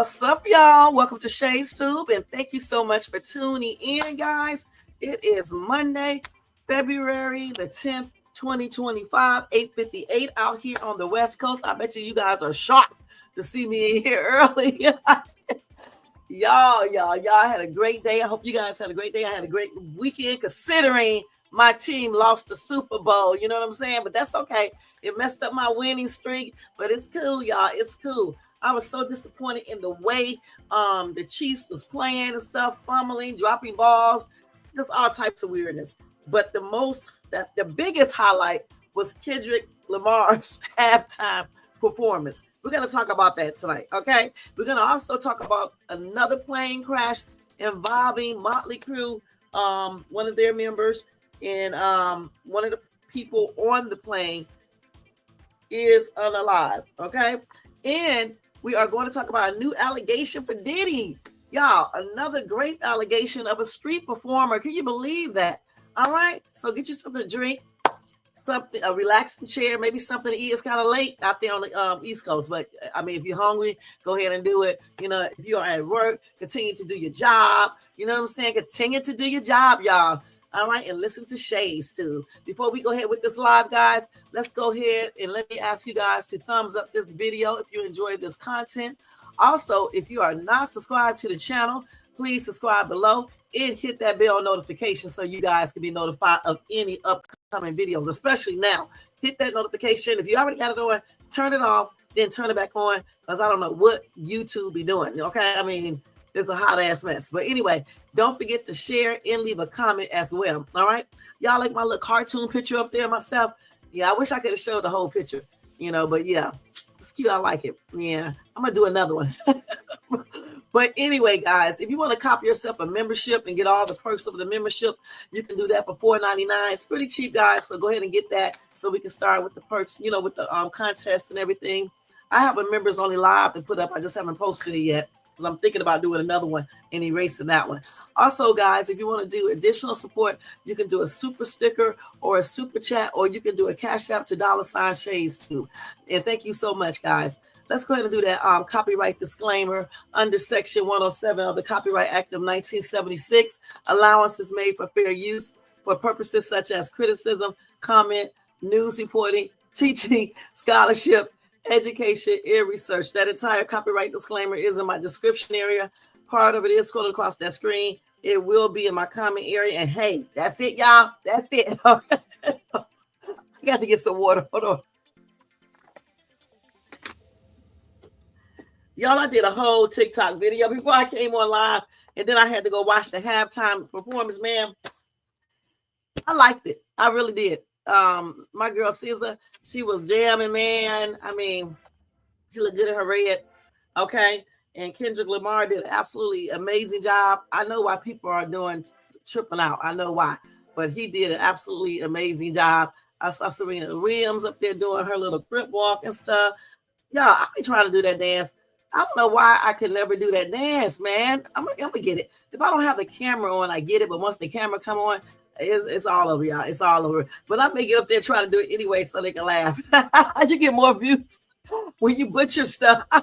What's up, y'all? Welcome to Shay's Tube, and thank you so much for tuning in, guys. It is Monday, February the 10th, 2025, 8:58 out here on the West Coast. I bet you guys are shocked to see me in here early. Y'all had a great day. I hope you guys had a great day. I had a great weekend considering my team lost the Super Bowl. You know what I'm saying? But that's okay. It messed up my winning streak, but it's cool, y'all. It's cool. I was so disappointed in the way the Chiefs was playing and stuff, fumbling, dropping balls, just all types of weirdness. But the biggest highlight was Kendrick Lamar's halftime performance. We're going to talk about that tonight, okay? We're going to also talk about another plane crash involving Motley Crew, one of their members, and one of the people on the plane is unalive, okay? And we are going to talk about a new allegation for Diddy. Y'all, another great allegation of a street performer. Can you believe that? All right, so get you something to drink, something, a relaxing chair, maybe something to eat. It's kind of late out there on the East Coast, but I mean, if you're hungry, go ahead and do it. You know, if you're at work, continue to do your job. You know what I'm saying? Continue to do your job, y'all. All right, and listen to Shay's too. Before we go ahead with this live, guys, let's go ahead and let me ask you guys to thumbs up this video if you enjoy this content. Also, if you are not subscribed to the channel, please subscribe below and hit that bell notification so you guys can be notified of any upcoming videos, especially now. Hit that notification. If you already got it on, turn it off, then turn it back on, because I don't know what YouTube be doing, okay? I mean, it's a hot ass mess. But anyway, don't forget to share and leave a comment as well. All right. Y'all like my little cartoon picture up there myself? Yeah, I wish I could have showed the whole picture, you know, but yeah, it's cute. I like it. Yeah, I'm going to do another one. But anyway, guys, if you want to copy yourself a membership and get all the perks of the membership, you can do that for $4.99. It's pretty cheap, guys. So go ahead and get that so we can start with the perks, you know, with the contest and everything. I have a members only live to put up. I just haven't posted it yet. I'm thinking about doing another one and erasing that one. Also, guys, if you want to do additional support, you can do a super sticker or a super chat, or you can do a cash app to $Shades too. And thank you so much, guys. Let's go ahead and do that copyright disclaimer under Section 107 of the Copyright Act of 1976. Allowance is made for fair use for purposes such as criticism, comment, news reporting, teaching, scholarship, education, and research. That entire copyright disclaimer is in my description area. Part of it is scrolling across that screen. It will be in my comment area. And hey, that's it, y'all. That's it. I got to get some water. Hold on. Y'all, I did a whole TikTok video before I came on live, and then I had to go watch the halftime performance, man. I liked it. I really did. My girl Caesar, she was jamming, man. I mean, she looked good in her red. Okay. And Kendrick Lamar did an absolutely amazing job. I know why people are tripping out. I know why, but he did an absolutely amazing job. I saw Serena Williams up there doing her little grip walk and stuff. Y'all, I be trying to do that dance. I don't know why I could never do that dance, man. I'm gonna get it. If I don't have the camera on, I get it. But once the camera come on, it's all over, y'all. It's all over. But I may get up there trying to do it anyway so they can laugh. You get more views when you butcher stuff. I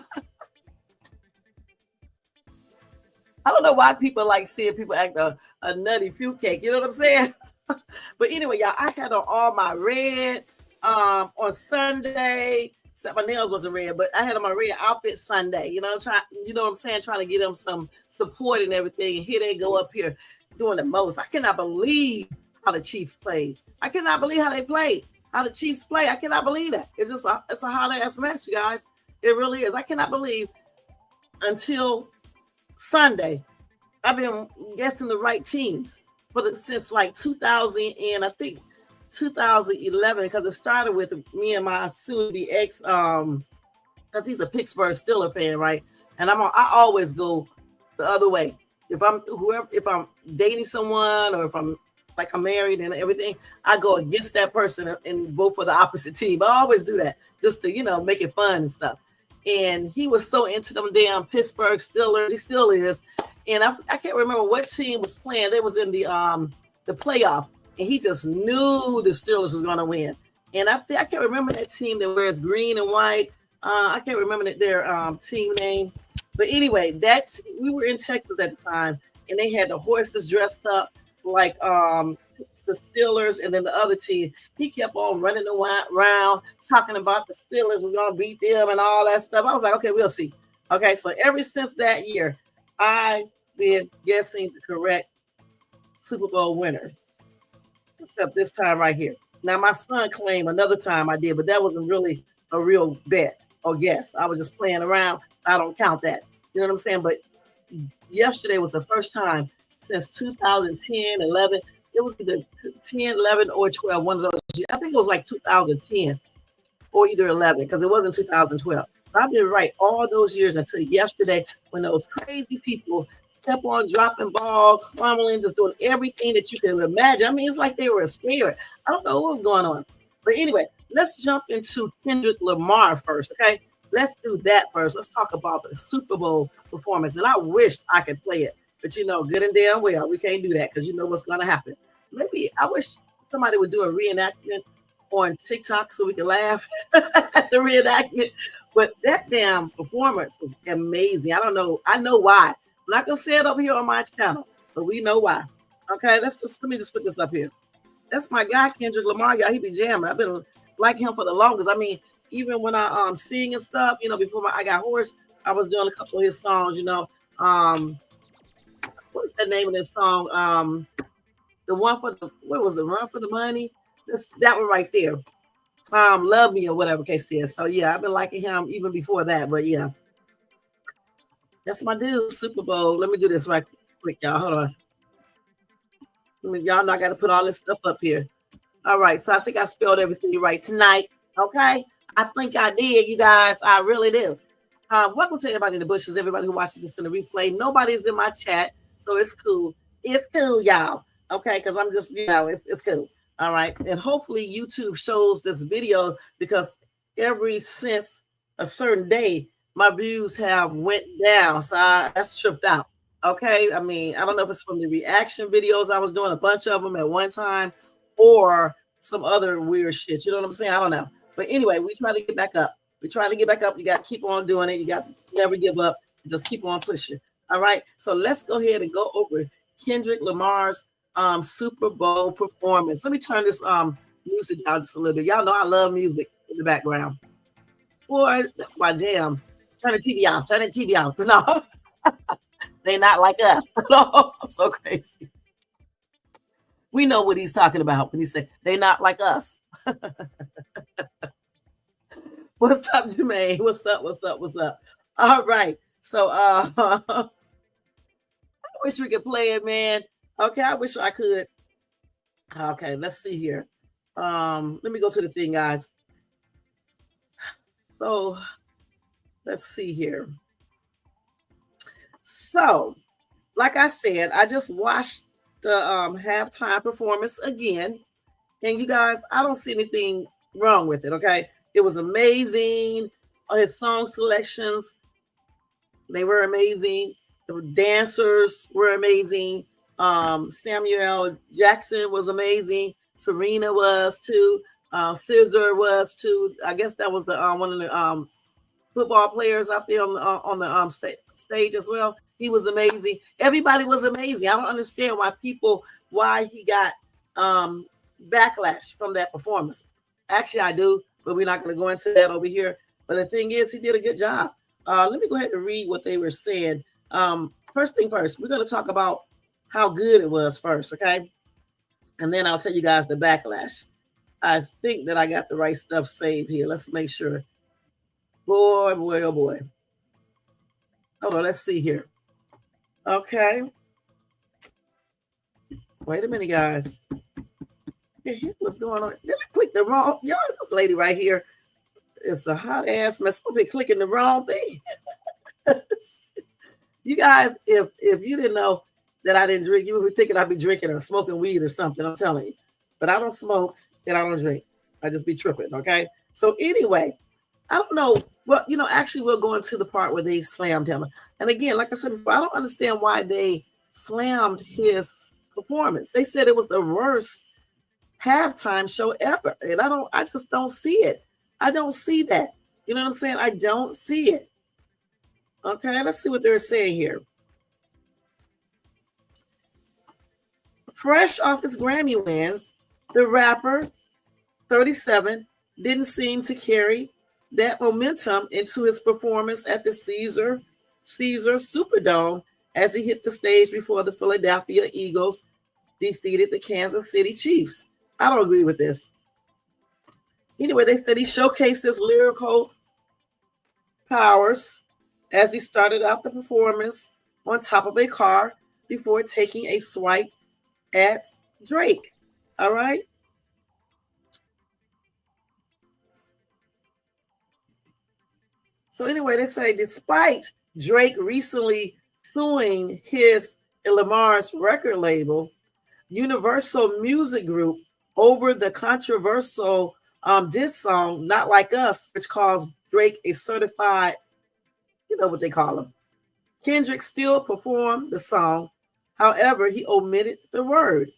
don't know why people like seeing people act a nutty fruit cake. You know what I'm saying? But anyway, y'all, I had on all my red on Sunday. Except my nails wasn't red, but I had on my red outfit Sunday. You know what I'm saying? Trying to get them some support and everything. And here they go up here doing the most. I cannot believe how the Chiefs played. I cannot believe how they played. How the Chiefs play. I cannot believe that. It's a hot ass mess, you guys. It really is. I cannot believe until Sunday I've been guessing the right teams since like 2000 and I think 2011, because it started with me and my soon-to-be ex, because he's a Pittsburgh Steelers fan, right? And I always go the other way. If I'm dating someone, or if I'm married and everything, I go against that person and vote for the opposite team. I always do that just to, make it fun and stuff. And he was so into them damn Pittsburgh Steelers. He still is. And I can't remember what team was playing. They was in the playoff. And he just knew the Steelers was going to win. And I can't remember that team that wears green and white. I can't remember their team name. But anyway, we were in Texas at the time, and they had the horses dressed up like the Steelers, and then the other team. He kept on running around talking about the Steelers was going to beat them and all that stuff. I was like, okay, we'll see. Okay, so ever since that year, I've been guessing the correct Super Bowl winner, except this time right here. Now, my son claimed another time I did, but that wasn't really a real bet or guess. I was just playing around. I don't count that. You know what I'm saying? But yesterday was the first time since 2010, 11. It was either 10, 11, or 12, one of those years. I think it was like 2010 or either 11 because it wasn't 2012. I've been right all those years until yesterday when those crazy people kept on dropping balls, fumbling, just doing everything that you can imagine. I mean, it's like they were scared. I don't know what was going on. But anyway, let's jump into Kendrick Lamar first, okay? Let's do that first. Let's talk about the Super Bowl performance. And I wish I could play it, but you know, good and damn well, we can't do that because you know what's going to happen. Maybe I wish somebody would do a reenactment on TikTok so we can laugh at the reenactment. But that damn performance was amazing. I don't know. I know why. I'm not gonna say it over here on my channel, but we know why. Okay, let me just put this up here. That's my guy, Kendrick Lamar. Y'all, he be jamming. I've been liking him for the longest. I mean, even when I sing and stuff, you know, before I got hoarse, I was doing a couple of his songs, you know. What's the name of this song? The one for the Run for the Money? That one right there. Love Me or whatever case is. So yeah, I've been liking him even before that, but yeah. That's my dude, Super Bowl. Let me do this right quick, y'all. Hold on. Y'all know I got to put all this stuff up here. All right, so I think I spelled everything right tonight. Okay, I think I did, you guys. I really do. Welcome to everybody in the bushes, everybody who watches this in the replay. Nobody's in my chat, so it's cool. It's cool, y'all. Okay, because I'm just, you know, it's cool. All right, and hopefully YouTube shows this video because since a certain day, my views have went down, so that's tripped out. Okay, I mean, I don't know if it's from the reaction videos I was doing, a bunch of them at one time, or some other weird shit. You know what I'm saying? I don't know. But anyway, we try to get back up. You got to keep on doing it. You got to never give up. Just keep on pushing. All right. So let's go ahead and go over Kendrick Lamar's Super Bowl performance. Let me turn this music down just a little bit. Y'all know I love music in the background. Boy, that's my jam. Turn the TV off. No, they not like us. No, I'm so crazy. We know what he's talking about when he said they not like us. What's up, Jermaine? What's up? All right. So I wish we could play it, man. Okay, I wish I could. Okay, let's see here. Let me go to the thing, guys. So let's see here. So, like I said, I just watched the halftime performance again. And you guys, I don't see anything wrong with it, okay? It was amazing. His song selections, they were amazing. The dancers were amazing. Samuel Jackson was amazing. Serena was too. Scissor was too. I guess that was the one of the football players out there on the stage as well. He was amazing. Everybody was amazing. I don't understand why he got backlash from that performance. Actually, I do, but we're not going to go into that over here. But the thing is, he did a good job. Let me go ahead and read what they were saying. First thing first, we're going to talk about how good it was first, okay? And then I'll tell you guys the backlash. I think that I got the right stuff saved here. Let's make sure. Boy, oh boy. Hold on, let's see here. Okay. Wait a minute, guys. What's going on? Did I click the wrong? Y'all, this lady right here is a hot ass mess. I've been clicking the wrong thing. You guys, if you didn't know that I didn't drink, you would be thinking I'd be drinking or smoking weed or something. I'm telling you. But I don't smoke and I don't drink. I just be tripping, okay? So anyway, I don't know. Well, you know, actually, we'll go into the part where they slammed him. And again, like I said before, I don't understand why they slammed his performance. They said it was the worst halftime show ever. And I just don't see it. I don't see that. You know what I'm saying? I don't see it. Okay, let's see what they're saying here. Fresh off his Grammy wins, the rapper, 37, didn't seem to carry that momentum into his performance at the Caesar Superdome as he hit the stage before the Philadelphia Eagles defeated the Kansas City Chiefs. I don't agree with this. Anyway, they said he showcased his lyrical powers as he started out the performance on top of a car before taking a swipe at Drake. All right. So anyway, they say despite Drake recently suing his Lamar's record label, Universal Music Group, over the controversial diss song "Not Like Us," which calls Drake a certified, you know what they call him. Kendrick still performed the song. However, he omitted the word.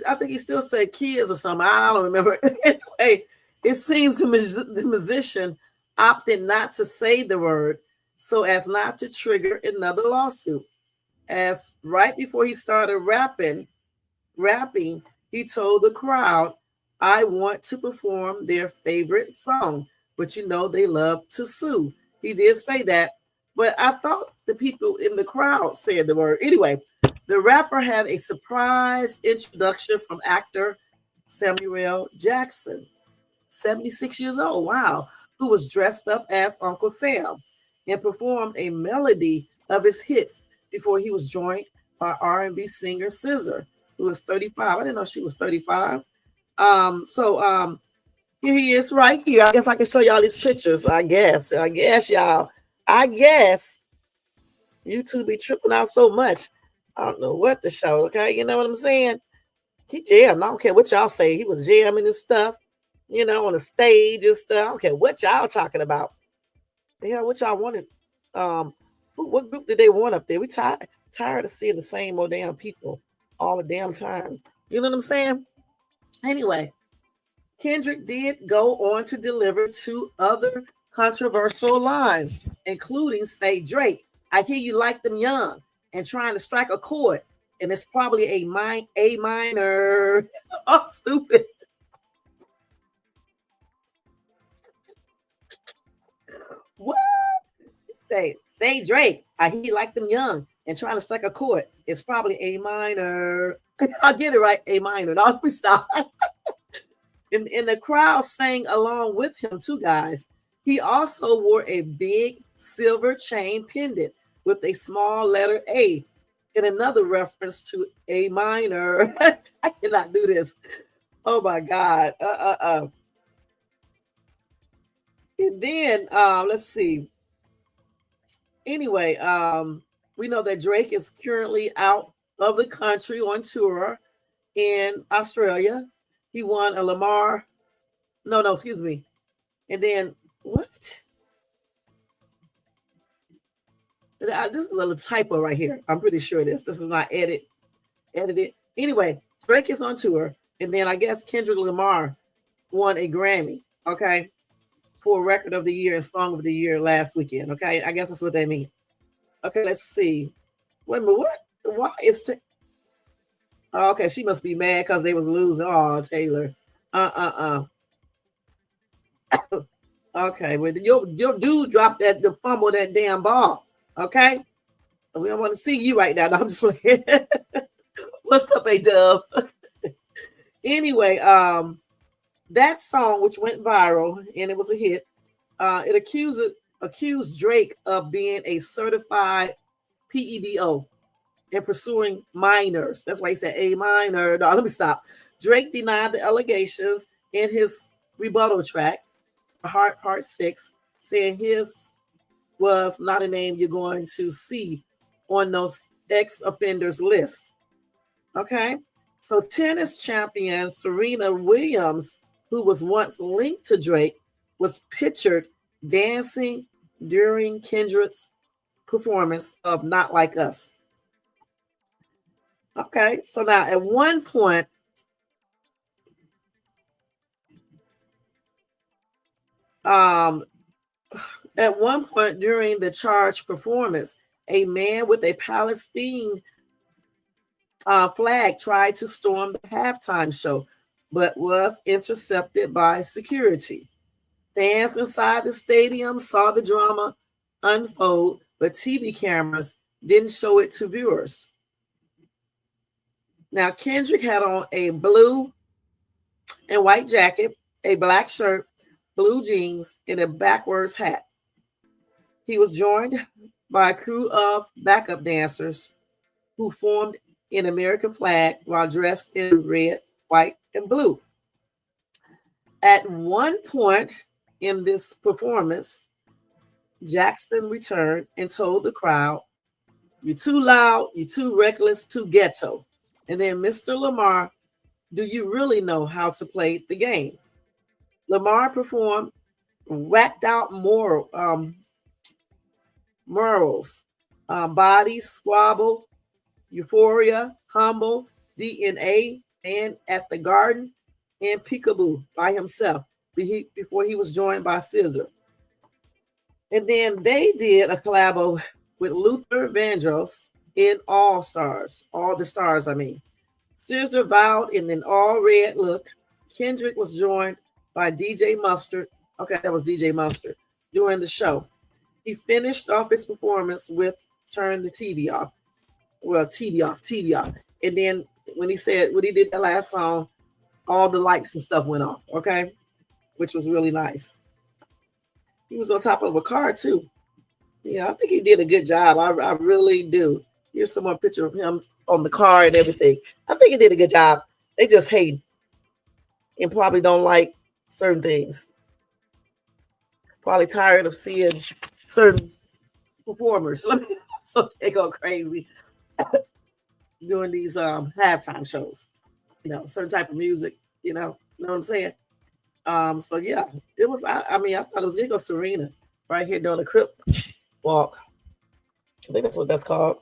I think he still said kids or something. I don't remember. Anyway, it seems the musician opted not to say the word so as not to trigger another lawsuit. As right before he started rapping, he told the crowd, "I want to perform their favorite song, but you know they love to sue." He did say that, but I thought the people in the crowd said the word. Anyway, the rapper had a surprise introduction from actor Samuel Jackson, 76 years old, wow, who was dressed up as Uncle Sam and performed a melody of his hits before he was joined by R&B singer SZA, who was 35. I didn't know she was 35. Here he is right here. I guess I can show y'all these pictures. I guess y'all. I guess YouTube be tripping out so much. I don't know what to show. Okay, you know what I'm saying? He jammed. I don't care what y'all say. He was jamming and stuff, you know, on the stage and stuff. I don't care what y'all talking about. Yeah, what y'all wanted? What group did they want up there? We tired of seeing the same old damn people all the damn time. You know what I'm saying? Anyway, Kendrick did go on to deliver two other controversial lines, including "Say Drake, I hear you like them young," and "Trying to strike a chord," and it's probably a minor. I'm stupid. What? Say Drake, I hear you like them young and trying to strike a chord. It's probably A minor. I'll get it right, A minor. No, we stop. And the crowd sang along with him too, guys. He also wore a big silver chain pendant with a small letter A in another reference to A minor. I cannot do this. Oh my God. And then let's see. Anyway, we know that Drake is currently out of the country on tour in Australia. He won a Lamar. No, excuse me. And then what? This is a little typo right here. I'm pretty sure this is not edited. Anyway, Drake is on tour, and then I guess Kendrick Lamar won a Grammy. Okay, for Record of the Year and Song of the Year last weekend. Okay, I guess that's what they mean. Okay, let's see. Wait a minute, what? Why is oh, okay, she must be mad because they was losing. Oh, Taylor. Okay, well, your dude dropped the fumble that damn ball. Okay, we don't want to see you right now. No, I'm just playing. What's up, A-Dub? Anyway, that song, which went viral and it was a hit, it accused Drake of being a certified PEDO and pursuing minors. That's why he said A minor. No, let me stop. Drake denied the allegations in his rebuttal track, Part 6, saying his was not a name you're going to see on those ex-offenders list. Okay? So tennis champion Serena Williams, who was once linked to Drake, was pictured dancing during Kendrick's performance of Not Like Us. Okay, so now at one point, At one point during the charge performance, a man with a Palestine flag tried to storm the halftime show, but was intercepted by security. Fans inside the stadium saw the drama unfold, but TV cameras didn't show it to viewers. Now, Kendrick had on a blue and white jacket, a black shirt, blue jeans, and a backwards hat. He was joined by a crew of backup dancers who formed an American flag while dressed in red, white, and blue. At one point in this performance, Jackson returned and told the crowd, "You're too loud, you're too reckless, too ghetto." And then, "Mr. Lamar, do you really know how to play the game?" Lamar performed whacked out morals, Body, Squabble, Euphoria, Humble, DNA, and At the Garden, and Peekaboo by himself before he was joined by Scissor. And then they did a collabo with Luther Vandross in All the Stars, I mean. Scissor vowed in an all red look. Kendrick was joined by DJ Mustard. Okay, that was DJ Mustard during the show. He finished off his performance with "Turn the TV off." Well, TV off. And then when he did that last song, all the lights and stuff went off, okay? Which was really nice. He was on top of a car too. Yeah, I think he did a good job. I really do. Here's some more picture of him on the car and everything. I think he did a good job. They just hate and probably don't like certain things. Probably tired of seeing certain performers. So they go crazy doing these halftime shows. Certain type of music, know what I'm saying? So yeah, it was, I thought it was, it Serena right here doing the Crip walk. I think that's what that's called.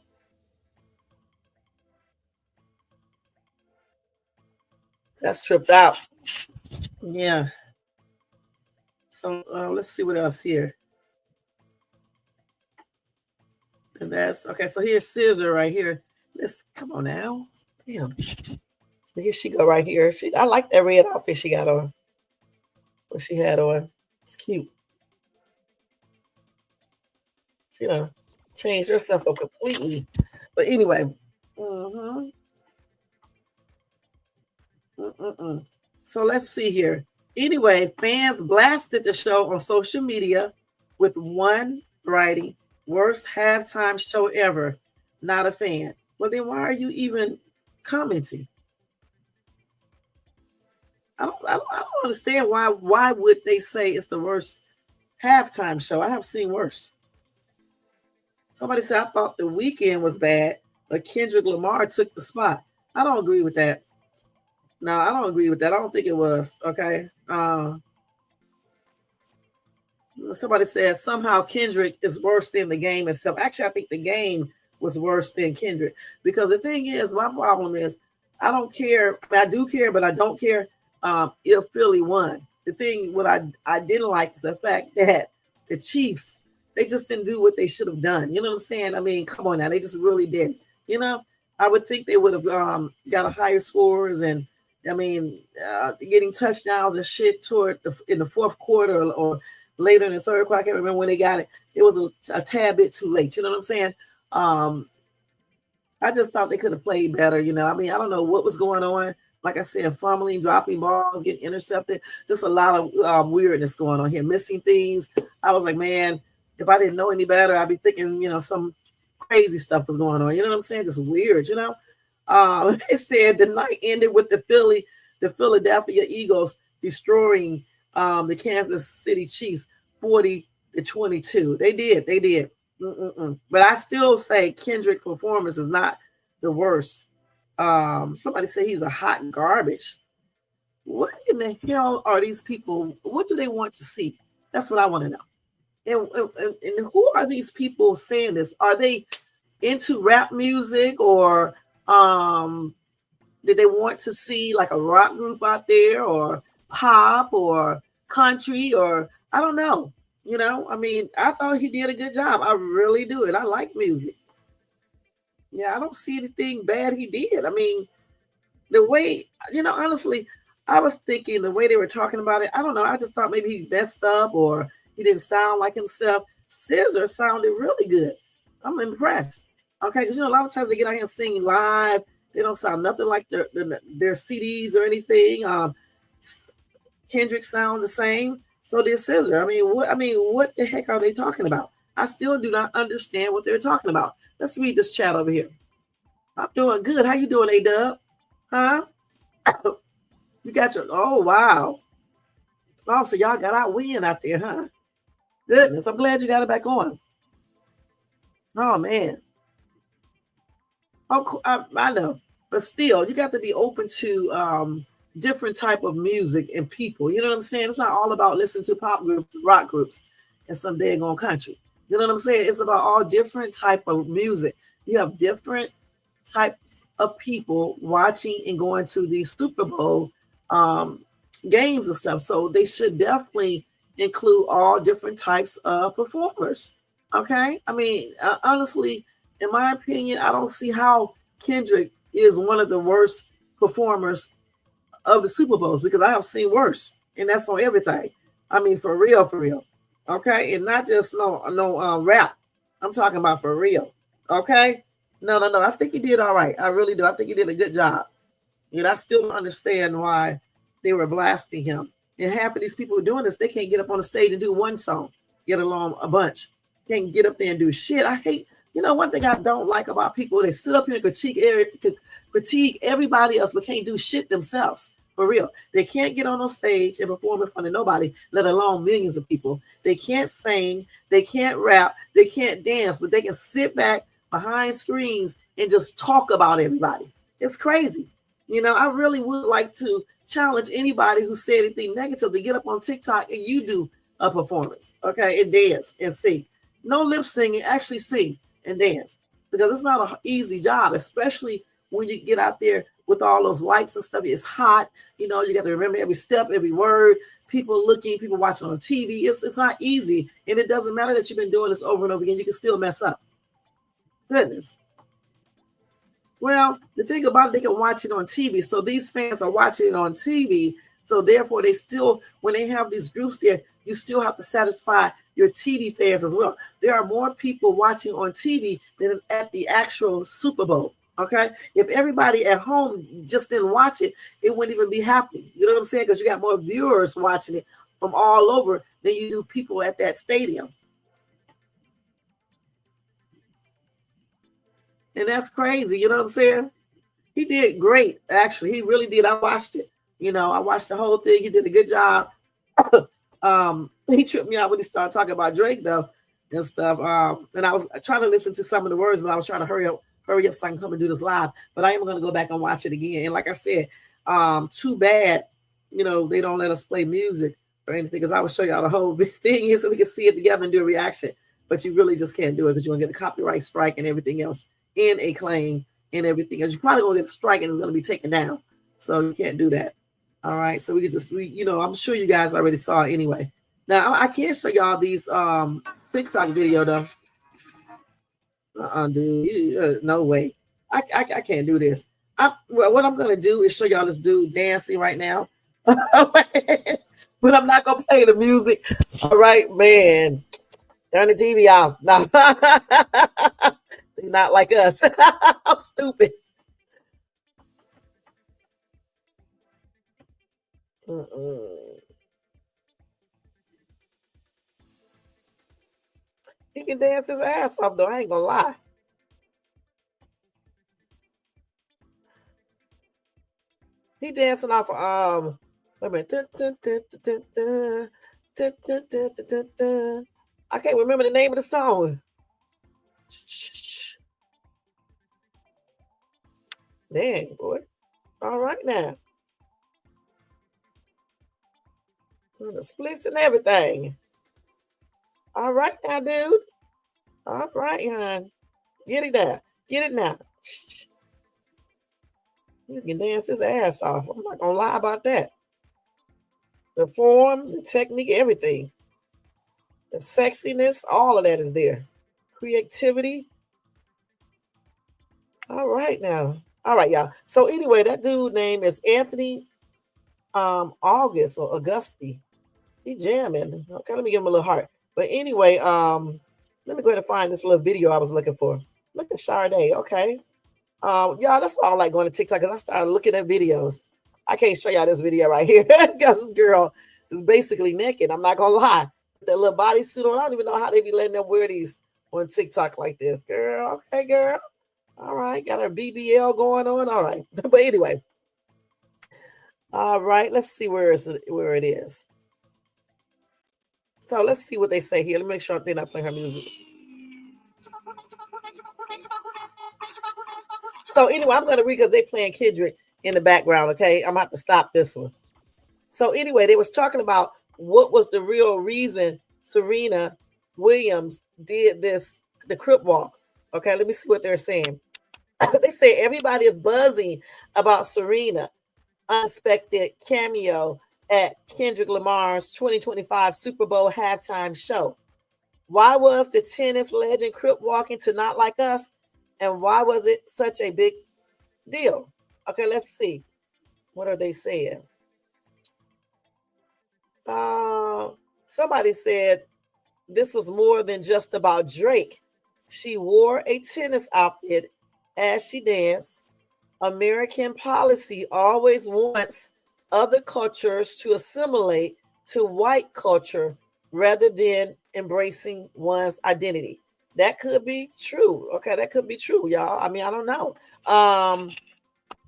That's tripped out. Yeah. So let's see what else here. And that's okay. So here's Scissor right here. Let's come on now. Damn. So here she go right here. I like that red outfit she got on. What she had on. It's cute. She changed herself up completely. But anyway. So let's see here. Anyway, fans blasted the show on social media with one writing, "Worst halftime show ever. Not a fan." Well, then why are you even commenting? I don't understand why would they say it's the worst halftime show. I have seen worse. Somebody said, "I thought The Weeknd was bad, but Kendrick Lamar took the spot." I don't agree with that. No, I don't agree with that. I don't think it was. Okay. Somebody said somehow Kendrick is worse than the game itself. Actually, I think the game was worse than Kendrick, because the thing is, my problem is, I don't care. I do care, but I don't care if Philly won. The thing, what I didn't like is the fact that the Chiefs, they just didn't do what they should have done. You know what I'm saying? I mean, come on now. They just really didn't. I would think they would have got a higher scores and, getting touchdowns and shit in the fourth quarter or later in the third quarter. I can't remember when they got it. It was a tad bit too late. You know what I'm saying? I just thought they could have played better. I don't know what was going on. Like I said, fumbling, dropping balls, getting intercepted. Just a lot of weirdness going on here, missing things. I was like, man, if I didn't know any better, I'd be thinking, some crazy stuff was going on. You know what I'm saying? Just weird, They said the night ended with the Philadelphia Eagles destroying the Kansas City Chiefs 40-22. They did. But I still say Kendrick's performance is not the worst. Somebody said he's a hot garbage. What in the hell are these people? What do they want to see? That's what I want to know. And who are these people saying this? Are they into rap music, or did they want to see like a rock group out there, or pop, or country, or I don't know. You know, I mean, I thought he did a good job. I really do it. I like music. Yeah, I don't see anything bad he did. I mean, the way, honestly, I was thinking the way they were talking about it, I don't know. I just thought maybe he messed up or he didn't sound like himself. Scissor sounded really good. I'm impressed. Okay, because a lot of times they get out here and sing live, they don't sound nothing like their CDs or anything. Kendrick sound the same. So did Scissor. What the heck are they talking about? I still do not understand what they're talking about. Let's read this chat over here. I'm doing good. How you doing, A-Dub? Huh? You got your, oh, wow. Oh, so y'all got our win out there, huh? Goodness, I'm glad you got it back on. Oh, man. Oh, I know. But still, you got to be open to different type of music and people. You know what I'm saying? It's not all about listening to pop groups, rock groups, and some dang on country. You know what I'm saying? It's about all different type of music. You have different types of people watching and going to these Super Bowl games and stuff. So they should definitely include all different types of performers. Okay? I mean, honestly, in my opinion, I don't see how Kendrick is one of the worst performers of the Super Bowls because I have seen worse, and that's on everything. I mean, for real, for real. Okay, and not just no rap. I'm talking about for real. Okay, no. I think he did all right. I really do. I think he did a good job. And I still don't understand why they were blasting him. And half of these people who are doing this, they can't get up on the stage and do one song, get along a bunch. Can't get up there and do shit. I hate, one thing I don't like about people, they sit up here and critique everybody else, but can't do shit themselves. For real. They can't get on stage and perform in front of nobody, let alone millions of people. They can't sing, they can't rap, they can't dance, but they can sit back behind screens and just talk about everybody. It's crazy. I really would like to challenge anybody who said anything negative to get up on TikTok and you do a performance, okay, and dance and sing. No lip singing, actually sing and dance, because it's not an easy job, especially when you get out there with all those lights and stuff. It's hot. You got to remember every step, every word. People looking, people watching on TV. It's not easy, and it doesn't matter that you've been doing this over and over again. You can still mess up. Goodness. Well, the thing about it, they can watch it on TV. So these fans are watching it on TV. So therefore, they still, when they have these groups there, you still have to satisfy your TV fans as well. There are more people watching on TV than at the actual Super Bowl. Okay. If everybody at home just didn't watch it, it wouldn't even be happening. You know what I'm saying? Because you got more viewers watching it from all over than you do people at that stadium. And that's crazy. You know what I'm saying? He did great. Actually, he really did. I watched it. I watched the whole thing. He did a good job. He tripped me out when he started talking about Drake though and stuff. And I was trying to listen to some of the words, but I was trying to hurry up so I can come and do this live. But I am going to go back and watch it again. And like I said, too bad, they don't let us play music or anything, because I will show y'all the whole thing here so we can see it together and do a reaction. But you really just can't do it because you're going to get a copyright strike and everything else, and a claim and everything else. You're probably going to get a strike and it's going to be taken down. So you can't do that. All right. So we could just, I'm sure you guys already saw it anyway. Now I can't show y'all these TikTok video though. Dude, no way. I can't do this. What I'm gonna do is show y'all this dude dancing right now. But I'm not gonna play the music. All right, man. Turn the TV off. No. They're not like us. I'm stupid. He can dance his ass off though. I ain't gonna lie. He dancing off wait a minute. I can't remember the name of the song. Dang, boy. All right now. The splits and everything. All right now, dude. All right, hon. Get it now. Get it now. He can dance his ass off. I'm not gonna lie about that. The form, the technique, everything. The sexiness, all of that is there. Creativity. All right now. All right, y'all. So anyway, that dude name is Anthony August or Augusti. He jamming. Okay, let me give him a little heart. But anyway, let me go ahead and find this little video I was looking for. Look at Sade. Okay. Y'all, that's why I like going to TikTok, because I started looking at videos. I can't show y'all this video right here because this girl is basically naked. I'm not gonna lie. That little bodysuit on. I don't even know how they be letting them wear these on TikTok like this. Girl, okay, girl. All right, got her BBL going on. All right. But anyway. All right, let's see where it is. So let's see what they say here. Let me make sure they're not playing her music. So anyway, I'm going to read because they're playing Kendrick in the background, okay? I'm going to have to stop this one. So anyway, they was talking about what was the real reason Serena Williams did the crip walk. Okay, let me see what they're saying. They say everybody is buzzing about Serena unexpected cameo at Kendrick Lamar's 2025 Super Bowl halftime show. Why was the tennis legend crip walking to Not Like Us? And why was it such a big deal? Okay, let's see. What are they saying? Somebody said this was more than just about Drake. She wore a tennis outfit as she danced. American policy always wants other cultures to assimilate to white culture rather than embracing one's identity. That could be true. Okay, that could be true, y'all. I mean, I don't know.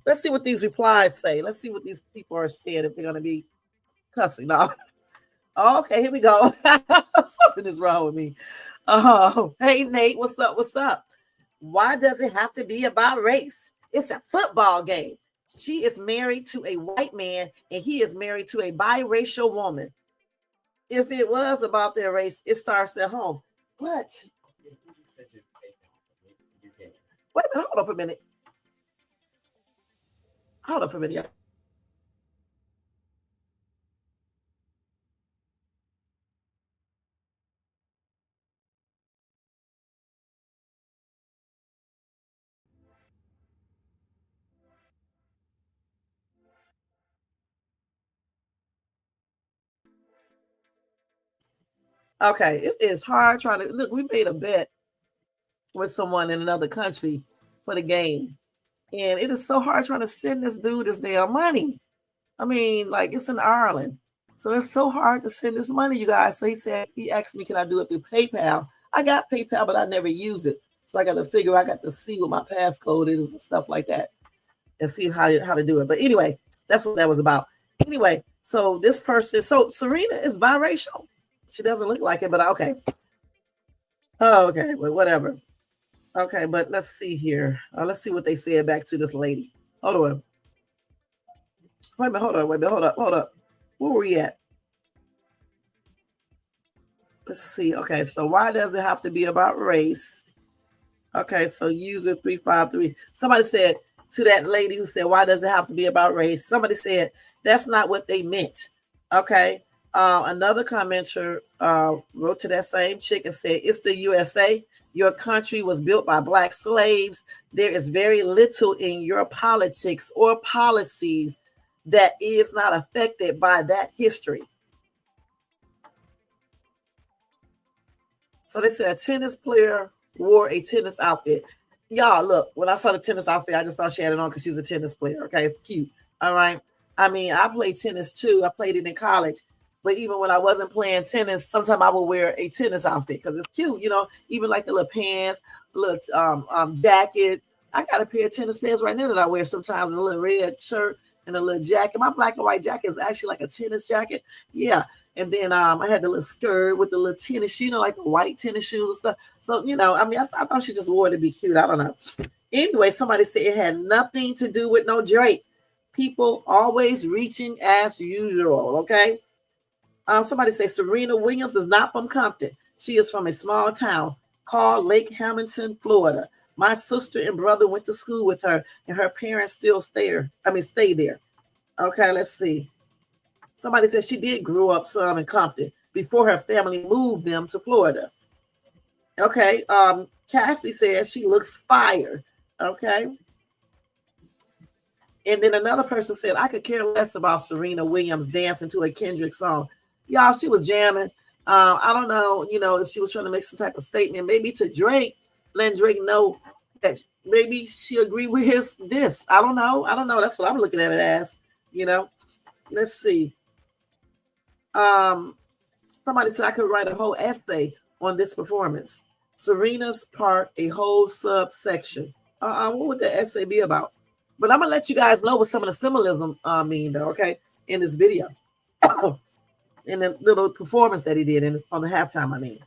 Let's see what these replies say. Let's see what these people are saying, if they're going to be cussing. No. Okay, here we go. Something is wrong with me. Hey, Nate, what's up? What's up? Why does it have to be about race? It's a football game. She is married to a white man and he is married to a biracial woman. If it was about their race, it starts at home. What? Wait a minute, hold on for a minute. Hold on for a minute. Okay, it's hard trying to look. We made a bet with someone in another country for the game, and it is so hard trying to send this dude this damn money. I mean, like, it's in Ireland, so it's so hard to send this money, you guys. So he asked me, can I do it through PayPal? I got PayPal, but I never use it, so I got to see what my passcode is and stuff like that, and see how to do it. But anyway, that's what that was about. Anyway, so this person, so Serena is biracial. She doesn't look like it, but okay. Oh, okay, but whatever. Okay, but let's see here. Let's see what they said back to this lady. Hold on. Wait a minute, hold on, hold up. Where were we at? Let's see. Okay, so why does it have to be about race? Okay, so user 353. Somebody said to that lady who said, why does it have to be about race? Somebody said, that's not what they meant. Okay. Another commenter wrote to that same chick and said, it's the USA. Your country was built by Black slaves. There is very little in your politics or policies that is not affected by that history. So they said a tennis player wore a tennis outfit. Y'all, look, when I saw the tennis outfit, I just thought she had it on because she's a tennis player. Okay, it's cute. All right. I mean, I played tennis too. I played it in college. But even when I wasn't playing tennis, sometimes I would wear a tennis outfit because it's cute, you know, even like the little pants, little jacket. I got a pair of tennis pants right now that I wear sometimes, a little red shirt and a little jacket. My black and white jacket is actually like a tennis jacket. Yeah. And then I had the little skirt with the little tennis shoes, you know, like the white tennis shoes and stuff. So, you know, I mean, I thought she just wore it to be cute. I don't know. Anyway, somebody said it had nothing to do with no Drake. People always reaching as usual, okay? Somebody say Serena Williams is not from Compton. She is from a small town called Lake Hamilton, Florida. My sister and brother went to school with her, and her parents still stay there. Okay, let's see. Somebody said she did grow up some in Compton. before her family moved them to Florida. Okay. Cassie says she looks fire. Okay. And then another person said, I could care less about Serena Williams dancing to a Kendrick song. Y'all, she was jamming. I don't know, if she was trying to make some type of statement, maybe to Drake, letting Drake know that maybe she agreed with his diss. I don't know. That's what I'm looking at it as, Let's see. Somebody said I could write a whole essay on this performance. Serena's part, a whole subsection. What would the essay be about? But I'm gonna let you guys know what some of the symbolism mean, though. Okay, in this video, in the little performance that he did on the halftime. I mean,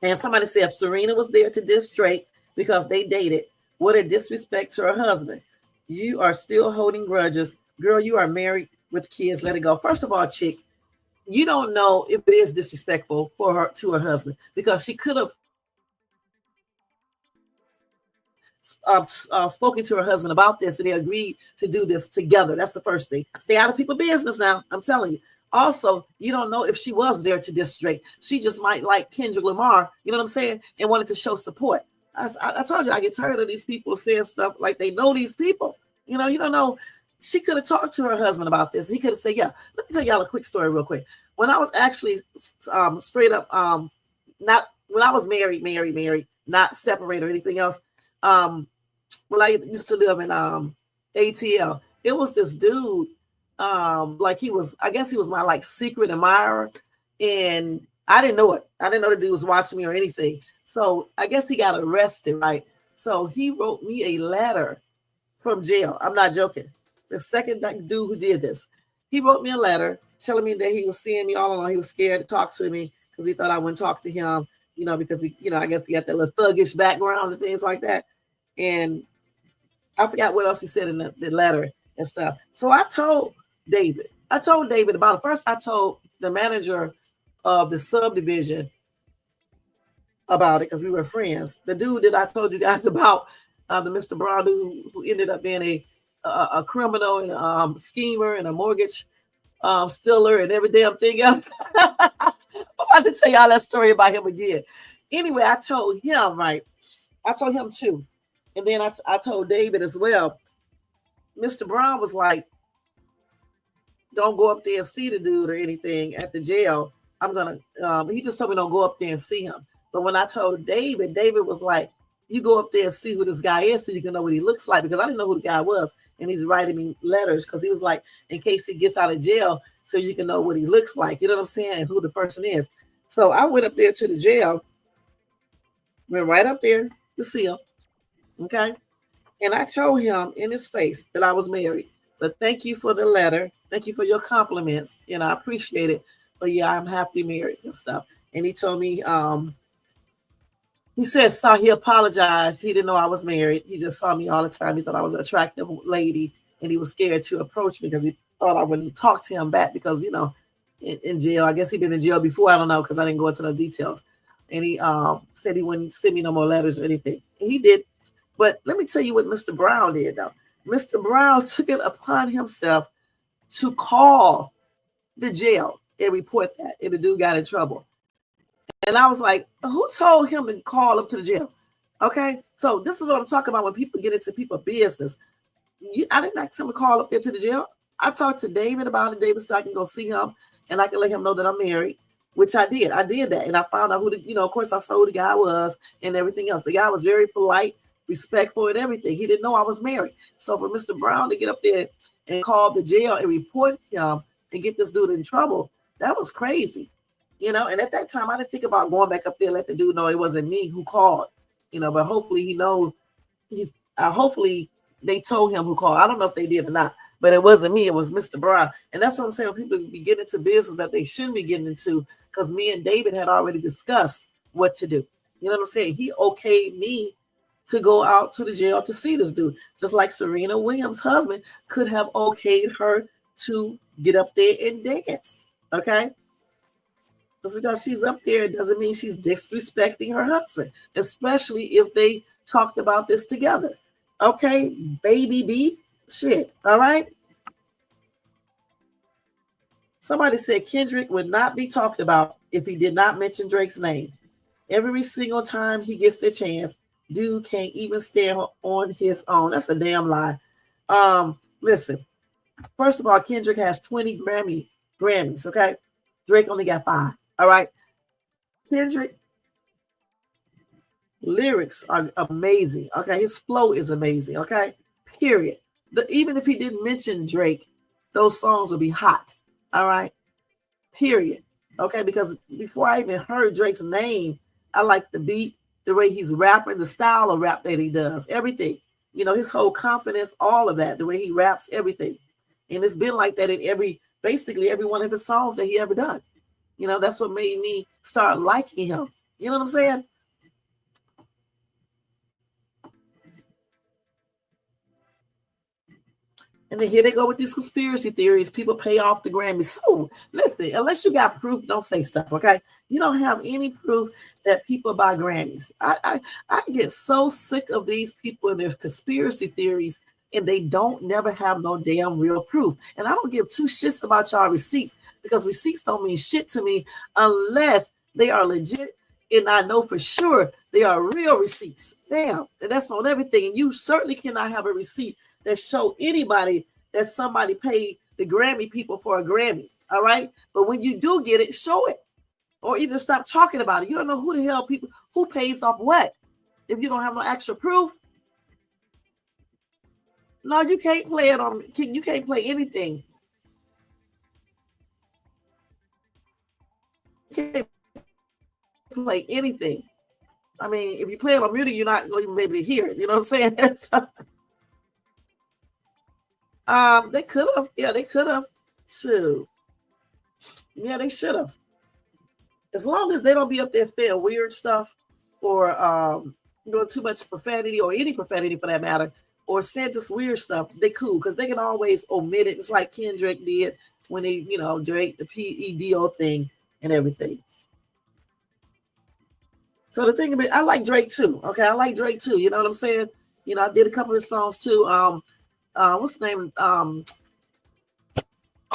and somebody said if Serena was there to diss Drake because they dated, what a disrespect to her husband. You are still holding grudges, girl. You are married with kids. Let it go. First of all, chick, you don't know if it is disrespectful for her to her husband because she could have spoken to her husband about this and they agreed to do this together. That's the first thing. Stay out of people's business now. I'm telling you. Also, you don't know if she was there to diss Drake. She just might like Kendrick Lamar, you know what I'm saying, and wanted to show support. I told you I get tired of these people saying stuff like they know these people. You don't know. She could have talked to her husband about this. He could have said, yeah, let me tell y'all a quick story real quick. When I was actually straight up, not when I was married, not separated or anything else, when I used to live in ATL, it was this dude, like I guess he was my like secret admirer, and I didn't know it. I didn't know the dude was watching me or anything. So I guess he got arrested, right? So he wrote me a letter from jail. I'm not joking. The second dude who did this, he wrote me a letter telling me that he was seeing me all along. He was scared to talk to me because he thought I wouldn't talk to him, because he, I guess he got that little thuggish background and things like that. And I forgot what else he said in the letter and stuff. So I told David about it. First, I told the manager of the subdivision about it because we were friends. The dude that I told you guys about, the Mr. Brown dude who ended up being a criminal and a schemer and a mortgage stealer and every damn thing else. I'm about to tell y'all that story about him again. Anyway, I told him, right? I told him too. And then I told David as well. Mr. Brown was like, don't go up there and see the dude or anything at the jail. He just told me don't go up there and see him. But when I told David was like, you go up there and see who this guy is so you can know what he looks like, because I didn't know who the guy was. And he's writing me letters because he was like, in case he gets out of jail, so you can know what he looks like. You know what I'm saying? And who the person is. So I went up there to the jail, went right up there to see him. Okay. And I told him in his face that I was married. But thank you for the letter. Thank you for your compliments. I appreciate it. But yeah, I'm happily married and stuff. And he told me, he said, he apologized. He didn't know I was married. He just saw me all the time. He thought I was an attractive lady, and he was scared to approach me because he thought I wouldn't talk to him back because, in jail. I guess he'd been in jail before. I don't know because I didn't go into no details. And he said he wouldn't send me no more letters or anything. And he did. But let me tell you what Mr. Brown did, though. Mr. Brown took it upon himself to call the jail and report that, and the dude got in trouble. And I was like, who told him to call up to the jail? Okay, so this is what I'm talking about when people get into people's business. I didn't ask him to call up there to the jail. I talked to David about it. David said I can go see him and I can let him know that I'm married, which I did. I did that. And I found out of course, I saw who the guy was and everything else. The guy was very polite, respectful, and everything. He didn't know I was married. So for Mr. Brown to get up there and call the jail and report him and get this dude in trouble, that was crazy. And at that time, I didn't think about going back up there and let the dude know it wasn't me who called, but hopefully he knows. Hopefully they told him who called. I don't know if they did or not, but it wasn't me. It was Mr. Brown. And that's what I'm saying. When people be getting into business that they shouldn't be getting into, because me and David had already discussed what to do. You know what I'm saying? He okayed me to go out to the jail to see this dude, just like Serena Williams' husband could have okayed her to get up there and dance. Okay? Just because she's up there doesn't mean she's disrespecting her husband, especially if they talked about this together. Okay, baby B, shit. All right. Somebody said Kendrick would not be talked about if he did not mention Drake's name. Every single time he gets a chance, dude can't even stand on his own. That's a damn lie. Listen, first of all, Kendrick has 20 Grammys, okay? Drake only got 5. All right. Kendrick lyrics are amazing. Okay. His flow is amazing. Okay. Period. Even if he didn't mention Drake, those songs would be hot. All right. Period. Okay. Because before I even heard Drake's name, I like the beat, the way he's rapping, the style of rap that he does, everything. You know, his whole confidence, all of that, the way he raps, everything. And it's been like that in basically every one of his songs that he ever done. You know, that's what made me start liking him. You know what I'm saying? And then here they go with these conspiracy theories. People pay off the Grammys. So listen, unless you got proof, don't say stuff, okay? You don't have any proof that people buy Grammys. I get so sick of these people and their conspiracy theories, and they don't never have no damn real proof. And I don't give two shits about y'all receipts, because receipts don't mean shit to me unless they are legit. And I know for sure they are real receipts. Damn, and that's on everything. And you certainly cannot have a receipt that show anybody that somebody paid the Grammy people for a Grammy. All right. But when you do get it, show it, or either stop talking about it. You don't know who the hell people, who pays off what, if you don't have no actual proof. No, you can't play it on, you can't play anything. You can't play anything. I mean, if you play it on music, you're not going to be able to hear it. You know what I'm saying? They could have. Yeah, they could have. Shoot. Yeah, they should have. As long as they don't be up there saying weird stuff, or doing too much profanity, or any profanity for that matter, or saying just weird stuff, they cool, because they can always omit it. It's like Kendrick did when he, Drake, the PEDO thing and everything. So the thing about, I like Drake too. Okay, I like Drake too. You know what I'm saying? I did a couple of songs too. What's the name? On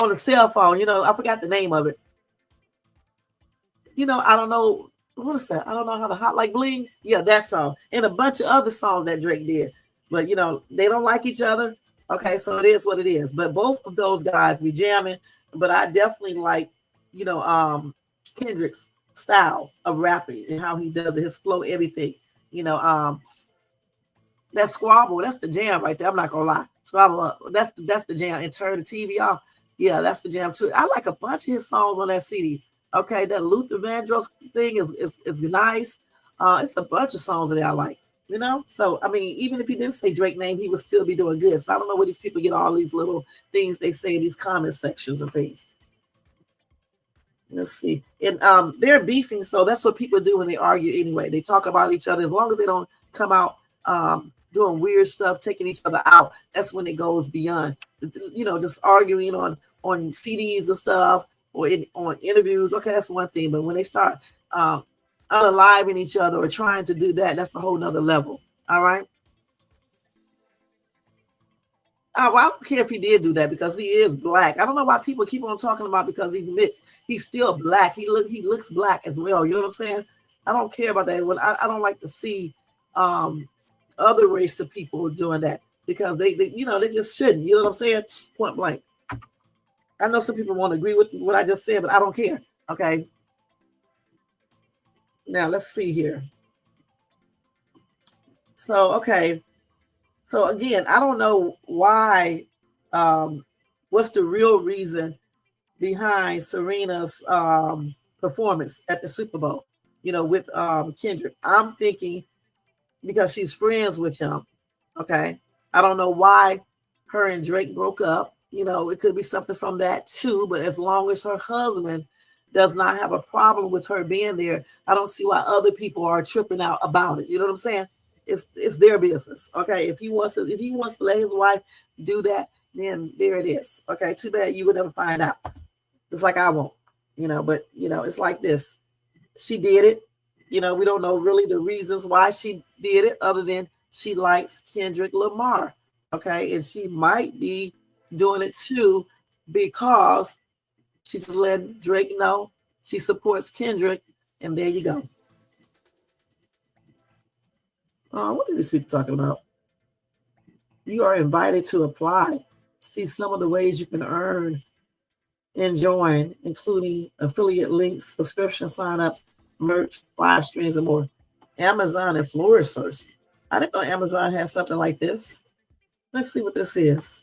the cell phone. I forgot the name of it. I don't know. What is that? I don't know how to Hot Like Bling. Yeah, that song. And a bunch of other songs that Drake did. But, they don't like each other. Okay, so it is what it is. But both of those guys be jamming. But I definitely like, Kendrick's style of rapping and how he does it, his flow, everything. That Squabble, that's the jam right there. I'm not gonna lie. Squabble, that's the jam. And Turn the TV off. Yeah, that's the jam too. I like a bunch of his songs on that CD. Okay, that Luther Vandross thing is nice. It's a bunch of songs that I like. So I mean, even if he didn't say Drake name, he would still be doing good. So I don't know where these people get all these little things they say in these comment sections and things. Let's see. And they're beefing, so that's what people do when they argue anyway. They talk about each other. As long as they don't come out doing weird stuff, taking each other out, that's when it goes beyond, just arguing on CDs and stuff, or on interviews. Okay, that's one thing. But when they start unaliving each other or trying to do that, that's a whole nother level. All right. Well, I don't care if he did do that, because he is black. I don't know why people keep on talking about because he's mixed. He's still black. He looks black as well. You know what I'm saying? I don't care about that. I don't like to see other race of people doing that, because they just shouldn't. You know what I'm saying? Point blank. I know some people won't agree with what I just said, but I don't care. Okay. Now let's see here. So, okay. So again, I don't know why, what's the real reason behind Serena's performance at the Super Bowl, with Kendrick. I'm thinking because she's friends with him. Okay. I don't know why her and Drake broke up. It could be something from that too, but as long as her husband does not have a problem with her being there, I don't see why other people are tripping out about it. You know what I'm saying? It's their business. Okay. If he wants to let his wife do that, then there it is. Okay. Too bad you would never find out. It's like I won't, but it's like this. She did it. We don't know really the reasons why she did it, other than she likes Kendrick Lamar. Okay. And she might be doing it too because She just let Drake know she supports Kendrick, and there you go. What are these people talking about? You are invited to apply. See some of the ways you can earn and join, including affiliate links, subscription signups, merch, live streams, and more. Amazon influencers. I didn't know Amazon had something like this. Let's see what this is.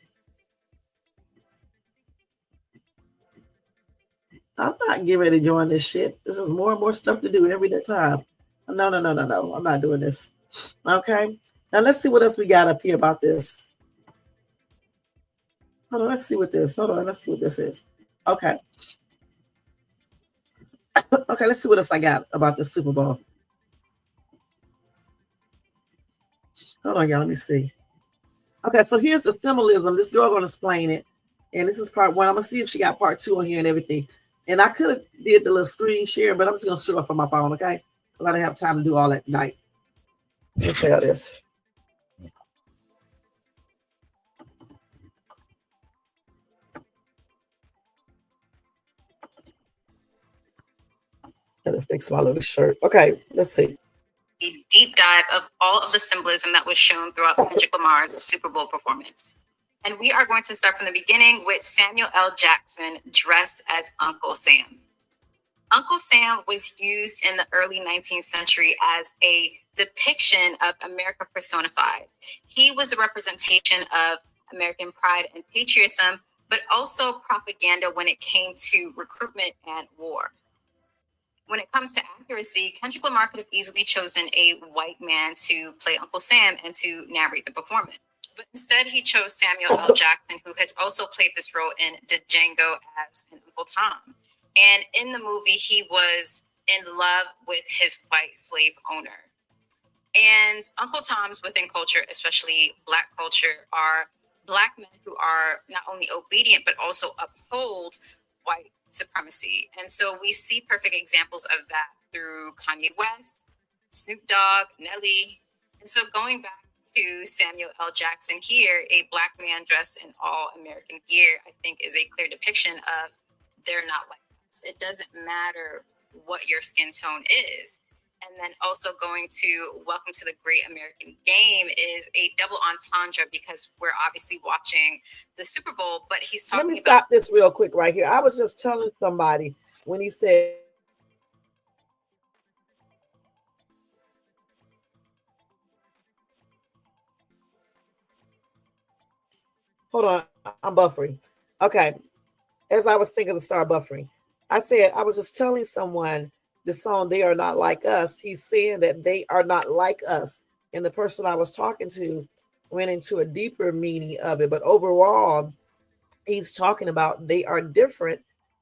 I'm not getting ready to join this shit. There's just more and more stuff to do every time. No. I'm not doing this. Okay. Now let's see what else we got up here about this. Hold on, let's see what this. Hold on, let's see what this is. Okay. Okay, let's see what else I got about the Super Bowl. Hold on, y'all. Let me see. Okay, so here's the symbolism. This girl gonna explain it, and this is part one. I'm gonna see if she got part two on here and everything. And I could have did the little screen share, but I'm just gonna show it from my phone. Okay, I don't have time to do all that tonight. Let's share this. Gotta fix my little shirt. Okay, let's see. A deep dive of all of the symbolism that was shown throughout Kendrick Lamar's Super Bowl performance. And we are going to start from the beginning with Samuel L. Jackson dressed as Uncle Sam. Uncle Sam was used in the early 19th century as a depiction of America personified. He was a representation of American pride and patriotism, but also propaganda when it came to recruitment and war. When it comes to accuracy, Kendrick Lamar could have easily chosen a white man to play Uncle Sam and to narrate the performance. But instead, he chose Samuel L. Jackson, who has also played this role in Django as an Uncle Tom. And in the movie, he was in love with his white slave owner. And Uncle Toms within culture, especially Black culture, are Black men who are not only obedient, but also uphold white supremacy. And so we see perfect examples of that through Kanye West, Snoop Dogg, Nelly. And so going back to Samuel L. Jackson here, a Black man dressed in all American gear, I think is a clear depiction of they're not like us. It doesn't matter what your skin tone is. And then also going to Welcome to the Great American Game is a double entendre because we're obviously watching the Super Bowl, but he's talking about... Let me stop this real quick right here. I was just telling somebody when he said... Hold on, I'm buffering. Okay, as I was thinking of Star buffering, I said I was just telling someone the song "They Are Not Like Us." He's saying that they are not like us, and the person I was talking to went into a deeper meaning of it. But overall, he's talking about they are different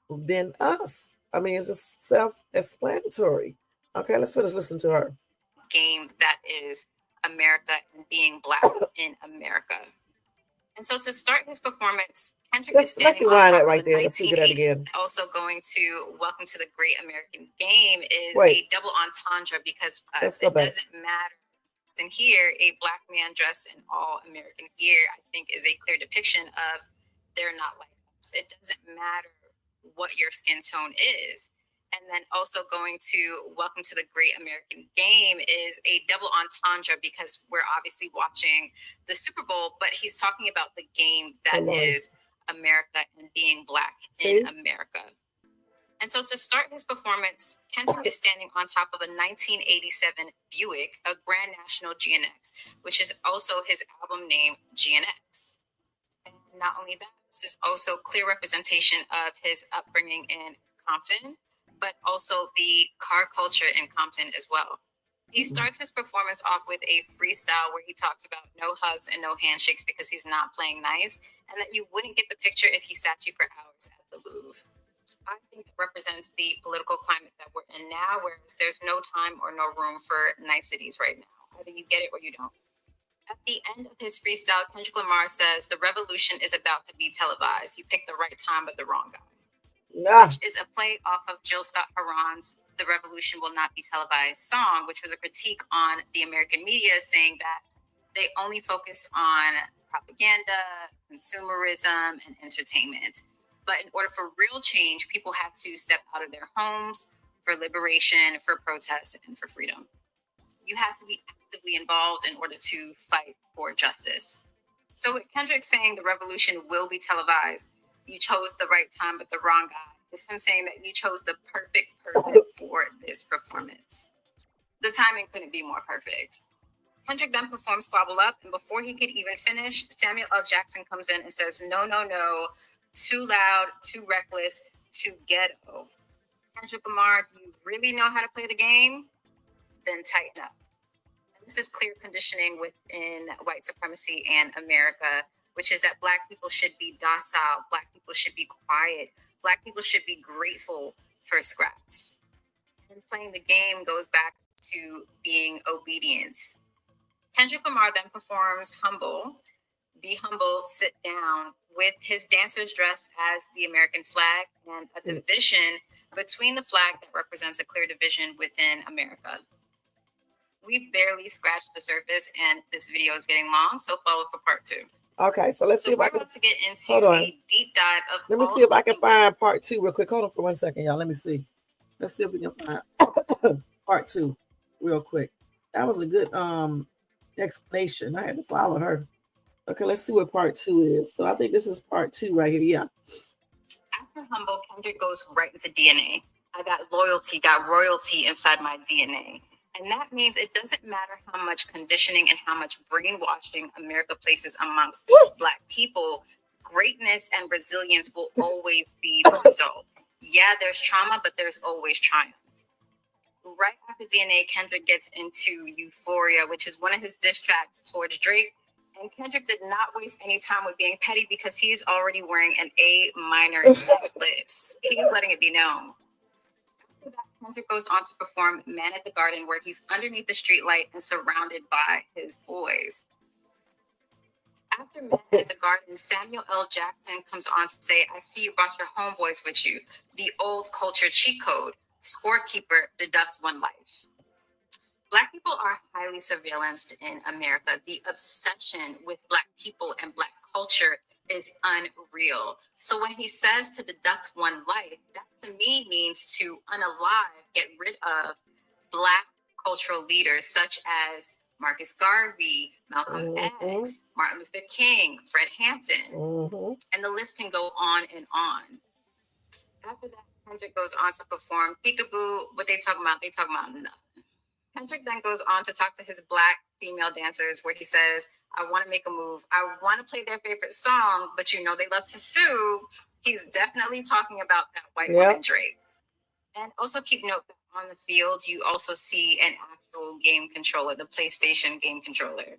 than us. I mean, it's just self-explanatory. Okay, let's finish listening to her. Game that is America and being Black in America. And so to start his performance, Kendrick is standing on top right of there. Let's see that again. Also going to Welcome to the Great American Game is a double entendre because it doesn't matter. And here, a Black man dressed in all American gear, I think, is a clear depiction of they're not like us. It doesn't matter what your skin tone is. And then also going to Welcome to the Great American Game is a double entendre because we're obviously watching the Super Bowl, but he's talking about the game that is America and being Black in America. And so to start his performance, Kendrick is standing on top of a 1987 Buick, a Grand National GNX, which is also his album name, GNX. And not only that, this is also clear representation of his upbringing in Compton, but also the car culture in Compton as well. He starts his performance off with a freestyle where he talks about no hugs and no handshakes because he's not playing nice, and that you wouldn't get the picture if he sat you for hours at the Louvre. I think it represents the political climate that we're in now, whereas there's no time or no room for niceties right now. Either you get it or you don't. At the end of his freestyle, Kendrick Lamar says, "The revolution is about to be televised. You picked the right time but the wrong guy." Which is a play off of Jill Scott Heron's "The Revolution Will Not Be Televised" song, which was a critique on the American media saying that they only focused on propaganda, consumerism, and entertainment. But in order for real change, people had to step out of their homes for liberation, for protest, and for freedom. You had to be actively involved in order to fight for justice. So with Kendrick saying the revolution will be televised, you chose the right time but the wrong guy. It's him saying that you chose the perfect person for this performance. The timing couldn't be more perfect. Kendrick then performs Squabble Up, and before he could even finish, Samuel L. Jackson comes in and says, no, no, no, too loud, too reckless, too ghetto. Kendrick Lamar, do you really know how to play the game? Then tighten up. And this is clear conditioning within white supremacy and America, which is that Black people should be docile, Black people should be quiet, Black people should be grateful for scraps. And playing the game goes back to being obedient. Kendrick Lamar then performs Humble, Be Humble, Sit Down, with his dancers dressed as the American flag and a division between the flag that represents a clear division within America. We barely scratched the surface, and this video is getting long, so follow for part 2. Okay, so let's see if I can. We're about to get into a deep dive of. Let me see if I can find part 2 real quick. Hold on for 1 second, y'all. Let me see. Let's see if we can find part 2 real quick. That was a good explanation. I had to follow her. Okay, let's see what part 2 is. So I think this is part 2 right here. Yeah. After Humble, Kendrick goes right into DNA. I got loyalty, got royalty inside my DNA. And that means it doesn't matter how much conditioning and how much brainwashing America places amongst Black people, greatness and resilience will always be the result. Yeah, there's trauma, but there's always triumph. Right after DNA, Kendrick gets into Euphoria, which is one of his diss tracks towards Drake. And Kendrick did not waste any time with being petty because he's already wearing an A minor necklace. He's letting it be known. After that, Kendrick goes on to perform Man at the Garden, where he's underneath the streetlight and surrounded by his boys. After Man at the Garden, Samuel L. Jackson comes on to say, I see you brought your homeboys with you. The old culture cheat code. Scorekeeper, deduct 1 life. Black people are highly surveillanced in America. The obsession with Black people and Black culture is unreal. So when he says to deduct 1 life, that to me means to unalive, get rid of Black cultural leaders such as Marcus Garvey, Malcolm X, Martin Luther King, Fred Hampton, and the list can go on and on. After that, Kendrick goes on to perform Peekaboo. What they talking about? They talking about nothing. Kendrick then goes on to talk to his Black female dancers where he says, I want to make a move. I want to play their favorite song, but you know they love to sue. He's definitely talking about that white woman Drake. And also keep note that on the field, you also see an actual game controller, the PlayStation game controller.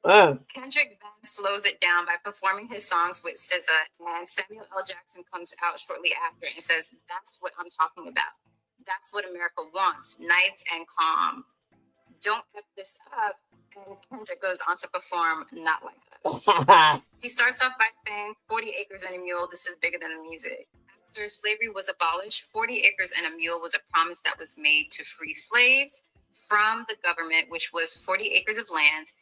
Kendrick then slows it down by performing his songs with SZA, and Samuel L. Jackson comes out shortly after and says, that's what I'm talking about. That's what America wants, nice and calm. Don't F this up. And Kendrick goes on to perform Not Like Us. He starts off by saying, 40 acres and a mule, this is bigger than the music. After slavery was abolished, 40 acres and a mule was a promise that was made to free slaves from the government, which was 40 acres of land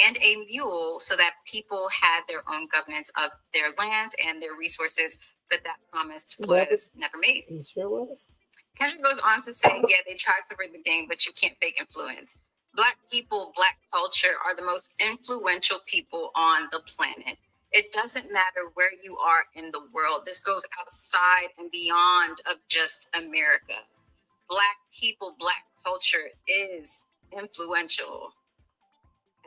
and a mule so that people had their own governance of their lands and their resources. But that promise was never made. It sure was. Kendrick goes on to say, yeah, they tried to rig the game, but you can't fake influence. Black people, Black culture are the most influential people on the planet. It doesn't matter where you are in the world. This goes outside and beyond of just America. Black people, Black culture is influential.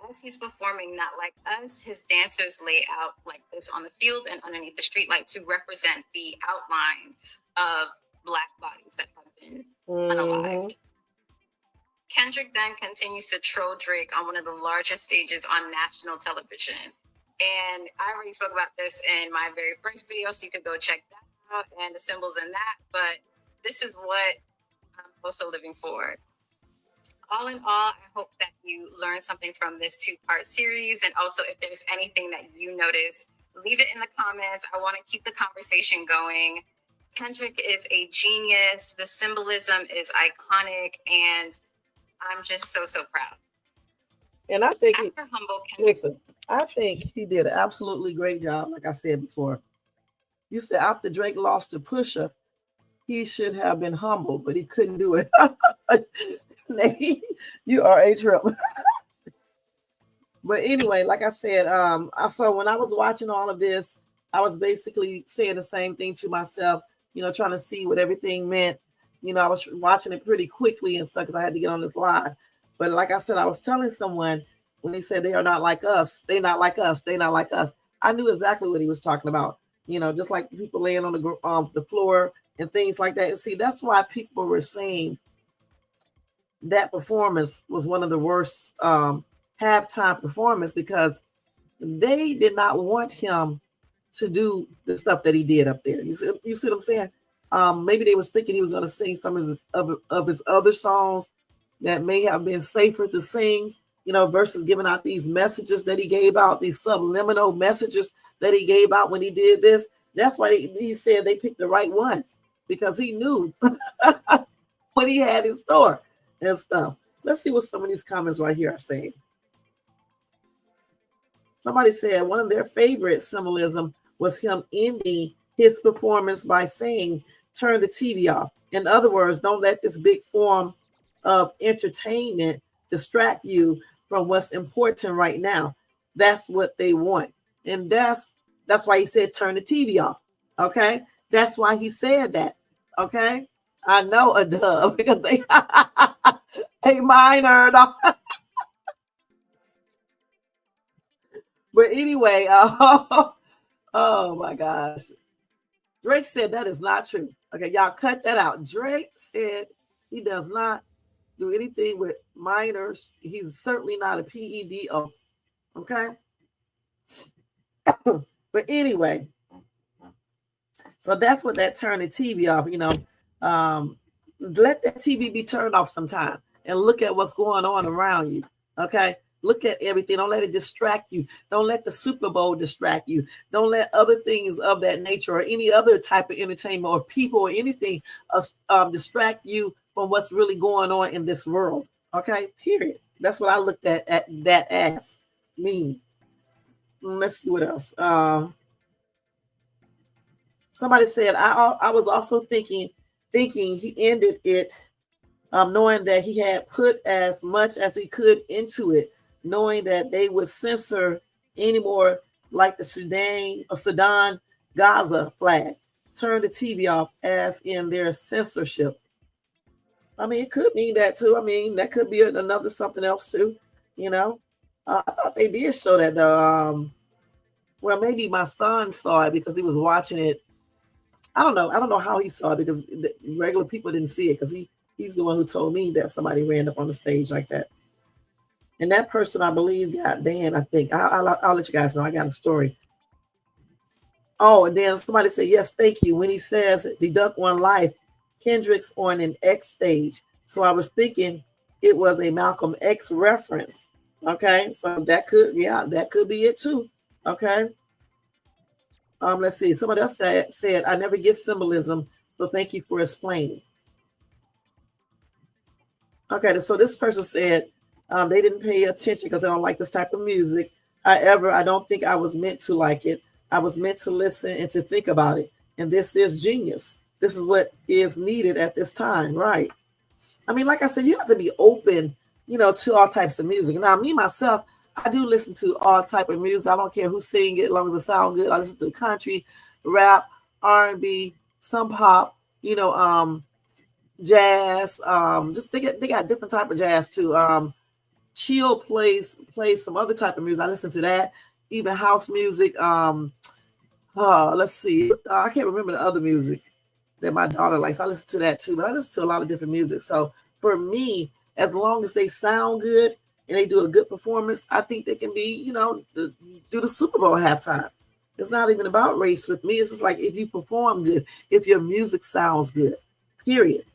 As he's performing Not Like Us, his dancers lay out like this on the field and underneath the streetlight to represent the outline of Black bodies that have been unalived. Kendrick then continues to troll Drake on one of the largest stages on national television. And I already spoke about this in my very first video, so you could go check that out and the symbols in that. But this is what I'm also living for. All in all, I hope that you learned something from this 2-part series. And also, if there's anything that you notice, leave it in the comments. I want to keep the conversation going. Kendrick is a genius. The symbolism is iconic. And I'm just so, so proud. And I think, Humble, listen, I think he did an absolutely great job, like I said before. You said after Drake lost to Pusha, he should have been humble, but he couldn't do it. You are a trip. But anyway, like I said, so when I was watching all of this, I was basically saying the same thing to myself, trying to see what everything meant. I was watching it pretty quickly and stuff because I had to get on this live. But like I said, I was telling someone when they said they are not like us, they not like us, they not like us. I knew exactly what he was talking about. Just like people laying on the floor and things like that. And see, that's why people were saying that performance was one of the worst halftime performance, because they did not want him to do the stuff that he did up there. You see what I'm saying? Maybe they was thinking he was going to sing some of his other songs that may have been safer to sing, versus giving out these messages that he gave out, these subliminal messages that he gave out when he did this. That's why he said they picked the right one, because he knew what he had in store and stuff. Let's see what some of these comments right here are saying. Somebody said one of their favorite symbolism was him ending his performance by saying, turn the TV off. In other words, don't let this big form of entertainment distract you from what's important right now. That's what they want. And that's why he said, turn the TV off. Okay. That's why he said that. Okay. I know a dub because they minor. But anyway, oh my gosh. Drake said that is not true. Okay, y'all cut that out. Drake said he does not do anything with minors. He's certainly not a PEDO. Okay. But anyway, so that's what that turn the TV off, let that TV be turned off sometime and look at what's going on around you. Okay. Look at everything. Don't let it distract you. Don't let the Super Bowl distract you. Don't let other things of that nature or any other type of entertainment or people or anything distract you from what's really going on in this world. Okay, period. That's what I looked at that as meaning. Let's see what else. Somebody said, I was also thinking he ended it knowing that he had put as much as he could into it, knowing that they would censor anymore, like the Sudan Gaza flag. Turn the TV off, as in their censorship. I mean, it could mean that too. I mean, that could be another something else too. I thought they did show that. Well, maybe my son saw it because he was watching it. I don't know how he saw it, because the regular people didn't see it, because he's the one who told me that somebody ran up on the stage like that. And that person, I believe, got banned, I think. I'll let you guys know. I got a story. Oh, and then somebody said, yes, thank you. When he says deduct one life, Kendrick's on an X stage. So I was thinking it was a Malcolm X reference. Okay, so that could be it too. Okay. Let's see. Somebody else said, I never get symbolism, so thank you for explaining. Okay, so this person said they didn't pay attention because they don't like this type of music. However, I don't think I was meant to like it. I was meant to listen and to think about it. And this is genius. This is what is needed at this time, right? I mean, like I said, you have to be open, to all types of music. Now, me, myself, I do listen to all type of music. I don't care who sing it, as long as it sounds good. I listen to country, rap, R&B, some pop, jazz. Just they got different type of jazz too. Chill plays some other type of music. I listen to that. Even house music. Let's see. I can't remember the other music that my daughter likes. I listen to that too, but I listen to a lot of different music. So for me, as long as they sound good and they do a good performance, I think they can be, do the Super Bowl halftime. It's not even about race with me. It's just like, if you perform good, if your music sounds good, period.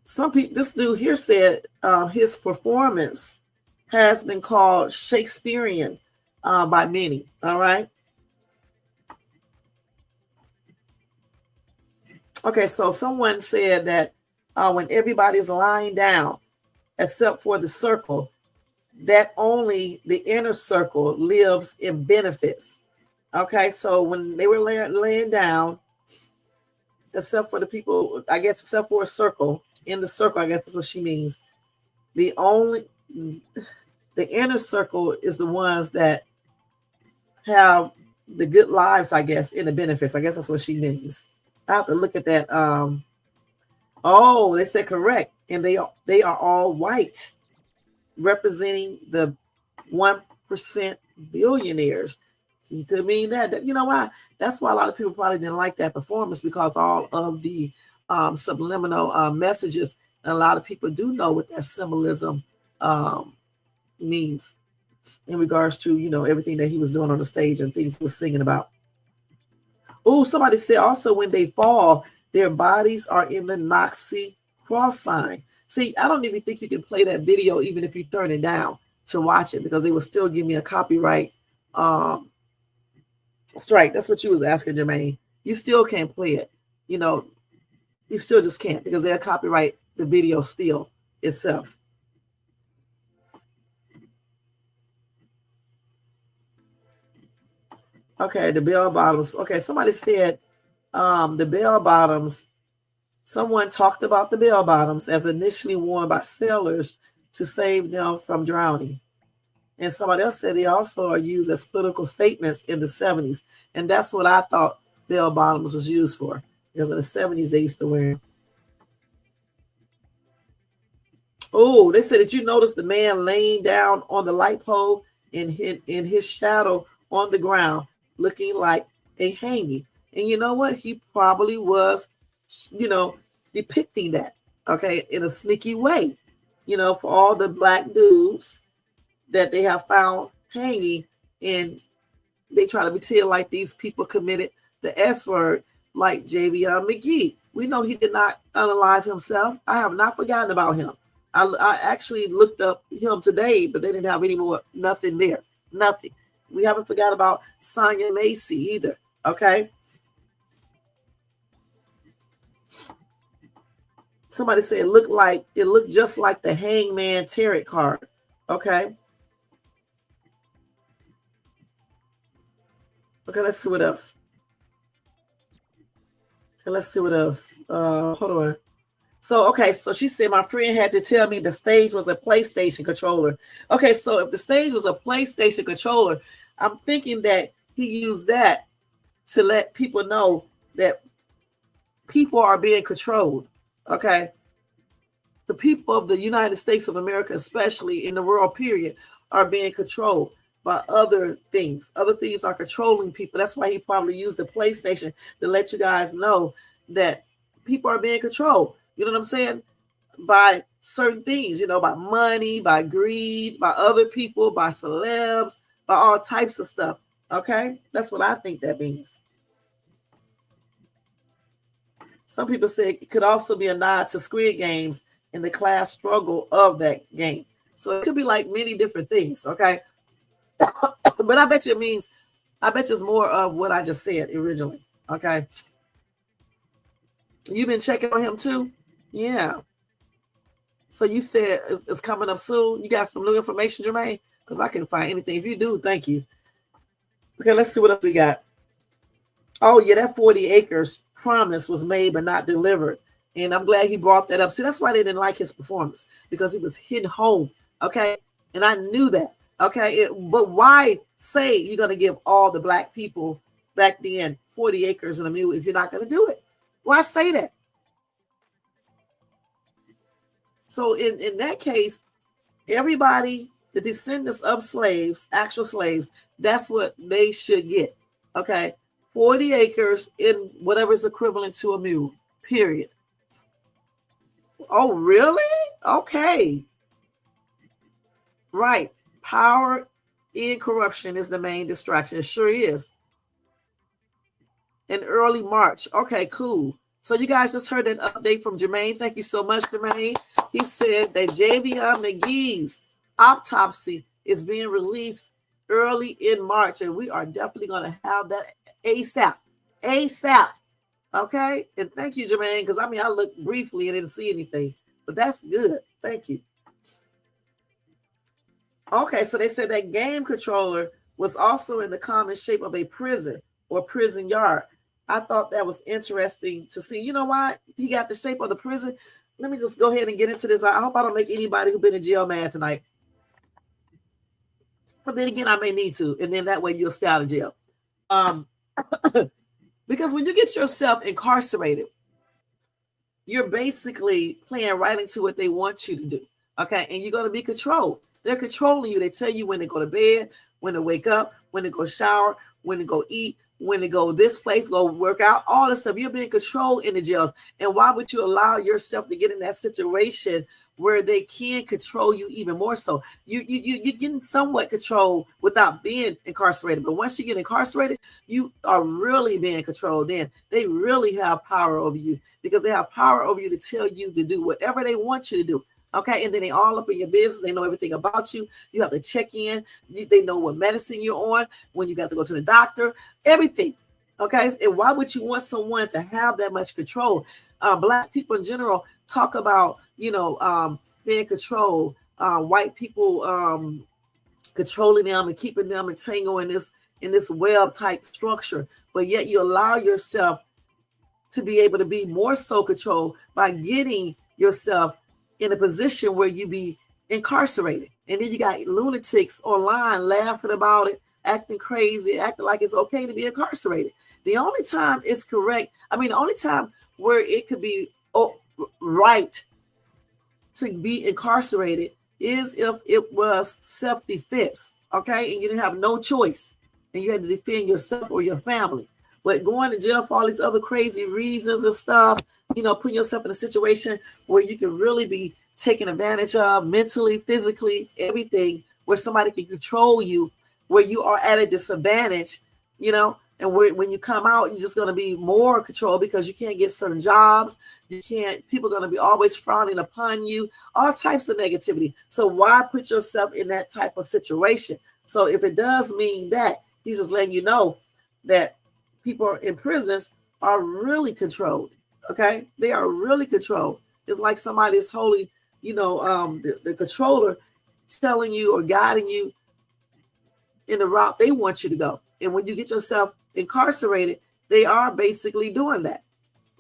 Some people, this dude here said his performance has been called Shakespearean by many. All right. Okay, so someone said that when everybody's lying down, except for the circle, that only the inner circle lives in benefits. Okay, so when they were laying down, except for the people, I guess, except for a circle, in the circle, I guess that's what she means. The inner circle is the ones that have the good lives, I guess, in the benefits. I guess that's what she means. I have to look at that. Oh, they said correct. And they are all white, representing the 1% billionaires. You could mean that. You know why? That's why a lot of people probably didn't like that performance, because all of the subliminal messages, and a lot of people do know what that symbolism means in regards to, everything that he was doing on the stage and things he was singing about. Oh, somebody said also when they fall, their bodies are in the Nazi cross sign. See, I don't even think you can play that video even if you turn it down to watch it, because they will still give me a copyright strike. That's what you was asking, Jermaine. You still can't play it. You still just can't, because they'll copyright the video still itself. Okay, the bell bottoms. Okay, somebody said the bell bottoms. Someone talked about the bell bottoms as initially worn by sailors to save them from drowning. And somebody else said they also are used as political statements in the 70s. And that's what I thought bell bottoms was used for, because in the 70s they used to wear them. Oh, they said, did you notice the man laying down on the light pole in his shadow on the ground, looking like a hanging? And you know what? He probably was, depicting that, okay, in a sneaky way, for all the black dudes that they have found hanging, and they try to pretend like these people committed the S word, like Javion McGee. We know he did not unalive himself. I have not forgotten about him. I actually looked up him today, but they didn't have nothing there. Nothing. We haven't forgot about Sonia Macy either. Okay. Somebody said it looked just like the Hangman Tarot card. Okay. Okay, let's see what else. Hold on. So she said my friend had to tell me the stage was a PlayStation controller. Okay, so if the stage was a PlayStation controller, I'm thinking that he used that to let people know that people are being controlled. Okay. The people of the United States of America, especially in the world period, are being controlled by other things. Other things are controlling people. That's why he probably used the PlayStation to let you guys know that people are being controlled. You know what I'm saying? By certain things, by money, by greed, by other people, by celebs, by all types of stuff. Okay? That's what I think that means. Some people say it could also be a nod to Squid Games and the class struggle of that game. So it could be like many different things, okay? But I bet you it's more of what I just said originally, okay? You've been checking on him too? Yeah. So you said it's coming up soon. You got some new information, Jermaine? Because I couldn't find anything. If you do, thank you. Okay, let's see what else we got. Oh, yeah, that 40 acres promise was made but not delivered. And I'm glad he brought that up. See, that's why they didn't like his performance, because he was hitting home, okay? And I knew that, okay? But why say you're going to give all the black people back then 40 acres and a mule if you're not going to do it? Why say that? So in that case, everybody, the descendants of slaves, actual slaves, that's what they should get, okay? 40 acres in whatever is equivalent to a mule, period. Oh, really? Okay. Right. Power and corruption is the main distraction. It sure is. In early March. Okay, cool. So you guys just heard an update from Jermaine. Thank you so much, Jermaine. He said that Javion McGee's autopsy is being released early in March, and we are definitely going to have that ASAP. ASAP. Okay? And thank you, Jermaine, because I looked briefly and didn't see anything, but that's good. Thank you. Okay, so they said that game controller was also in the common shape of a prison or prison yard. I thought that was interesting to see. You know why he got the shape of the prison? Let me just go ahead and get into this. I hope I don't make anybody who's been in jail mad tonight. But then again, I may need to. And then that way you'll stay out of jail. Because when you get yourself incarcerated, you're basically playing right into what they want you to do. Okay. And you're going to be controlled. They're controlling you. They tell you when to go to bed, when to wake up, when to go shower, when to go eat, when to go this place, go work out, all this stuff. You're being controlled in the jails. And why would you allow yourself to get in that situation where they can control you even more so? You're getting somewhat controlled without being incarcerated. But once you get incarcerated, you are really being controlled. Then they really have power over you, because they have power over you to tell you to do whatever they want you to do. Okay, and then they all up in your business. They know everything about you. You have to check in. They know what medicine you're on, when you got to go to the doctor, everything. Okay, and why would you want someone to have that much control? Black people in general talk about, being controlled. White people controlling them and keeping them entangled in this web type structure. But yet you allow yourself to be able to be more so controlled by getting yourself in a position where you be incarcerated. And then you got lunatics online laughing about it, acting crazy, acting like it's okay to be incarcerated. The only time it's correct, the only time where it could be right to be incarcerated is if it was self-defense, okay? And you didn't have no choice and you had to defend yourself or your family. But going to jail for all these other crazy reasons and stuff, putting yourself in a situation where you can really be taken advantage of mentally, physically, everything, where somebody can control you, where you are at a disadvantage, and when you come out, you're just going to be more controlled because you can't get certain jobs. People are going to be always frowning upon you, all types of negativity. So why put yourself in that type of situation? So if it does mean that, he's just letting you know that people in prisons are really controlled. Okay, they are really controlled. It's like somebody is holding, the controller telling you or guiding you in the route they want you to go. And when you get yourself incarcerated, they are basically doing that.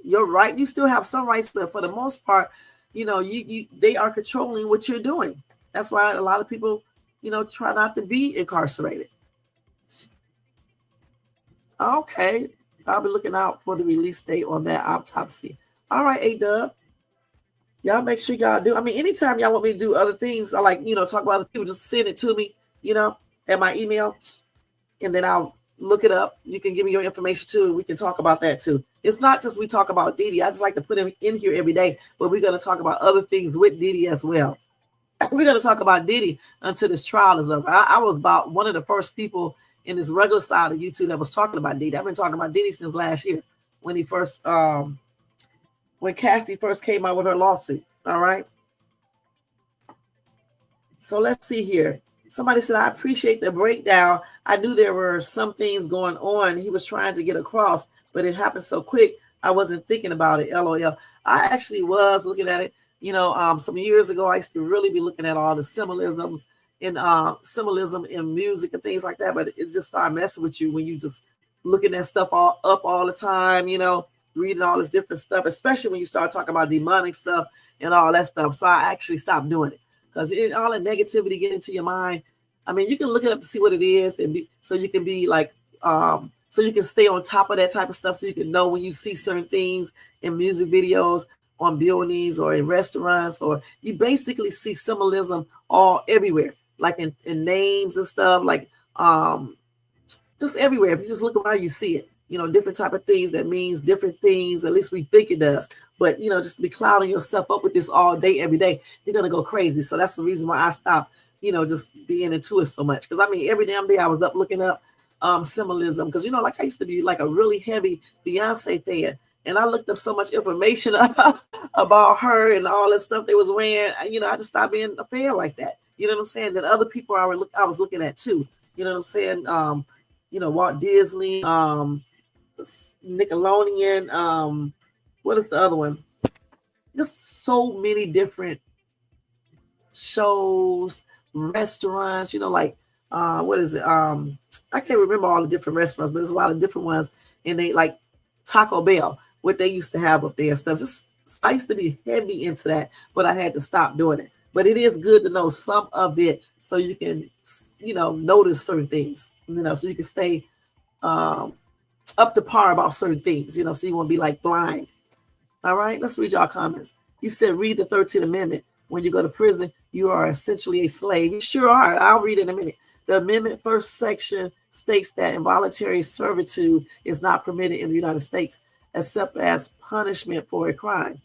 You're right. You still have some rights, but for the most part, they are controlling what you're doing. That's why a lot of people, try not to be incarcerated. Okay, I'll be looking out for the release date on that autopsy. All right, A-Dub. Y'all make sure y'all do. Anytime y'all want me to do other things, I like, talk about other people, just send it to me, at my email, and then I'll look it up. You can give me your information too, and we can talk about that too. It's not just we talk about Diddy. I just like to put him in here every day, but we're going to talk about other things with Diddy as well. We're going to talk about Diddy until this trial is over. I was about one of the first people in this regular side of YouTube that was talking about Diddy. I've been talking about Diddy since last year when he first, when Cassie first came out with her lawsuit. All right. So let's see here. Somebody said, I appreciate the breakdown. I knew there were some things going on he was trying to get across, but it happened so quick. I wasn't thinking about it. LOL. I actually was looking at it. Some years ago, I used to really be looking at all the symbolism in music and things like that. But it just started messing with you when you just looking at stuff all the time, reading all this different stuff, especially when you start talking about demonic stuff and all that stuff. So I actually stopped doing it because all the negativity get into your mind. You can look it up to see what it is so you can be like, so you can stay on top of that type of stuff. So you can know when you see certain things in music videos, on buildings or in restaurants, or you basically see symbolism all everywhere, like in names and stuff, like just everywhere. If you just look around, you see it, different type of things that means different things. At least we think it does. But, just be clouding yourself up with this all day, every day, you're going to go crazy. So that's the reason why I stopped, just being into it so much. Because every damn day I was up looking up symbolism. Because, like I used to be like a really heavy Beyonce fan. And I looked up so much information about her and all that stuff they was wearing. I just stopped being a fan like that. You know what I'm saying? That other people I was looking at too. You know what I'm saying? Walt Disney, Nickelodeon. What is the other one? Just so many different shows, restaurants. Like what is it? I can't remember all the different restaurants, but there's a lot of different ones. And they like Taco Bell, what they used to have up there and stuff. I used to be heavy into that, but I had to stop doing it. But it is good to know some of it so you can, notice certain things, so you can stay up to par about certain things, so you won't be like blind. All right, let's read y'all comments. You said read the 13th Amendment. When you go to prison, you are essentially a slave. You sure are. I'll read it in a minute. The amendment first section states that involuntary servitude is not permitted in the United States except as punishment for a crime.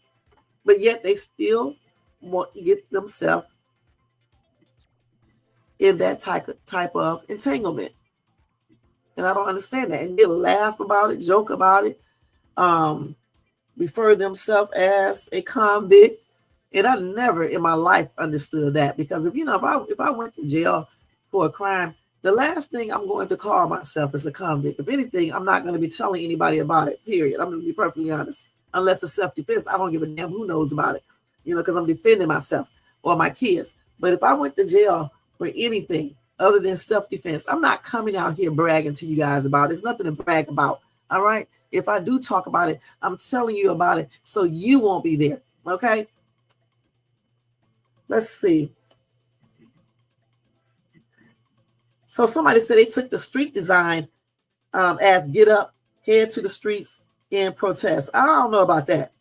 But yet they still want to get themselves in that type of entanglement. And I don't understand that. And they laugh about it, joke about it, refer themselves as a convict. And I never in my life understood that, because if I went to jail for a crime, the last thing I'm going to call myself is a convict. If anything, I'm not going to be telling anybody about it, period. I'm going to be perfectly honest. Unless it's self-defense, I don't give a damn who knows about it, because I'm defending myself or my kids. But if I went to jail for anything other than self-defense, I'm not coming out here bragging to you guys about it. There's nothing to brag about, all right? If I do talk about it, I'm telling you about it so you won't be there, okay? Let's see. So somebody said they took the street design as get up, head to the streets and protest. I don't know about that.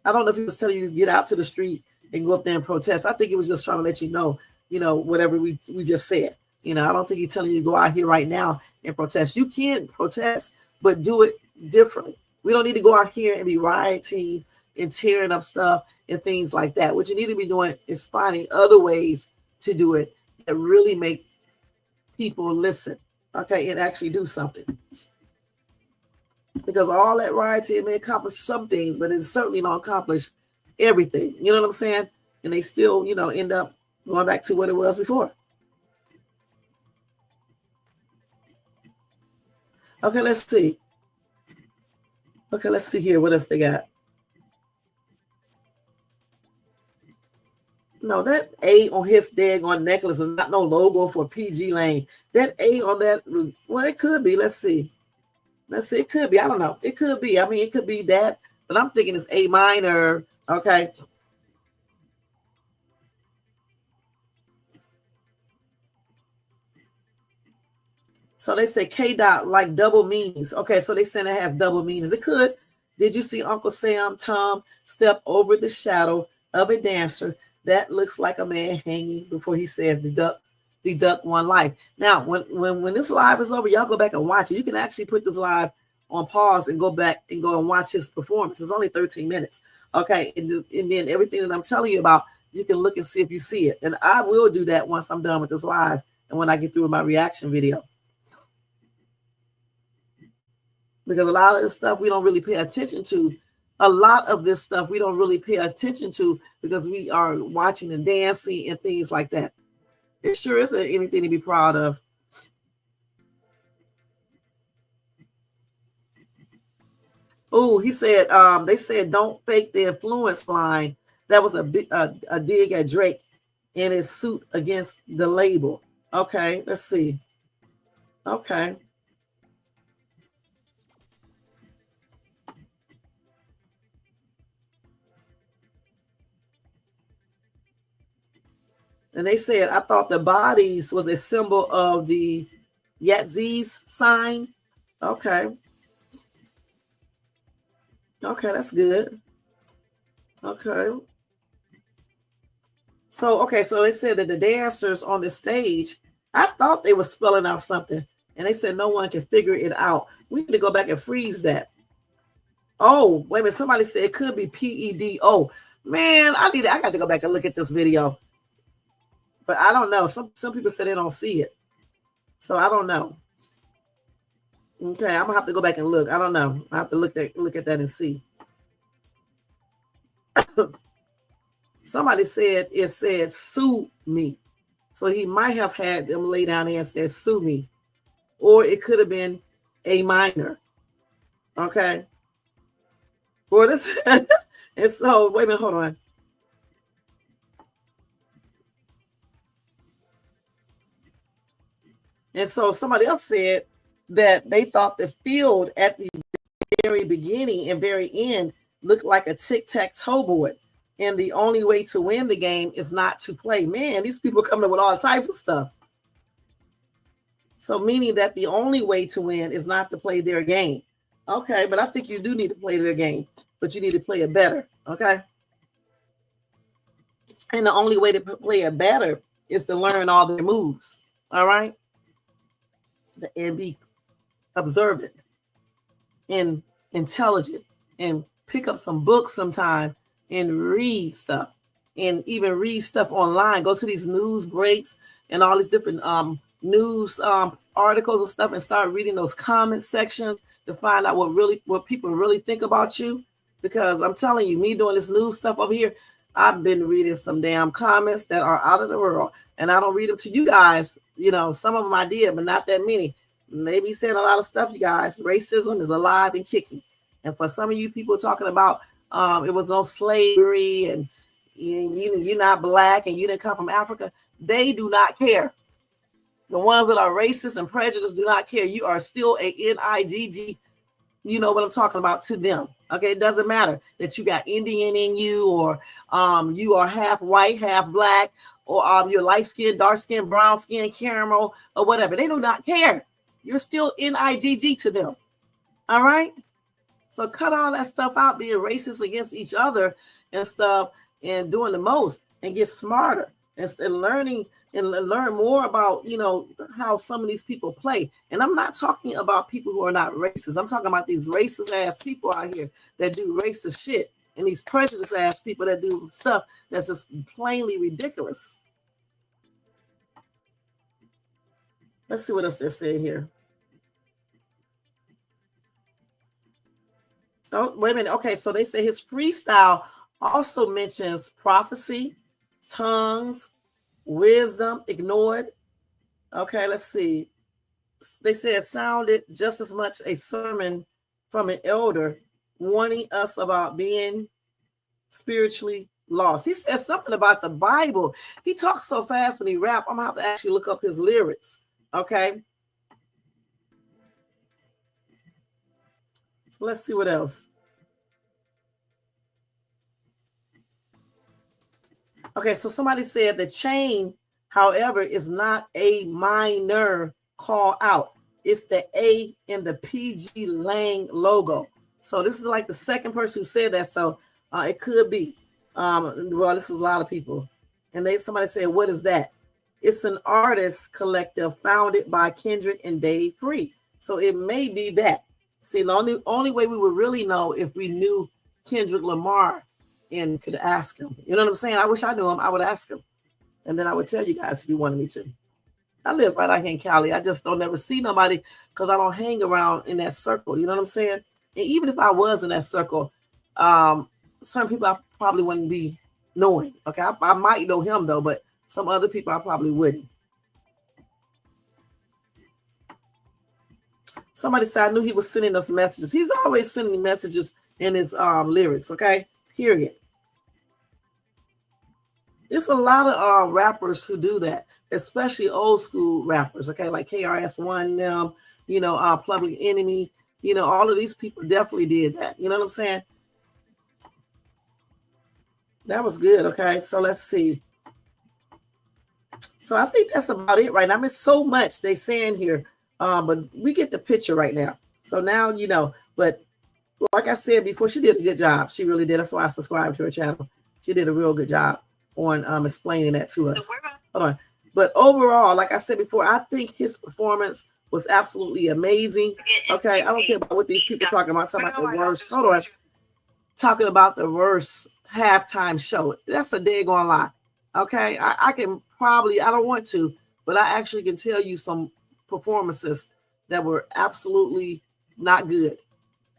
I don't know if he was telling you to get out to the street and go up there and protest. I think it was just trying to let you know, whatever we just said. I don't think he's telling you to go out here right now and protest. You can protest, but do it differently. We don't need to go out here and be rioting and tearing up stuff and things like that. What you need to be doing is finding other ways to do it that really make people listen, okay, and actually do something. Because all that rioting may accomplish some things, but it certainly don't accomplish everything. You know what I'm saying? And they still, end up going back to what it was before. Okay, let's see. Okay, let's see here. What else they got? No, that A on his daggone necklace is not no logo for PG Lane. That A on that, well, it could be. Let's see. It could be. I don't know. It could be. I mean, it could be that, but I'm thinking it's A minor. Okay. So they say K dot like double meanings. Okay, so they saying it has double meanings. It could. Did you see Uncle Sam Tom step over the shadow of a dancer that looks like a man hanging before he says deduct one life? Now, when this live is over, y'all go back and watch it. You can actually put this live on pause and go back and go and watch his performance. It's only 13 minutes. Okay, and then everything that I'm telling you about, you can look and see if you see it. And I will do that once I'm done with this live and when I get through with my reaction video. Because a lot of this stuff we don't really pay attention to. A lot of this stuff we don't really pay attention to because we are watching and dancing and things like that. It sure isn't anything to be proud of. Oh, he said, they said don't fake the influence line. That was a dig at Drake in his suit against the label. Okay, let's see. Okay. And they said, I thought the bodies was a symbol of the Yahtzee's sign. Okay. Okay, that's good. Okay. So they said that the dancers on the stage, I thought they were spelling out something. And they said no one can figure it out. We need to go back and freeze that. Oh, wait a minute. Somebody said it could be PEDO. Man, I got to go back and look at this video. But I don't know. Some people say they don't see it. So I don't know. Okay, I'm gonna have to go back and look. I don't know. I have to look at that and see. Somebody said it said sue me. So he might have had them lay down there and said sue me. Or it could have been a minor. Okay. Or this and so wait a minute, hold on. And so somebody else said that they thought the field at the very beginning and very end looked like a tic-tac-toe board. And the only way to win the game is not to play. Man, these people are coming up with all types of stuff. So meaning that the only way to win is not to play their game. Okay, but I think you do need to play their game, but you need to play it better. Okay. And the only way to play it better is to learn all their moves. All right. And be observant and intelligent and pick up some books sometime and read stuff and even read stuff online. Go to these news breaks and all these different news articles and stuff and start reading those comment sections to find out what people really think about you. Because I'm telling you, me doing this news stuff over here, I've been reading some damn comments that are out of the world, and I don't read them to you guys. You know, some of them I did, but not that many. They be saying a lot of stuff, you guys. Racism is alive and kicking. And for some of you people talking about it was no slavery and you're not black and you didn't come from Africa, they do not care. The ones that are racist and prejudiced do not care. You are still a NIGG. You know what I'm talking about to them. Okay, it doesn't matter that you got Indian in you or you are half white, half black, or you're light skin, dark skin, brown skin, caramel, or whatever. They do not care. You're still NIGG to them. All right? So cut all that stuff out, being racist against each other and stuff, and doing the most, and get smarter and learning and learn more about, you know, how some of these people play. And I'm not talking about people who are not racist. I'm talking about these racist ass people out here that do racist shit, and these prejudiced ass people that do stuff that's just plainly ridiculous. Let's see what else they're saying here. Oh, wait a minute. Okay, so they say his freestyle also mentions prophecy, tongues, wisdom ignored. Okay, let's see. They say it sounded just as much a sermon from an elder warning us about being spiritually lost. He says something about the Bible. He talks so fast when he rap, I'm gonna have to actually look up his lyrics. Okay. So let's see what else. Okay, so somebody said the chain, however, is not a minor call out. It's the A in the PG Lang logo. So this is like the second person who said that. So it could be. Well, this is a lot of people. And somebody said, what is that? It's an artist collective founded by Kendrick and Dave Free. So it may be that. See, the only way we would really know if we knew Kendrick Lamar and could ask him. You know what I'm saying? I wish I knew him. I would ask him. And then I would tell you guys if you wanted me to. I live right out here in Cali. I just don't never see nobody because I don't hang around in that circle. You know what I'm saying? And even if I was in that circle, certain people I probably wouldn't be knowing. Okay, I might know him though, but some other people I probably wouldn't. Somebody said I knew he was sending us messages. He's always sending messages in his lyrics. Okay, period. There's a lot of rappers who do that, especially old school rappers, okay, like KRS-One, them, you know, Public Enemy, you know, all of these people definitely did that. You know what I'm saying? That was good, okay? So let's see. So I think that's about it right now. I mean, so much they saying here, but we get the picture right now. So now, you know, but like I said before, she did a good job. She really did. That's why I subscribed to her channel. She did a real good job on explaining that to us. Hold on. But overall, like I said before, I think his performance was absolutely amazing. Okay, I don't care about what these people talking about. Talking about the worst. Hold on. Talking about the worst halftime show. That's a daggone lie. Okay, I can probably, I don't want to, but I actually can tell you some performances that were absolutely not good.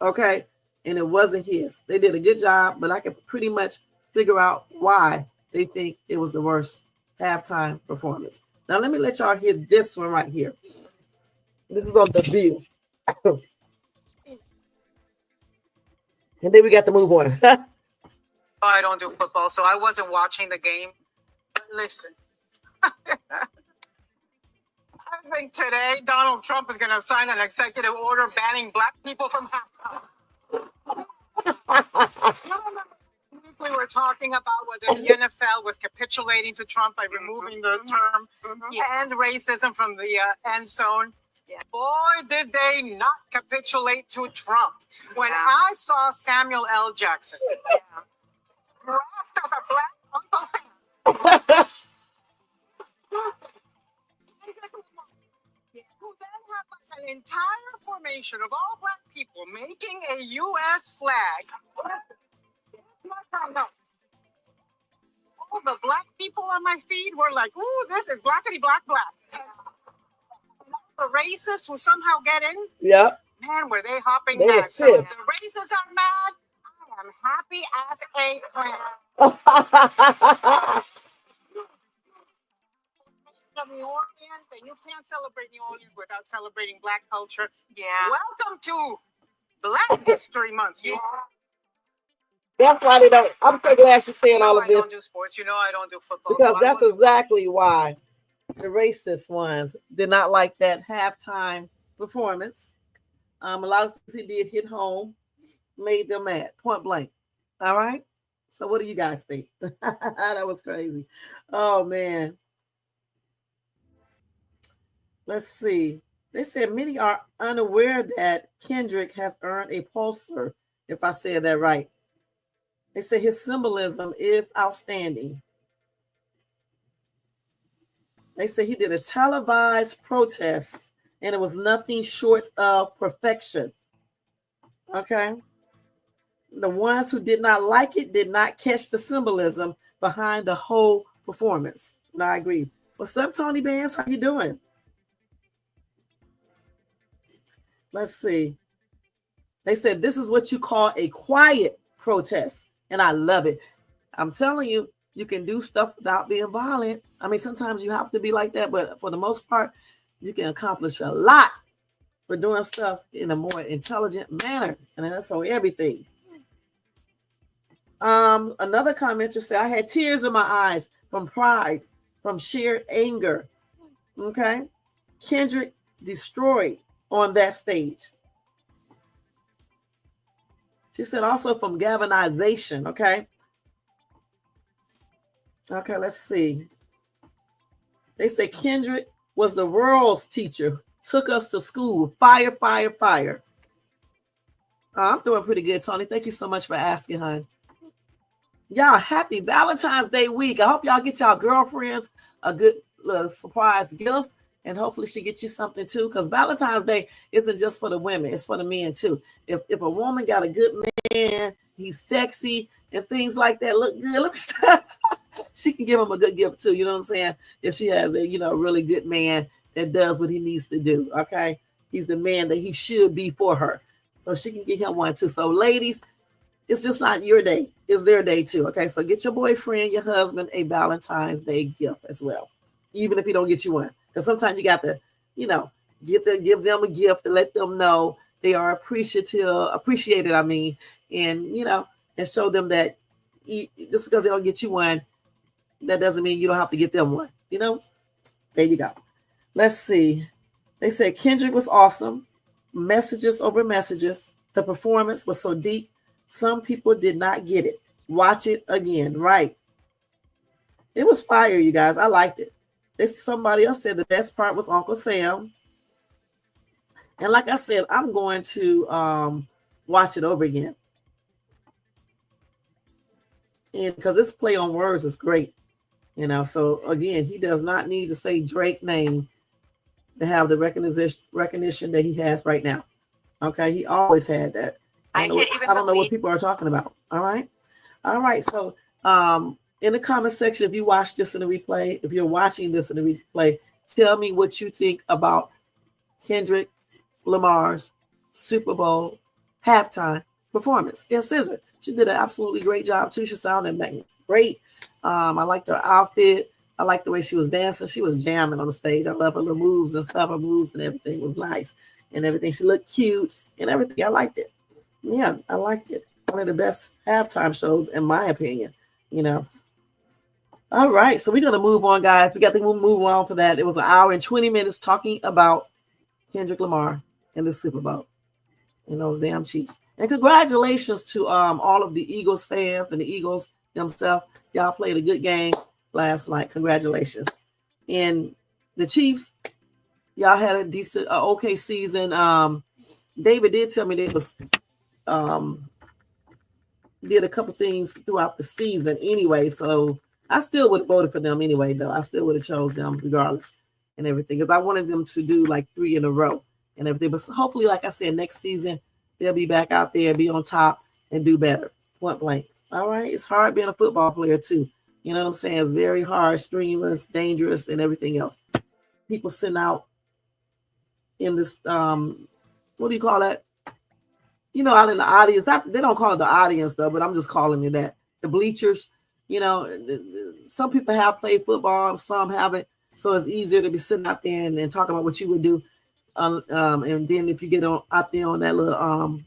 Okay, and it wasn't his. They did a good job, but I can pretty much figure out why they think it was the worst halftime performance. Now, let me let y'all hear this one right here. This is on The View. And then we got to move on. I don't do football, so I wasn't watching the game. But listen, I I think today Donald Trump is going to sign an executive order banning black people from halftime. We were talking about whether the NFL was capitulating to Trump by removing the term and racism from the end zone. Yeah. Boy, did they not capitulate to Trump. When I saw Samuel L. Jackson dressed as a black Uncle Sam, who then had like an entire formation of all black people making a U.S. flag. All the black people on my feed were like, ooh, this is blackity black black. And the racists who somehow get in, man, were they hopping mad. So if the racists are mad, I am happy as a clam. New Orleans, and you can't celebrate New Orleans without celebrating black culture. Yeah. Welcome to Black History Month. You That's why they don't. I'm so glad she's saying all of this. I don't do sports. You know, I don't do football. Because that's exactly why the racist ones did not like that halftime performance. A lot of things he did hit home, made them mad, point blank. All right. So what do you guys think? That was crazy. Oh man. Let's see. They said many are unaware that Kendrick has earned a Pulitzer, if I said that right. They say his symbolism is outstanding. They say he did a televised protest and it was nothing short of perfection. Okay. The ones who did not like it did not catch the symbolism behind the whole performance. And I agree. What's up, Tony Bands? How you doing? Let's see. They said this is what you call a quiet protest. And I love it. I'm telling you, you can do stuff without being violent. I mean, sometimes you have to be like that, but for the most part, you can accomplish a lot for doing stuff in a more intelligent manner. And that's on everything. Another commenter said, I had tears in my eyes from pride, from sheer anger. Okay. Kendrick destroyed on that stage. She said also from galvanization. Okay. Okay, let's see. They say Kendrick was the world's teacher, took us to school. Fire, fire, fire. I'm doing pretty good, Tony. Thank you so much for asking, hon. Y'all, happy Valentine's Day week. I hope y'all get y'all girlfriends a good little surprise gift. And hopefully she gets you something too. Because Valentine's Day isn't just for the women. It's for the men too. If a woman got a good man, he's sexy and things like that, look good. Let me stop. She can give him a good gift too. You know what I'm saying? If she has a, really good man that does what he needs to do. Okay. He's the man that he should be for her. So she can get him one too. So ladies, it's just not your day. It's their day too. Okay. So get your boyfriend, your husband, a Valentine's Day gift as well. Even if he don't get you one. Because sometimes you got to, give them a gift to let them know they are appreciated, and show them that just because they don't get you one, that doesn't mean you don't have to get them one, There you go. Let's see. They said Kendrick was awesome. Messages over messages. The performance was so deep. Some people did not get it. Watch it again. Right. It was fire, you guys. I liked it. Somebody else said the best part was Uncle Sam. And like I said, I'm going to watch it over again. And because this play on words is great. So again, he does not need to say Drake's name to have the recognition that he has right now. Okay, he always had that. I don't know what people are talking about. All right. So in the comment section, if you watch this in the replay, if you're watching this in the replay, tell me what you think about Kendrick Lamar's Super Bowl halftime performance in Scissor. She did an absolutely great job too. She sounded great. I liked her outfit. I liked the way she was dancing. She was jamming on the stage. I love her little moves and stuff. Her moves and everything was nice and everything. She looked cute and everything. I liked it. Yeah, I liked it. One of the best halftime shows in my opinion, All right, so we're going to move on, guys. We got to move on for that. It was an hour and 20 minutes talking about Kendrick Lamar and the Super Bowl and those damn Chiefs. And congratulations to all of the Eagles fans and the Eagles themselves. Y'all played a good game last night. Congratulations. And the Chiefs, y'all had a decent, okay season. David did tell me they was did a couple things throughout the season anyway, so I still would have voted for them anyway, though. I still would have chose them regardless and everything, because I wanted them to do like 3 in a row and everything. But hopefully, like I said, next season they'll be back out there, be on top, and do better. Point blank. All right, it's hard being a football player too. You know what I'm saying? It's very hard, strenuous, dangerous, and everything else. People sitting out in this what do you call that? You know, out in the audience. They don't call it the audience though, but I'm just calling it that. The bleachers. You know, some people have played football, some haven't. So it's easier to be sitting out there and talking about what you would do. And then if you get out there on that little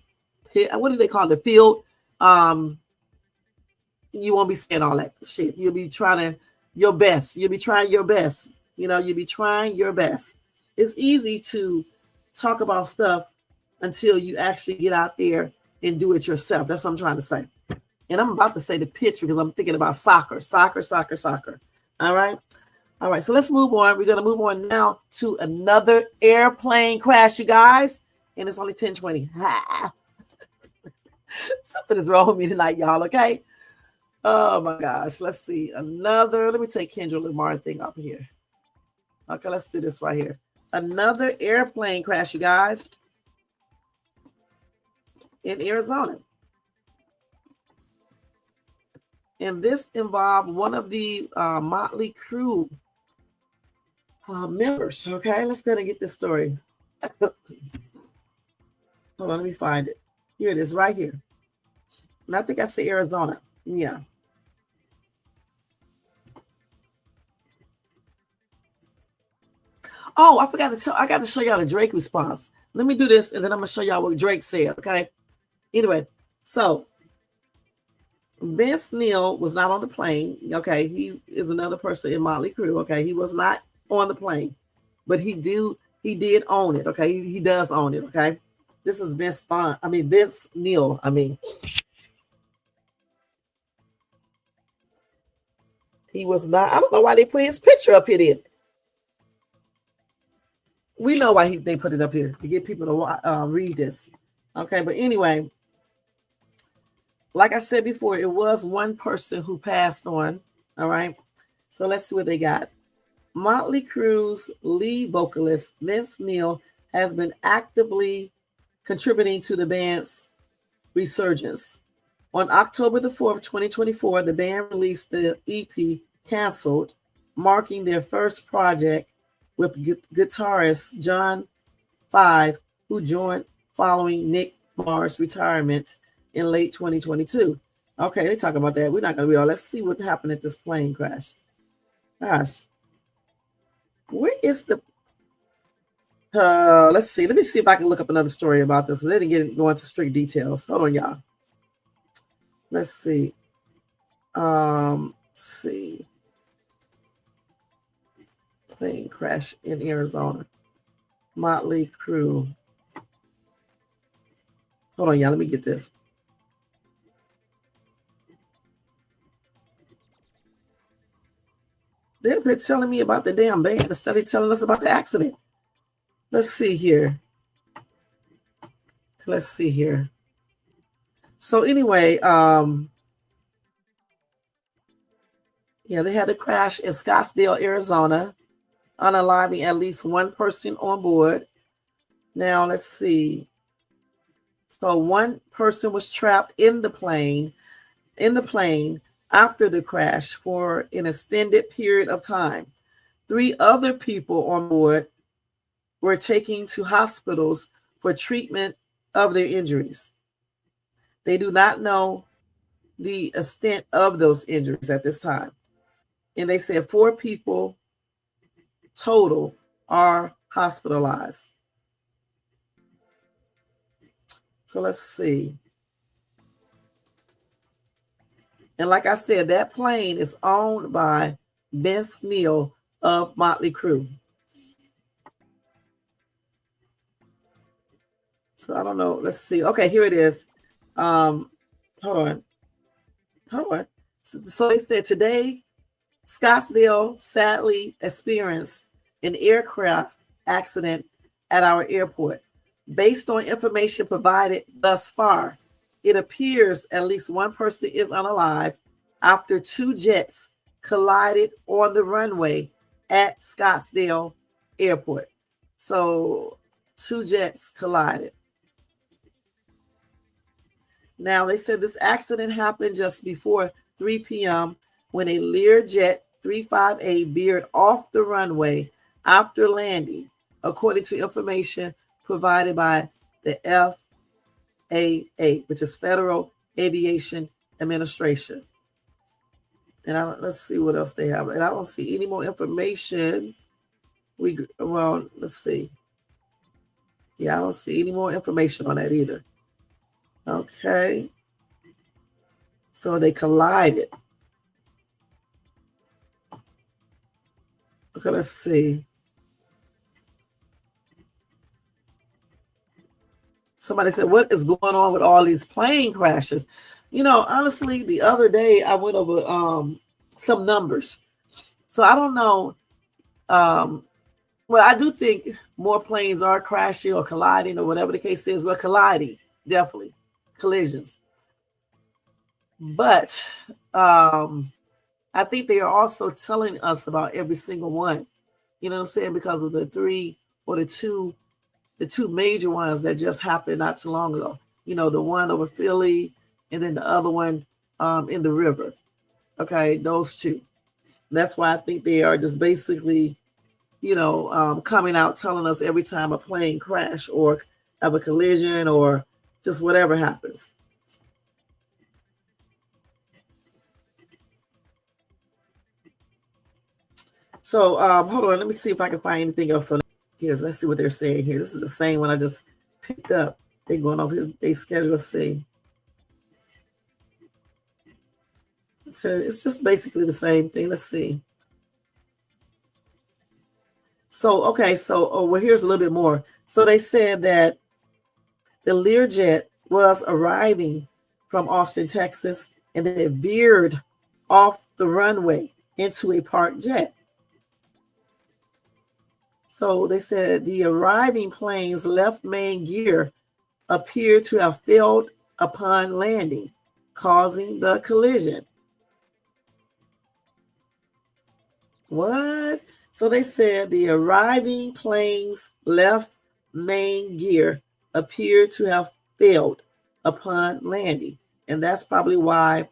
what do they call it? The field? You won't be saying all that shit. You'll be trying your best. You'll be trying your best. You know, you'll be trying your best. It's easy to talk about stuff until you actually get out there and do it yourself. That's what I'm trying to say. And I'm about to say the pitch because I'm thinking about soccer. All right. All right. So let's move on. We're going to move on now to another airplane crash, you guys. And it's only 10:20. Something is wrong with me tonight, y'all. Okay. Oh my gosh. Let's see. Let me take Kendrick Lamar thing off of here. Okay. Let's do this right here. Another airplane crash, you guys. In Arizona. And this involved one of the Motley Crew members. Okay, let's go and get this story. Hold on, let me find it. Here it is, right here. And I think I say Arizona. Yeah. Oh, I forgot to tell. I got to show y'all the Drake response. Let me do this, and then I'm gonna show y'all what Drake said. Okay. Anyway, so Vince Neil was not on the plane. Okay, he is another person in Motley Crue. Okay, he was not on the plane, but he did own it. Okay, he does own it. Okay, this is Vince Neil. He was not. I don't know why they put his picture up here. Then we know why they put it up here to get people to read this. Okay, but anyway. Like I said before, it was one person who passed on. All right. So let's see what they got. Motley Crue's lead vocalist, Vince Neil, has been actively contributing to the band's resurgence. On October the 4th, 2024, the band released the EP Cancelled, marking their first project with guitarist John Five, who joined following Nick Lamar's retirement in late 2022. Okay, they talk about that. We're not going to read all. Let's see what happened at this plane crash. Gosh. Where is the... let's see. Let me see if I can look up another story about this. They didn't go into strict details. Hold on, y'all. Let's see. See. Plane crash in Arizona. Motley Crue. Hold on, y'all. Let me get this. They've been telling me about the damn band instead of telling us about the accident. Let's see here. So anyway, yeah, they had a crash in Scottsdale, Arizona, unaliving at least one person on board. Now let's see. So one person was trapped in the plane after the crash for an extended period of time. 3 other people on board were taken to hospitals for treatment of their injuries. They do not know the extent of those injuries at this time. And they said 4 people total are hospitalized. So let's see. And like I said, that plane is owned by Vince Neil of Motley Crew. So I don't know. Let's see. Okay, here it is. Hold on. So they said today, Scottsdale sadly experienced an aircraft accident at our airport. Based on information provided thus far, it appears at least one person is unalive after two jets collided on the runway at Scottsdale Airport. So two jets collided. Now, they said this accident happened just before 3 p.m. when a Learjet 358 veered off the runway after landing, according to information provided by the FAA, which is Federal Aviation Administration. And let's see what else they have. And I don't see any more information. Let's see. Yeah, I don't see any more information on that either. Okay. So they collided. Okay, let's see. Somebody said, what is going on with all these plane crashes? You know, honestly, the other day I went over some numbers. So I don't know. Well, I do think more planes are crashing or colliding or whatever the case is. Well, colliding, definitely. Collisions. But I think they are also telling us about every single one. You know what I'm saying? Because of the two major ones that just happened not too long ago. You know, the one over Philly and then the other one in the river. Okay, those two. That's why I think they are just basically, coming out telling us every time a plane crash or have a collision or just whatever happens. So hold on, let me see if I can find anything else on here. Let's see what they're saying here. This is the same one I just picked up. They're going over here. They schedule C. Okay, it's just basically the same thing. Let's see. So, here's a little bit more. So they said that the Learjet was arriving from Austin, Texas, and then it veered off the runway into a parked jet. So they said the arriving plane's left main gear appeared to have failed upon landing, causing the collision. What? So they said the arriving plane's left main gear appeared to have failed upon landing. And that's probably why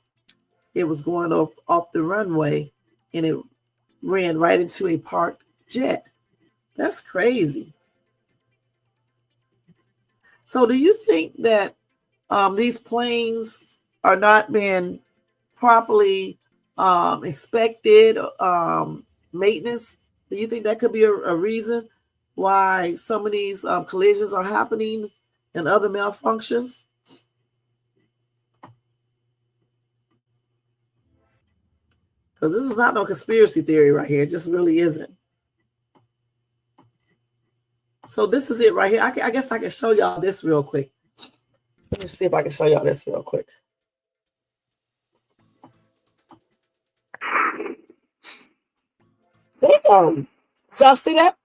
it was going off the runway and it ran right into a parked jet. That's crazy. So do you think that these planes are not being properly inspected, maintenance? Do you think that could be a reason why some of these collisions are happening and other malfunctions? Because this is not no conspiracy theory right here. It just really isn't. So this is it right here. I guess I can show y'all this real quick. Let me see if I can show y'all this real quick. Damn. So y'all see that?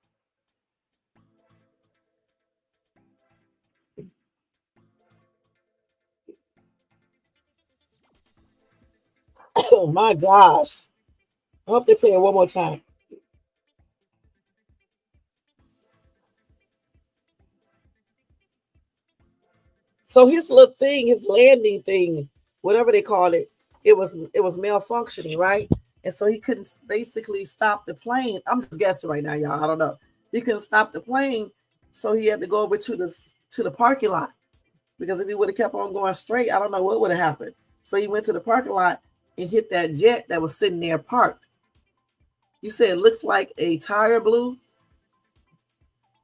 Oh my gosh. I hope they play it one more time. So his little thing, his landing thing, whatever they call it, it was malfunctioning, right? And so he couldn't basically stop the plane. I'm just guessing right now, y'all. I don't know. He couldn't stop the plane, so he had to go over to the parking lot. Because if he would have kept on going straight, I don't know what would have happened. So he went to the parking lot and hit that jet that was sitting there parked. You said it looks like a tire blew.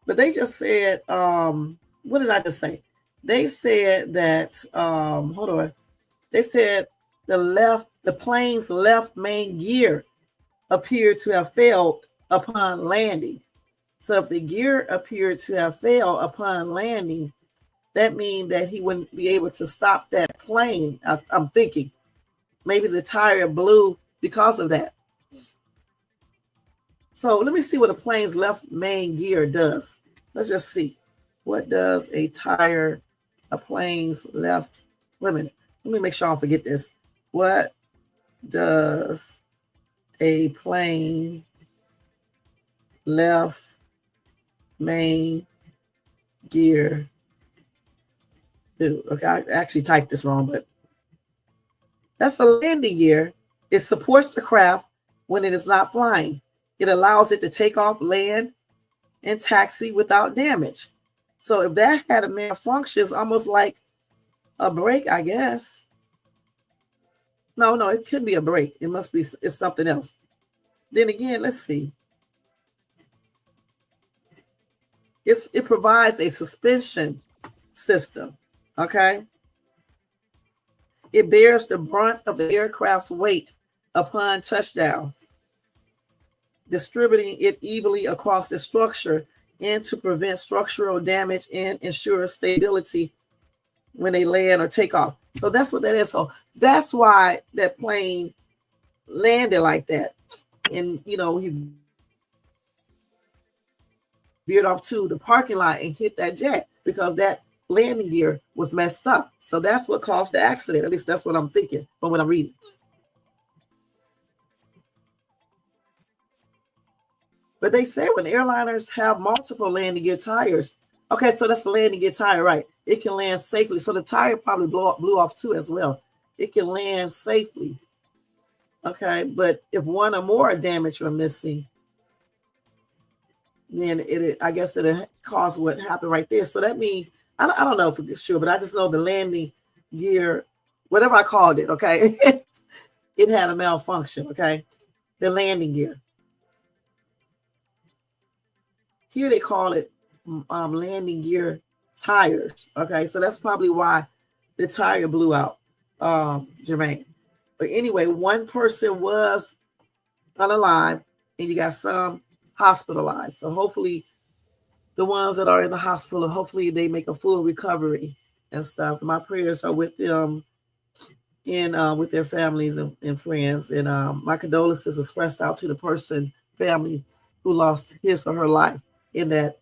But they just said, what did I just say? They said that, hold on. They said the left the plane's left main gear appeared to have failed upon landing. So if the gear appeared to have failed upon landing, that means that he wouldn't be able to stop that plane. I'm thinking maybe the tire blew because of that. So let me see what a plane's left main gear does. Let's just see. What does a plane's left, wait a minute. Let me make sure I don't forget this. What does a plane left main gear do? Okay, I actually typed this wrong, but that's a landing gear. It supports the craft when it is not flying. It allows it to take off, land, and taxi without damage. So if that had a malfunction, it's almost like a brake, I guess. No, it could be a brake. It's something else. Then again, let's see. It provides a suspension system, okay? It bears the brunt of the aircraft's weight upon touchdown, distributing it evenly across the structure and to prevent structural damage and ensure stability when they land or take off. So that's what that is. So that's why that plane landed like that. And, he veered off to the parking lot and hit that jet because that landing gear was messed up. So that's what caused the accident. At least that's what I'm thinking from what I'm reading. But they say when airliners have multiple landing gear tires, okay, so that's the landing gear tire, right? It can land safely. So the tire probably blew off too as well. It can land safely. Okay, but if one or more are damaged or missing, then I guess it caused what happened right there. So that means, I don't know for sure, but I just know the landing gear, whatever I called it, okay, it had a malfunction, okay? The landing gear. Here they call it landing gear tires, okay? So that's probably why the tire blew out, Jermaine. But anyway, one person was unalive, and you got some hospitalized. So hopefully the ones that are in the hospital, hopefully they make a full recovery and stuff. My prayers are with them and with their families and friends. And my condolences expressed out to the family who lost his or her life in that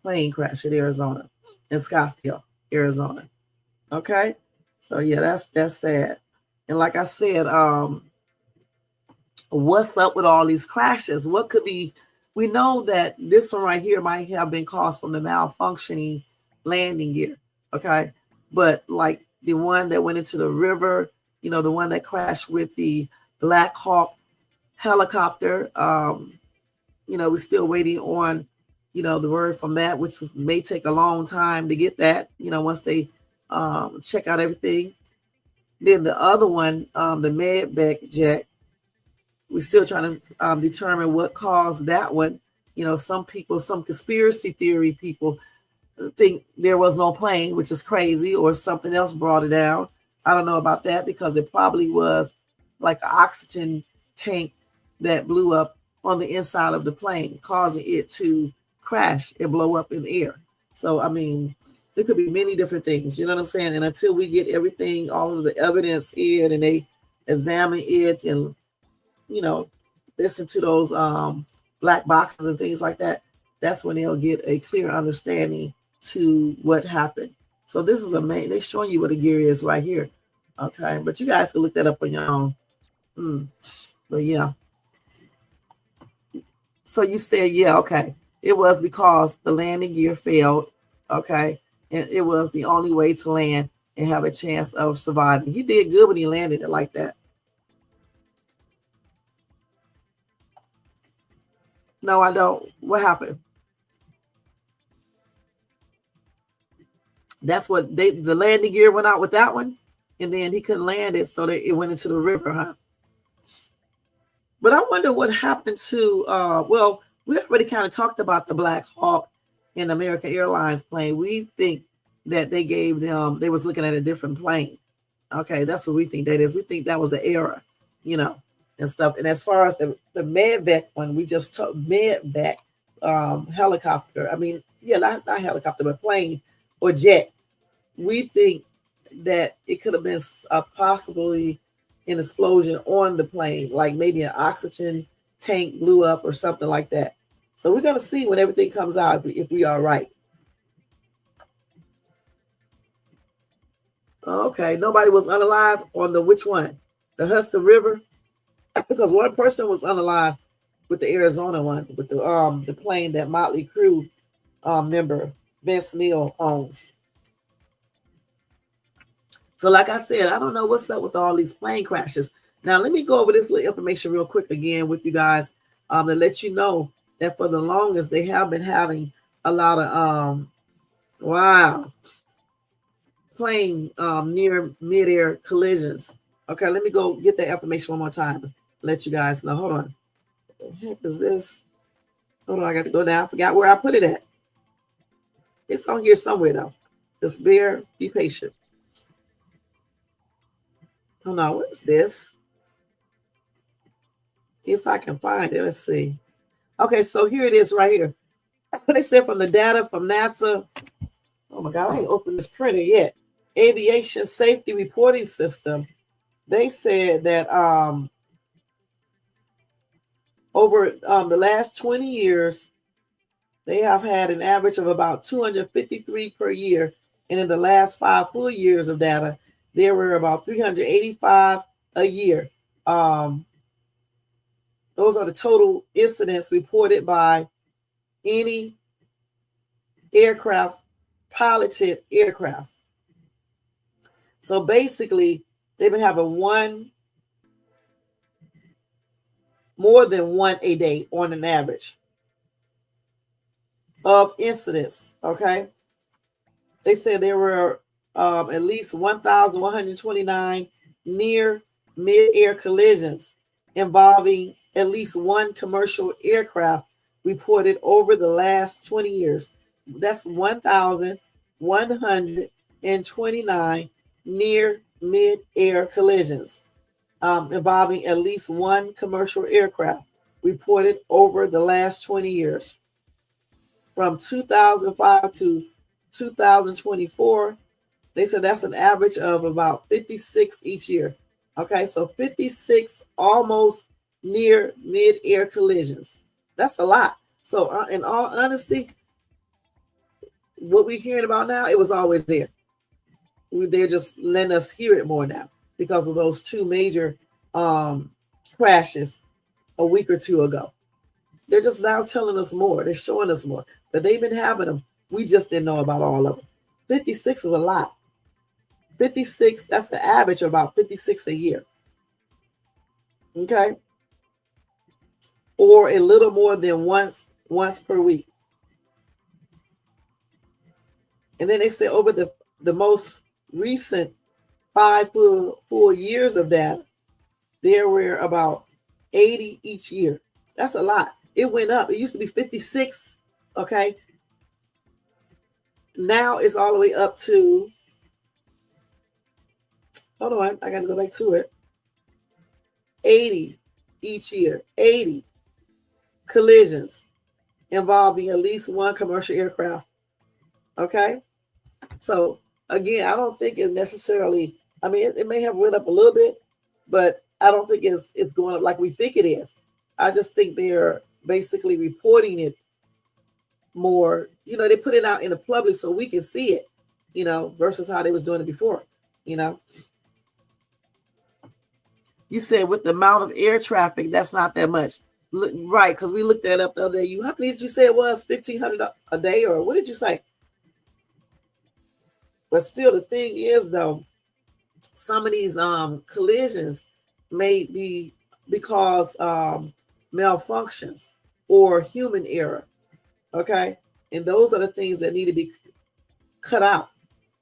plane crash in Arizona, in Scottsdale, Arizona. Okay? So yeah, that's sad. And like I said, what's up with all these crashes? What could be? We know that this one right here might have been caused from the malfunctioning landing gear, okay? But like the one that went into the river, the one that crashed with the Black Hawk helicopter, we're still waiting on, the word from that, which may take a long time to get that, once they check out everything. Then the other one, the Medbeck jet, we're still trying to determine what caused that one. Some conspiracy theory people think there was no plane, which is crazy, or something else brought it down. I don't know about that because it probably was like an oxygen tank that blew up on the inside of the plane, causing it to crash and blow up in the air. So, I mean, there could be many different things, you know what I'm saying? And until we get everything, all of the evidence in and they examine it and, listen to those black boxes and things like that, that's when they'll get a clear understanding to what happened. So this is amazing. They're showing you what a gear is right here. Okay. But you guys can look that up on your own. But yeah. So you said, yeah, okay. It was because the landing gear failed. Okay. And it was the only way to land and have a chance of surviving. He did good when he landed it like that. No, I don't. What happened? That's what the landing gear went out with that one. And then he couldn't land it, so that it went into the river, huh? But I wonder what happened to, well, we already kind of talked about the Black Hawk and American Airlines plane. We think that they was looking at a different plane. Okay, that's what we think that is. We think that was an error. you know, and stuff. And as far as the medvac one, we just took medvac helicopter. I mean, yeah, not helicopter, but plane or jet. We think that it could have been possibly an explosion on the plane, like maybe an oxygen tank blew up or something like that. So we're going to see when everything comes out if we are right. Okay, nobody was unalive on the which one? The Hudson River? Because one person was unalive with the Arizona one, with the plane that Motley Crew member Vince Neil owns. So like I said, I don't know what's up with all these plane crashes. Now, let me go over this little information real quick again with you guys to let you know that for the longest, they have been having a lot of, plane near mid-air collisions. Okay, let me go get that information one more time. Let you guys know. Hold on. What the heck is this? Hold on, I got to go down. I forgot where I put it at. It's on here somewhere, though. Just be patient. Hold on, what is this? If I can find it, let's see. Okay, so here it is right here. That's what they said from the data from NASA. Oh my God, I ain't opened this printer yet. Aviation Safety Reporting System. They said that over the last 20 years, they have had an average of about 253 per year. And in the last 5 full years of data, there were about 385 a year. Those are the total incidents reported by any piloted aircraft. So basically, they've been having more than one a day on an average of incidents. Okay. They said there were at least 1,129 near mid-air collisions involving at least one commercial aircraft reported over the last 20 years. That's 1,129 near mid-air collisions involving at least one commercial aircraft reported over the last 20 years. From 2005 to 2024, they said that's an average of about 56 each year. Okay, so 56 almost near mid-air collisions. That's a lot. So in all honesty, what we're hearing about now, it was always there. They're just letting us hear it more now because of those 2 major crashes a week or 2 ago. They're just now telling us more. They're showing us more. But they've been having them. We just didn't know about all of them. 56 is a lot. 56, that's the average of about 56 a year. Okay? Or a little more than once per week. And then they say over the most recent 5 full years of data, there were about 80 each year. That's a lot. It went up. It used to be 56. Okay. Now it's all the way up to, hold on, I got to go back to it. 80 each year. 80 collisions involving at least one commercial aircraft. Okay. So again, I don't think it's necessarily, I mean, it may have went up a little bit, but I don't think it's going up like we think it is. I just think they're basically reporting it more. You know, they put it out in the public so we can see it, you know, versus how they was doing it before, you know. You said with the amount of air traffic, that's not that much. Right, because we looked that up the other day. How many did you say it was? 1,500 a day, or what did you say? But still, the thing is, though, some of these collisions may be because malfunctions or human error. Okay, and those are the things that need to be cut out.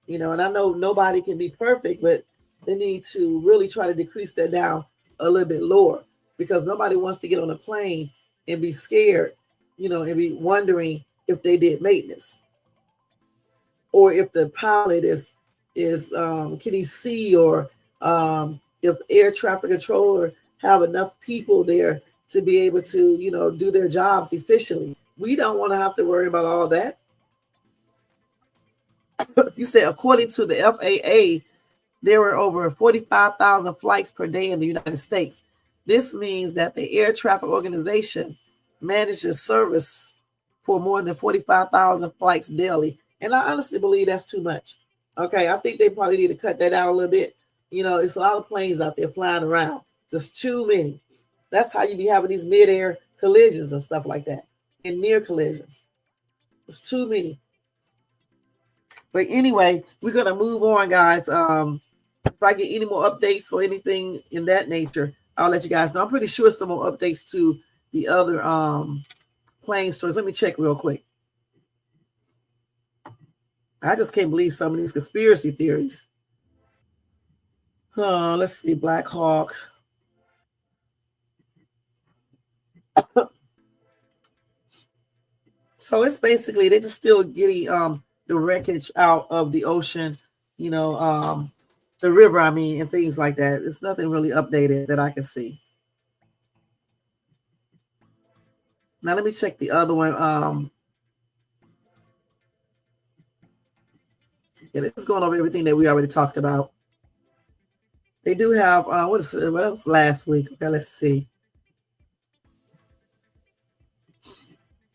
You know, and I know nobody can be perfect, but they need to really try to decrease that down a little bit lower, because nobody wants to get on a plane and be scared, you know, and be wondering if they did maintenance, or if the pilot is can he see, or if air traffic controller have enough people there to be able to, you know, do their jobs efficiently. We don't want to have to worry about all that. You said, according to the FAA, there were over 45,000 flights per day in the United States. This means that the Air Traffic Organization manages service for more than 45,000 flights daily. And I honestly believe that's too much. Okay, I think they probably need to cut that out a little bit. You know, it's a lot of planes out there flying around. Just too many. That's how you be having these mid-air collisions and stuff like that, and near collisions. It's too many. But anyway, we're going to move on, guys. If I get any more updates or anything in that nature, I'll let you guys know. I'm pretty sure some more updates to the other plane stories. Let me check real quick. I just can't believe some of these conspiracy theories. Let's see, Black Hawk. So it's basically they're just still getting the wreckage out of the ocean, you know, the river, I mean, and things like that. It's nothing really updated that I can see. Now let me check the other one. Yeah, this is going over everything that we already talked about. They do have what else last week? Okay, let's see.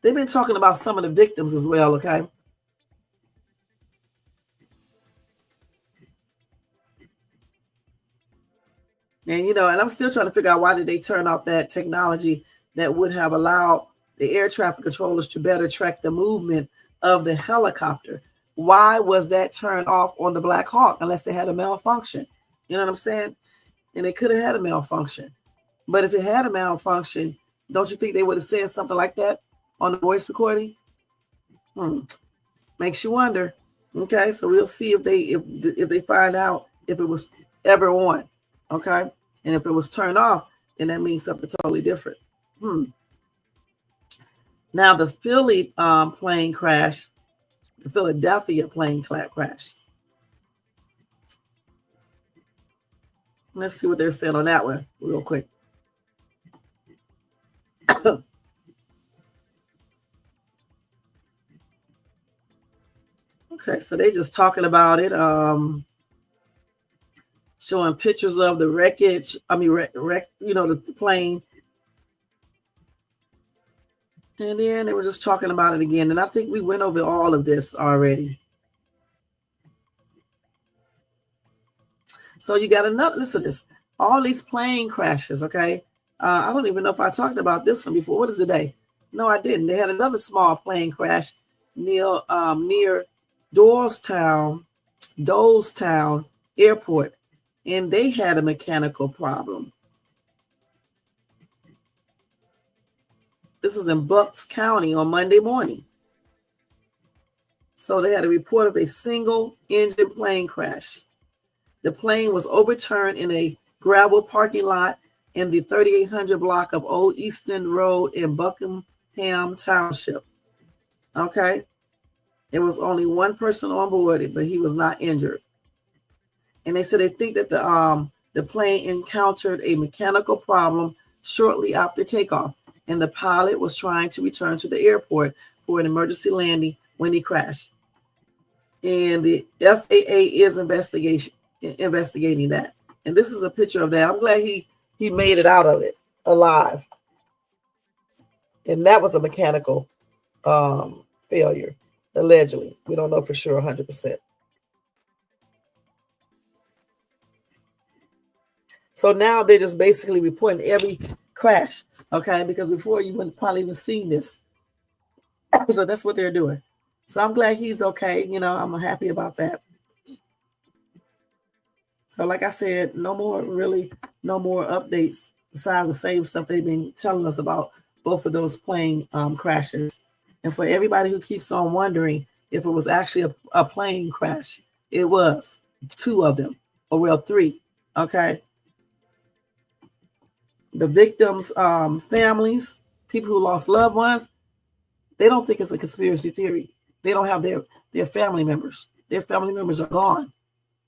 They've been talking about some of the victims as well, okay? And, you know, and I'm still trying to figure out why did they turn off that technology that would have allowed the air traffic controllers to better track the movement of the helicopter. Why was that turned off on the Black Hawk unless they had a malfunction? You know what I'm saying? And they could have had a malfunction. But if it had a malfunction, don't you think they would have said something like that on the voice recording? Makes you wonder. Okay, so we'll see if they find out if it was ever on. Okay, and if it was turned off, then that means something totally different. Now the Philly plane crash, the Philadelphia plane crash. Let's see what they're saying on that one real quick. Okay, so they just talking about it, showing pictures of the wreckage. I mean, you know, the plane. And then they were just talking about it again. And I think we went over all of this already. So you got another, listen to this. All these plane crashes, okay? I don't even know if I talked about this one before. What is the day? No, I didn't. They had another small plane crash near Dolestown Airport, and they had a mechanical problem. This was in Bucks County on Monday morning. So they had a report of a single engine plane crash. The plane was overturned in a gravel parking lot in the 3800 block of Old Easton Road in Buckingham Township. Okay. There was only one person on board, but he was not injured. And they said they think that the plane encountered a mechanical problem shortly after takeoff, and the pilot was trying to return to the airport for an emergency landing when he crashed. And the FAA is investigating that. And this is a picture of that. I'm glad he made it out of it alive. And that was a mechanical failure. Allegedly. We don't know for sure 100%. So now they're just basically reporting every crash, okay? Because before you wouldn't probably even seen this. So that's what they're doing. So I'm glad he's okay. You know, I'm happy about that. So like I said, no more updates besides the same stuff they've been telling us about both of those plane crashes. And for everybody who keeps on wondering if it was actually a plane crash, it was 2 of them, or well, 3. Okay. The victims' families, people who lost loved ones, they don't think it's a conspiracy theory. They don't have their family members. Their family members are gone.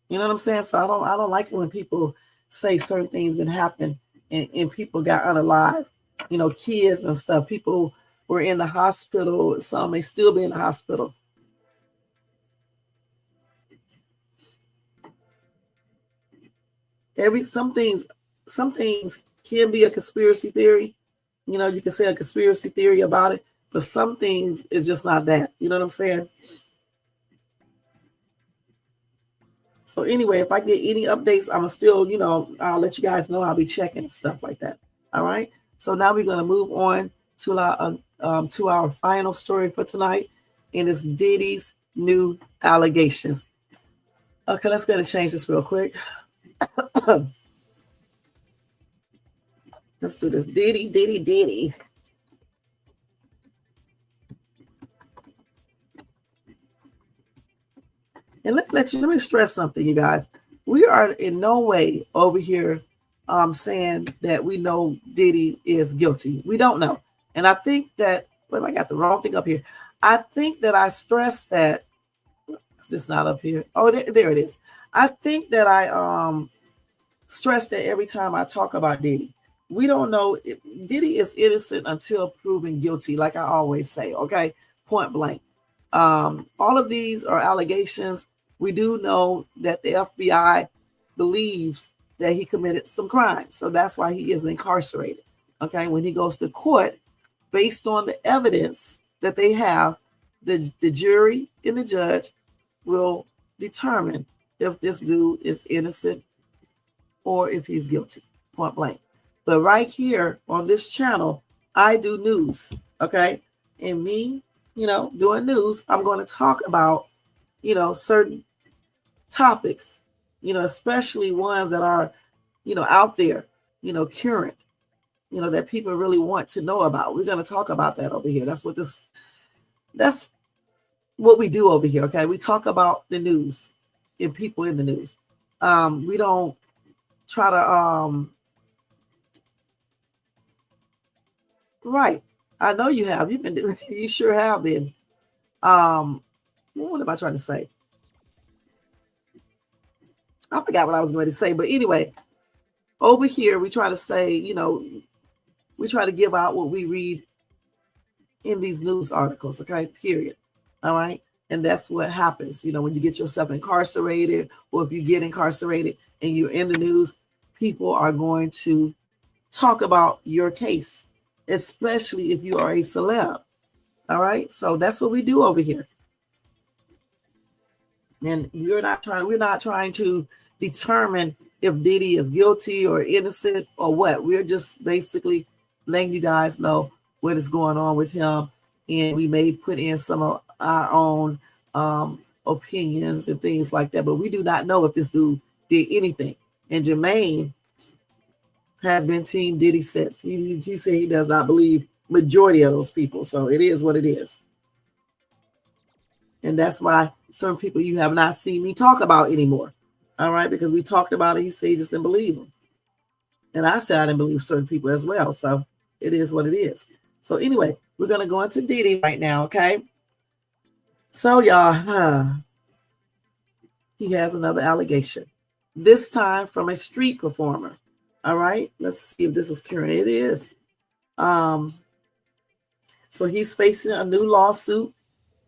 You know what I'm saying? So I don't like it when people say certain things that happen and people got unalive, you know, kids and stuff. People were in the hospital. Some may still be in the hospital. Some things can be a conspiracy theory. You know, you can say a conspiracy theory about it, but some things is just not that. You know what I'm saying? So anyway, if I get any updates, I'm still, you know, I'll let you guys know. I'll be checking and stuff like that. All right. So now we're going to move on to our final story for tonight, and it's Diddy's new allegations. Okay, let's go and change this real quick. Let's do this. Diddy. And let me stress something, you guys. We are in no way over here saying that we know Diddy is guilty. We don't know. And I think that, wait, I got the wrong thing up here. I think that I stressed that. Is this not up here? Oh, there it is. I think that I stress that every time I talk about Diddy. We don't know. Diddy is innocent until proven guilty, like I always say, okay? Point blank. All of these are allegations. We do know that the FBI believes that he committed some crimes. So that's why he is incarcerated, okay? When he goes to court, based on the evidence that they have, the jury and the judge will determine if this dude is innocent or if he's guilty, point blank. But right here on this channel, I do news, okay? And me, you know, doing news, I'm going to talk about, you know, certain topics, you know, especially ones that are, you know, out there, you know, current, you know, that people really want to know about. We're going to talk about that over here. That's what we do over here, okay? We talk about the news and people in the news. We don't try to, right. I know you have. You've been doing. You sure have been. What am I trying to say? I forgot what I was going to say. But anyway, over here we try to say, you know, we try to give out what we read in these news articles. Okay, period. All right, and that's what happens. You know, when you get yourself incarcerated, or if you get incarcerated and you're in the news, people are going to talk about your case, especially if you are a celeb. All right. So that's what we do over here. And we're not trying to determine if Diddy is guilty or innocent or what. We're just basically letting you guys know what is going on with him. And we may put in some of our own opinions and things like that. But we do not know if this dude did anything. And Jermaine has been Team Diddy since. He said he does not believe majority of those people. So it is what it is. And that's why certain people you have not seen me talk about anymore. All right, because we talked about it. He said he just didn't believe them. And I said I didn't believe certain people as well. So it is what it is. So anyway, we're going to go into Diddy right now, okay? So y'all, he has another allegation. This time from a street performer. All right, let's see if this is current. It is. So he's facing a new lawsuit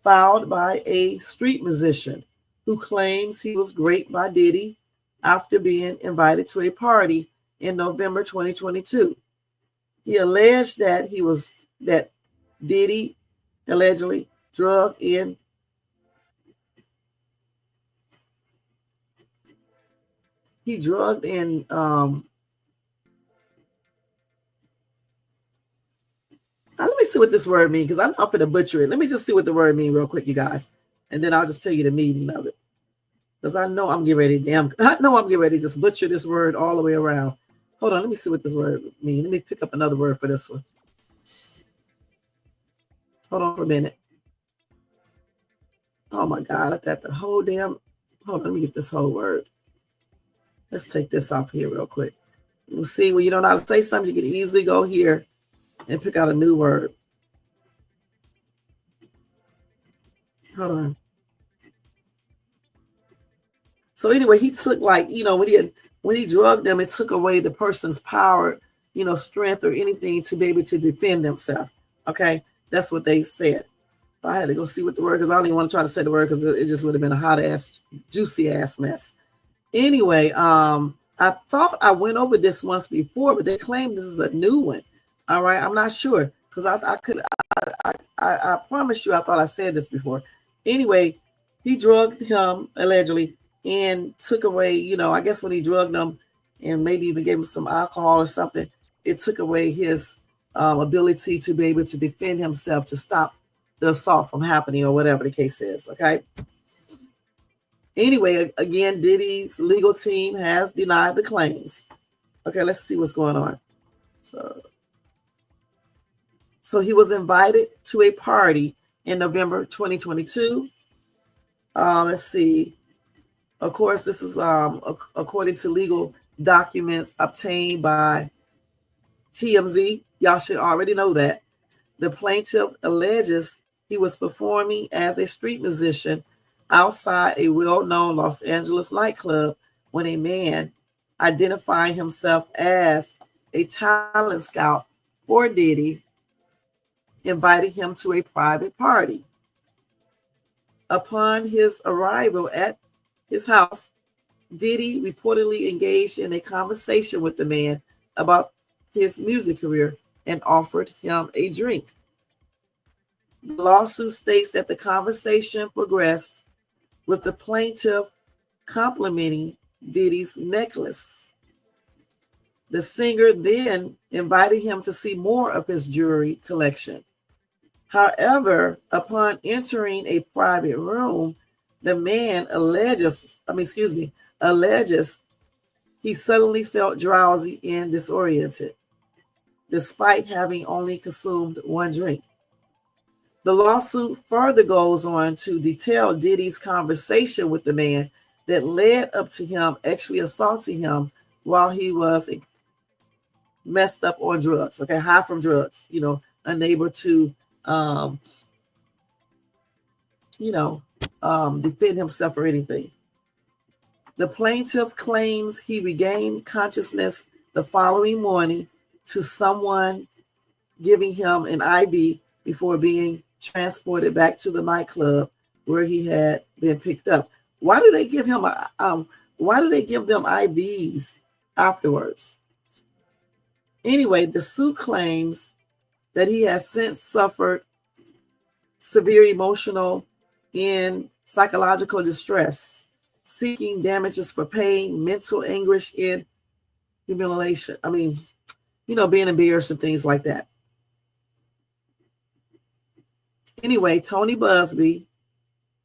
filed by a street musician who claims he was raped by Diddy after being invited to a party in November 2022. He alleged that Diddy allegedly drugged in let me see what this word means, because I'm up for the butcher it. Let me just see what the word means real quick, you guys. And then I'll just tell you the meaning of it. Because I know I'm getting ready to just butcher this word all the way around. Hold on, let me see what this word means. Let me pick up another word for this one. Hold on for a minute. Oh my God, I got the whole damn. Hold on, let me get this whole word. Let's take this off here real quick. You see, when you don't know how to say something, you can easily go here and pick out a new word. Hold on. So anyway, he took, like, you know, when he drugged them, it took away the person's power strength or anything to be able to defend themselves. Okay, that's what they said. I had to go see what the word, because I don't even want to try to say the word because it just would have been a hot ass, juicy ass mess. Anyway, I thought I went over this once before, but they claim this is a new one. All right, I'm not sure because I promise you I thought I said this before. Anyway, he drugged him allegedly and took away, I guess when he drugged him and maybe even gave him some alcohol or something, it took away his ability to be able to defend himself, to stop the assault from happening or whatever the case is. Okay. Anyway, again, Diddy's legal team has denied the claims. Okay, let's see what's going on. So he was invited to a party in November 2022. Let's see. Of course, this is according to legal documents obtained by TMZ. Y'all should already know that. The plaintiff alleges he was performing as a street musician outside a well-known Los Angeles nightclub when a man identifying himself as a talent scout for Diddy invited him to a private party. Upon his arrival at his house, Diddy reportedly engaged in a conversation with the man about his music career and offered him a drink. The lawsuit states that the conversation progressed with the plaintiff complimenting Diddy's necklace. The singer then invited him to see more of his jewelry collection. However, upon entering a private room, the man alleges he suddenly felt drowsy and disoriented, despite having only consumed one drink. The lawsuit further goes on to detail Diddy's conversation with the man that led up to him actually assaulting him while he was messed up on drugs, high from drugs, unable to, defend himself or anything. The plaintiff claims he regained consciousness the following morning to someone giving him an IV before being transported back to the nightclub where he had been picked up. Why do they give him why do they give them IVs afterwards? Anyway, the suit claims that he has since suffered severe emotional and psychological distress, seeking damages for pain, mental anguish, and humiliation. Being embarrassed and things like that. Anyway, Tony Busby,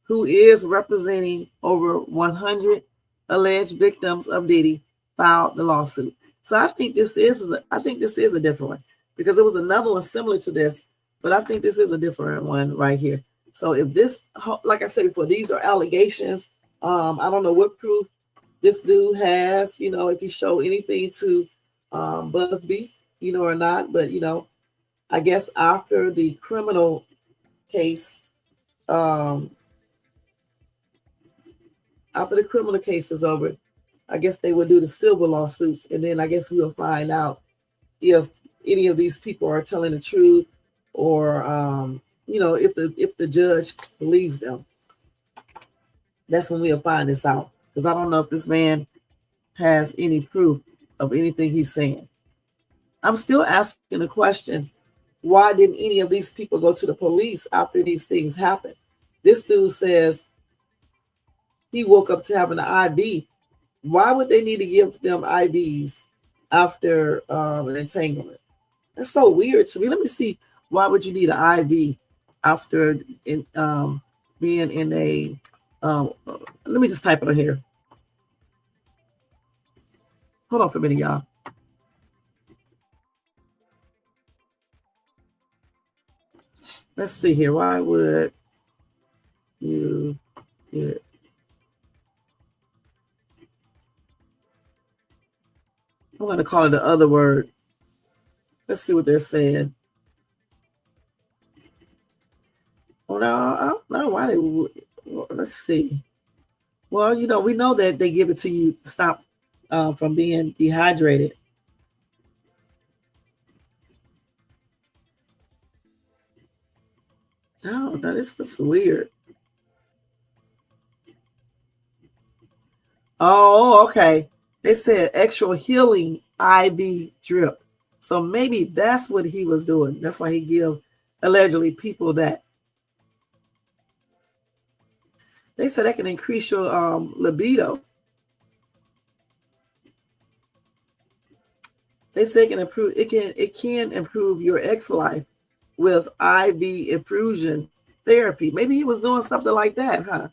who is representing over 100 alleged victims of Diddy, filed the lawsuit. So I think this is a different one, because there was another one similar to this, but I think this is a different one right here. So if this, like I said before, these are allegations. I don't know what proof this dude has, if he showed anything to Busby, or not, but I guess after the criminal case, after the criminal case is over, I guess they will do the civil lawsuits, and then I guess we'll find out if any of these people are telling the truth, or if the judge believes them. That's when we'll find this out, because I don't know if this man has any proof of anything he's saying. I'm still asking the question, why didn't any of these people go to the police after these things happened? This dude says he woke up to having an IV. Why would they need to give them IVs after an entanglement? That's so weird to me. Let me see. Why would you need an IV after being in a... let me just type it on here. Hold on for a minute, y'all. Let's see here. Why would you get... I'm going to call it the other word. Let's see what they're saying. Oh, no, I don't know why they would. Let's see. Well, we know that they give it to you to stop from being dehydrated. Oh, no, this is weird. Oh, okay. They said extra healing IV drip. So maybe that's what he was doing. That's why he give allegedly people that. They said that can increase your libido. They say it can improve your ex life with IV infusion therapy. Maybe he was doing something like that, huh?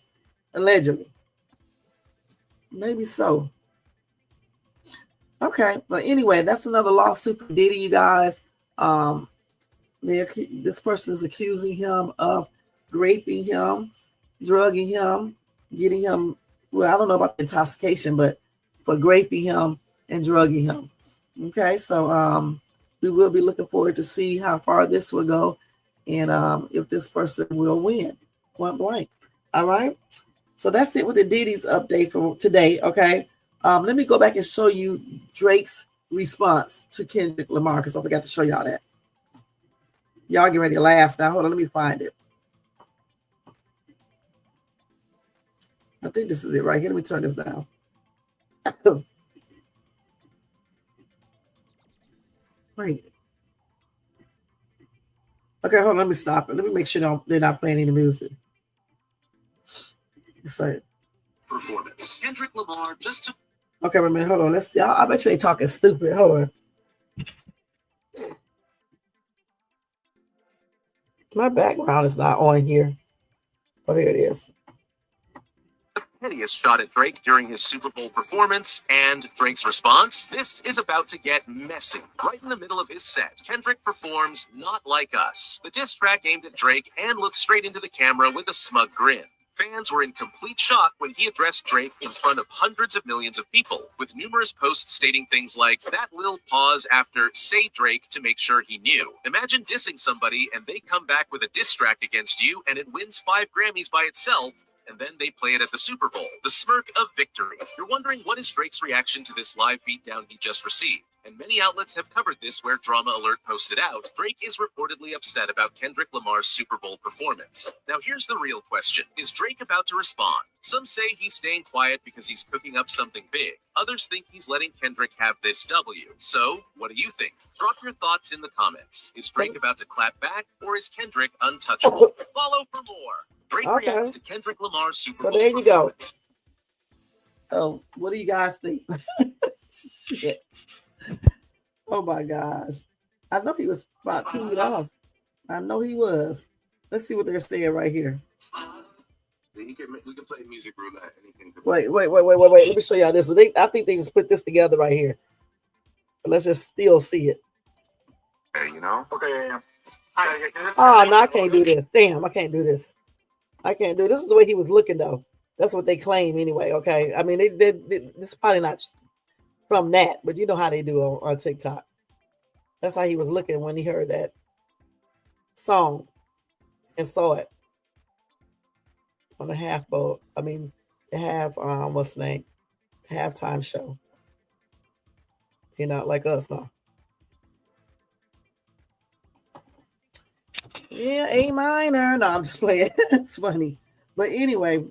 Allegedly. Maybe so. Okay, but anyway, that's another lawsuit for Diddy, you guys. This person is accusing him of raping him, drugging him, getting him. Well, I don't know about the intoxication, but for raping him and drugging him. Okay, so we will be looking forward to see how far this will go, and if this person will win, point blank. All right. So that's it with the Diddy's update for today. Okay. Let me go back and show you Drake's response to Kendrick Lamar, because I forgot to show y'all that. Y'all get ready to laugh now. Hold on, let me find it. I think this is it right here. Let me turn this down. Wait. Okay, hold on. Let me stop it. Let me make sure they're not playing any music. So, performance. Kendrick Lamar just took. Okay, wait a minute. Hold on. Let's see. I bet you they talking stupid. Hold on. My background is not on here. Oh, there it is. Hideous shot at Drake during his Super Bowl performance, and Drake's response? This is about to get messy. Right in the middle of his set, Kendrick performs Not Like Us, the diss track aimed at Drake, and looks straight into the camera with a smug grin. Fans were in complete shock when he addressed Drake in front of hundreds of millions of people, with numerous posts stating things like, that lil pause after say Drake to make sure he knew. Imagine dissing somebody and they come back with a diss track against you and it wins 5 Grammys by itself, and then they play it at the Super Bowl. The smirk of victory. You're wondering what is Drake's reaction to this live beatdown he just received? And many outlets have covered this, where Drama Alert posted out, Drake is reportedly upset about Kendrick Lamar's Super Bowl performance. Now here's the real question. Is Drake about to respond? Some say he's staying quiet because he's cooking up something big. Others think he's letting Kendrick have this W. So, what do you think? Drop your thoughts in the comments. Is Drake about to clap back, or is Kendrick untouchable? Follow for more. Drake reacts to Kendrick Lamar's Super Bowl there you performance. Go. So, what do you guys think? Shit. Oh my gosh. I know he was about to get off. I know he was. Let's see what they're saying right here. We can play music roulette. Anything. Wait. Let me show y'all this. I think they just put this together right here. But let's just still see it. Hey, you know? Okay, yeah. Oh, no, I can't do this. Damn, I can't do this. This is the way he was looking, though. That's what they claim anyway, okay? I mean, this is probably not from that, but you know how they do on TikTok. That's how he was looking when he heard that song and saw it on the what's the name? Halftime show. You're not like us now. Yeah, A minor. No, I'm just playing. It's funny. But anyway,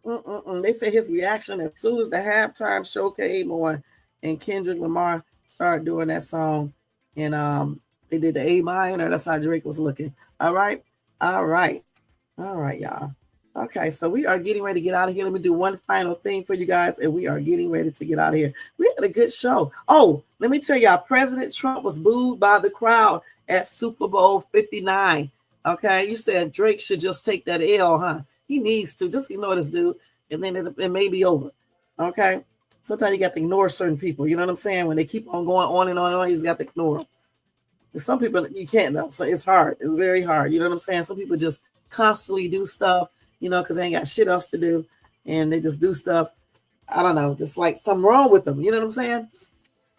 they said his reaction as soon as the halftime show came on and Kendrick Lamar started doing that song, and they did the A minor. That's how Drake was looking. All right, y'all. Okay, so we are getting ready to get out of here. Let me do one final thing for you guys, and we are getting ready to get out of here. We had a good show. Oh, let me tell y'all, President Trump was booed by the crowd at Super Bowl 59. Okay, you said Drake should just take that L, huh? He needs to. Just ignore this dude, and then it may be over. Okay? Sometimes you got to ignore certain people. You know what I'm saying? When they keep on going on and on and on, you just got to ignore them. And some people, you can't, though. So it's hard. It's very hard. You know what I'm saying? Some people just constantly do stuff, because they ain't got shit else to do, and they just do stuff. I don't know, just like something wrong with them. You know what I'm saying?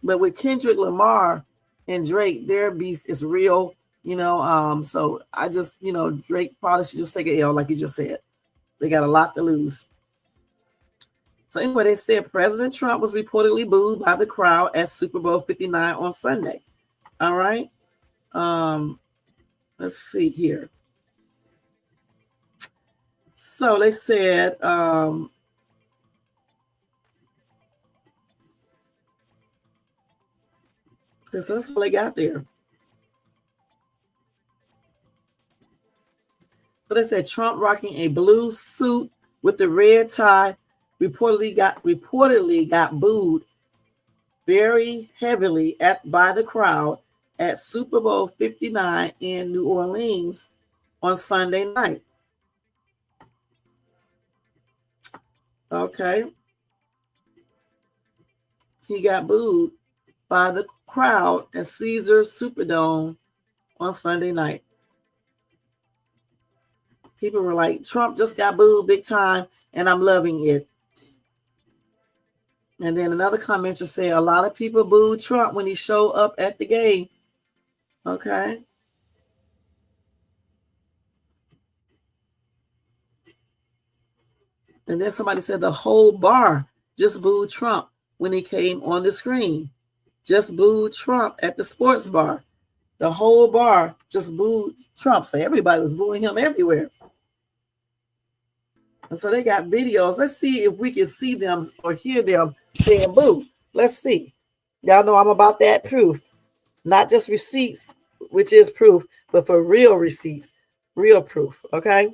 But with Kendrick Lamar and Drake, their beef is real. So I just, Drake probably should just take an L, like you just said. They got a lot to lose. So anyway, they said President Trump was reportedly booed by the crowd at Super Bowl 59 on Sunday. All right. Let's see here. So they said, because that's all they got there. So they said Trump rocking a blue suit with the red tie reportedly got booed very heavily by the crowd at Super Bowl 59 in New Orleans on Sunday night. Okay. He got booed by the crowd at Caesars Superdome on Sunday night. People were like, Trump just got booed big time, and I'm loving it. And then another commenter said, a lot of people booed Trump when he showed up at the game. Okay. And then somebody said the whole bar just booed Trump when he came on the screen. Just booed Trump at the sports bar. The whole bar just booed Trump. So everybody was booing him everywhere. And so they got videos. Let's see if we can see them or hear them saying boo. Let's see. Y'all know I'm about that proof. Not just receipts, which is proof, but for real receipts, real proof. Okay.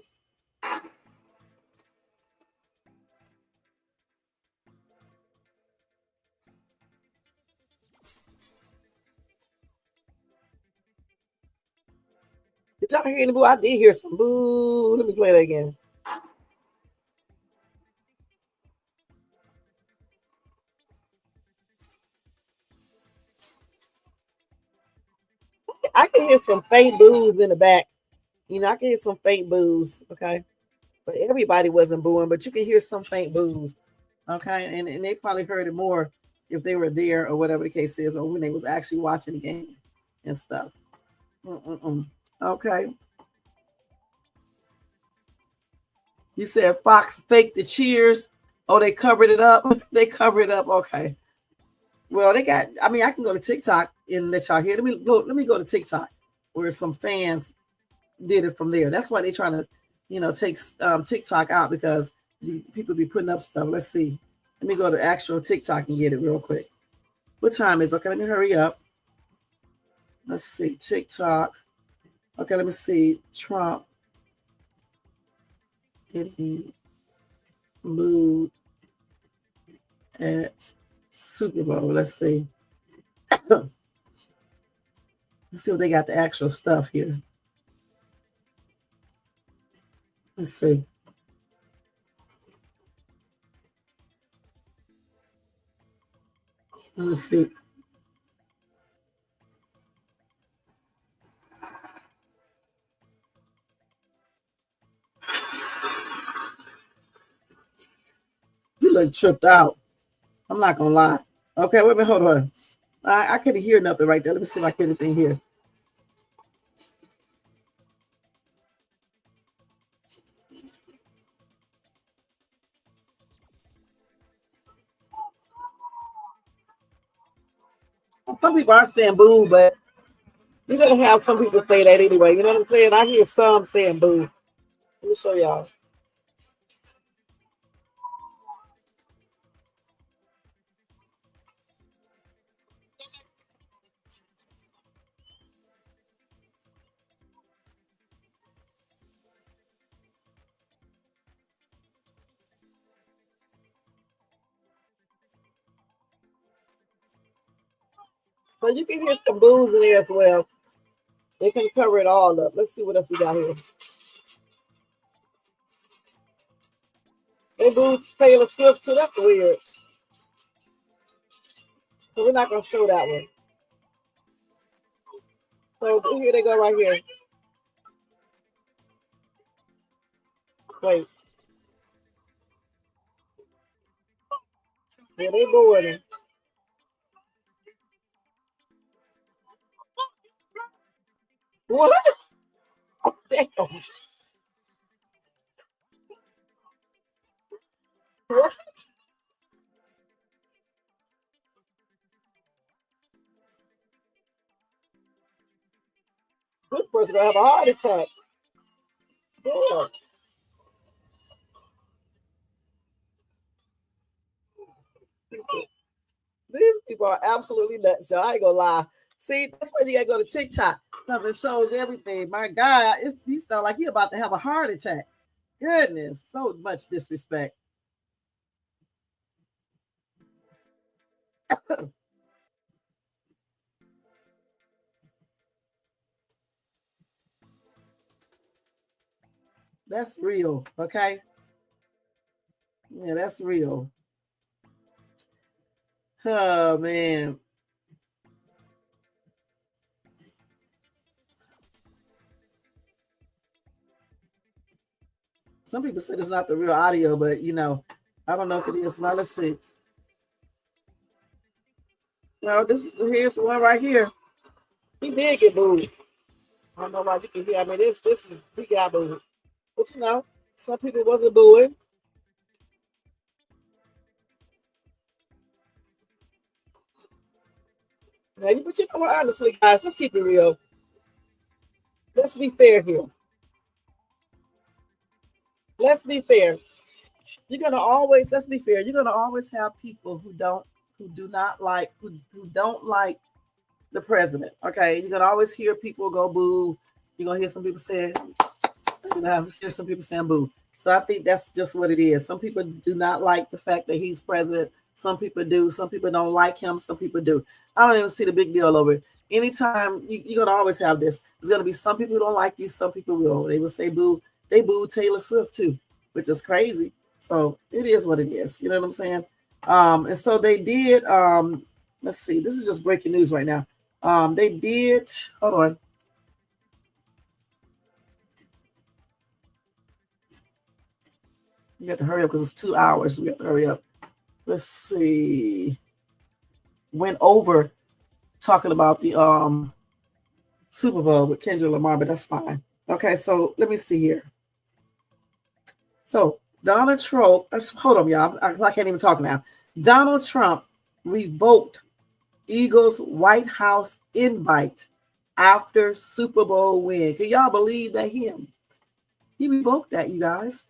Did y'all hear any boo? I did hear some boo. Let me play that again. I can hear some faint boos in the back. You know, I can hear some faint boos. Okay. But everybody wasn't booing, but you can hear some faint boos. Okay. And they probably heard it more if they were there or whatever the case is, or when they was actually watching the game and stuff. Okay. You said Fox faked the cheers. Oh, they covered it up. They covered it up. Okay. Well, they got. I mean, I can go to TikTok and let y'all hear. Let me go to TikTok where some fans did it from there. That's why they're trying to, take TikTok out because people be putting up stuff. Let's see. Let me go to actual TikTok and get it real quick. What time is it? Okay, let me hurry up. Let's see. TikTok. Okay, let me see. Trump getting booed at Super Bowl. Let's see. Let's see if they got the actual stuff here. Let's see. Let's see. You look tripped out. I'm not gonna lie. Okay, wait a minute, hold on. I couldn't hear nothing right there. Let me see if I can anything here. Some people are saying boo, but you're gonna have some people say that anyway. You know what I'm saying? I hear some saying boo. Let me show y'all. So you can hear some boos in there as well. They can cover it all up. Let's see what else we got here. They booed Taylor Swift too. That's weird. So we're not gonna show that one. So here they go right here. Wait. Yeah, they booing him. What? Damn. What? This person gonna have a heart attack. Yeah. People are absolutely nuts, y'all. I ain't gonna lie. See, that's why you gotta go to TikTok because it shows everything. My God, he sound like he about to have a heart attack. Goodness, so much disrespect. That's real, okay? Yeah, that's real. Oh, man. Some people say it's not the real audio, but, you know, I don't know if it is. Now, let's see. Well, here's the one right here. He did get booed. I don't know why you can hear. I mean, he got booed. But, you know, some people wasn't booing. But you know what, honestly, guys, let's keep it real. Let's be fair here. Let's be fair. Let's be fair. You're gonna always have people who don't like the president. Okay. You're gonna always hear people go boo. You're gonna hear some people saying, boo. So I think that's just what it is. Some people do not like the fact that he's president. Some people do. Some people don't like him. Some people do. I don't even see the big deal over it. Anytime you're gonna always have this. There's gonna be some people who don't like you. Some people will. They will say boo. They booed Taylor Swift too, which is crazy. So it is what it is. You know what I'm saying? And so they did. Let's see. This is just breaking news right now. They did. Hold on. You have to hurry up because it's 2 hours. We have to hurry up. Let's see. Went over talking about the Super Bowl with Kendrick Lamar, but that's fine. Okay, so let me see here. So Donald Trump, hold on, y'all. I can't even talk now. Donald Trump revoked Eagles White House invite after Super Bowl win. Can y'all believe that he revoked that, you guys?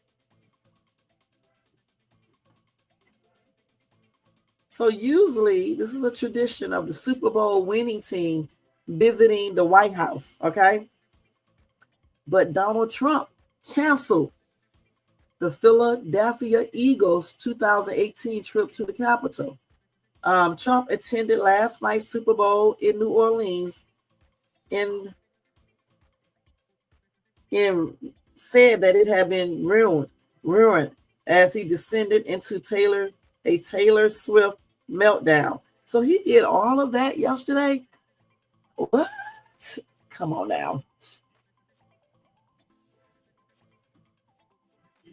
So usually this is a tradition of the Super Bowl winning team visiting the White House, okay? But Donald Trump canceled the Philadelphia Eagles 2018 trip to the Capitol. Trump attended last night's Super Bowl in New Orleans and said that it had been ruined as he descended into a Taylor Swift meltdown. So he did all of that yesterday. What? Come on now.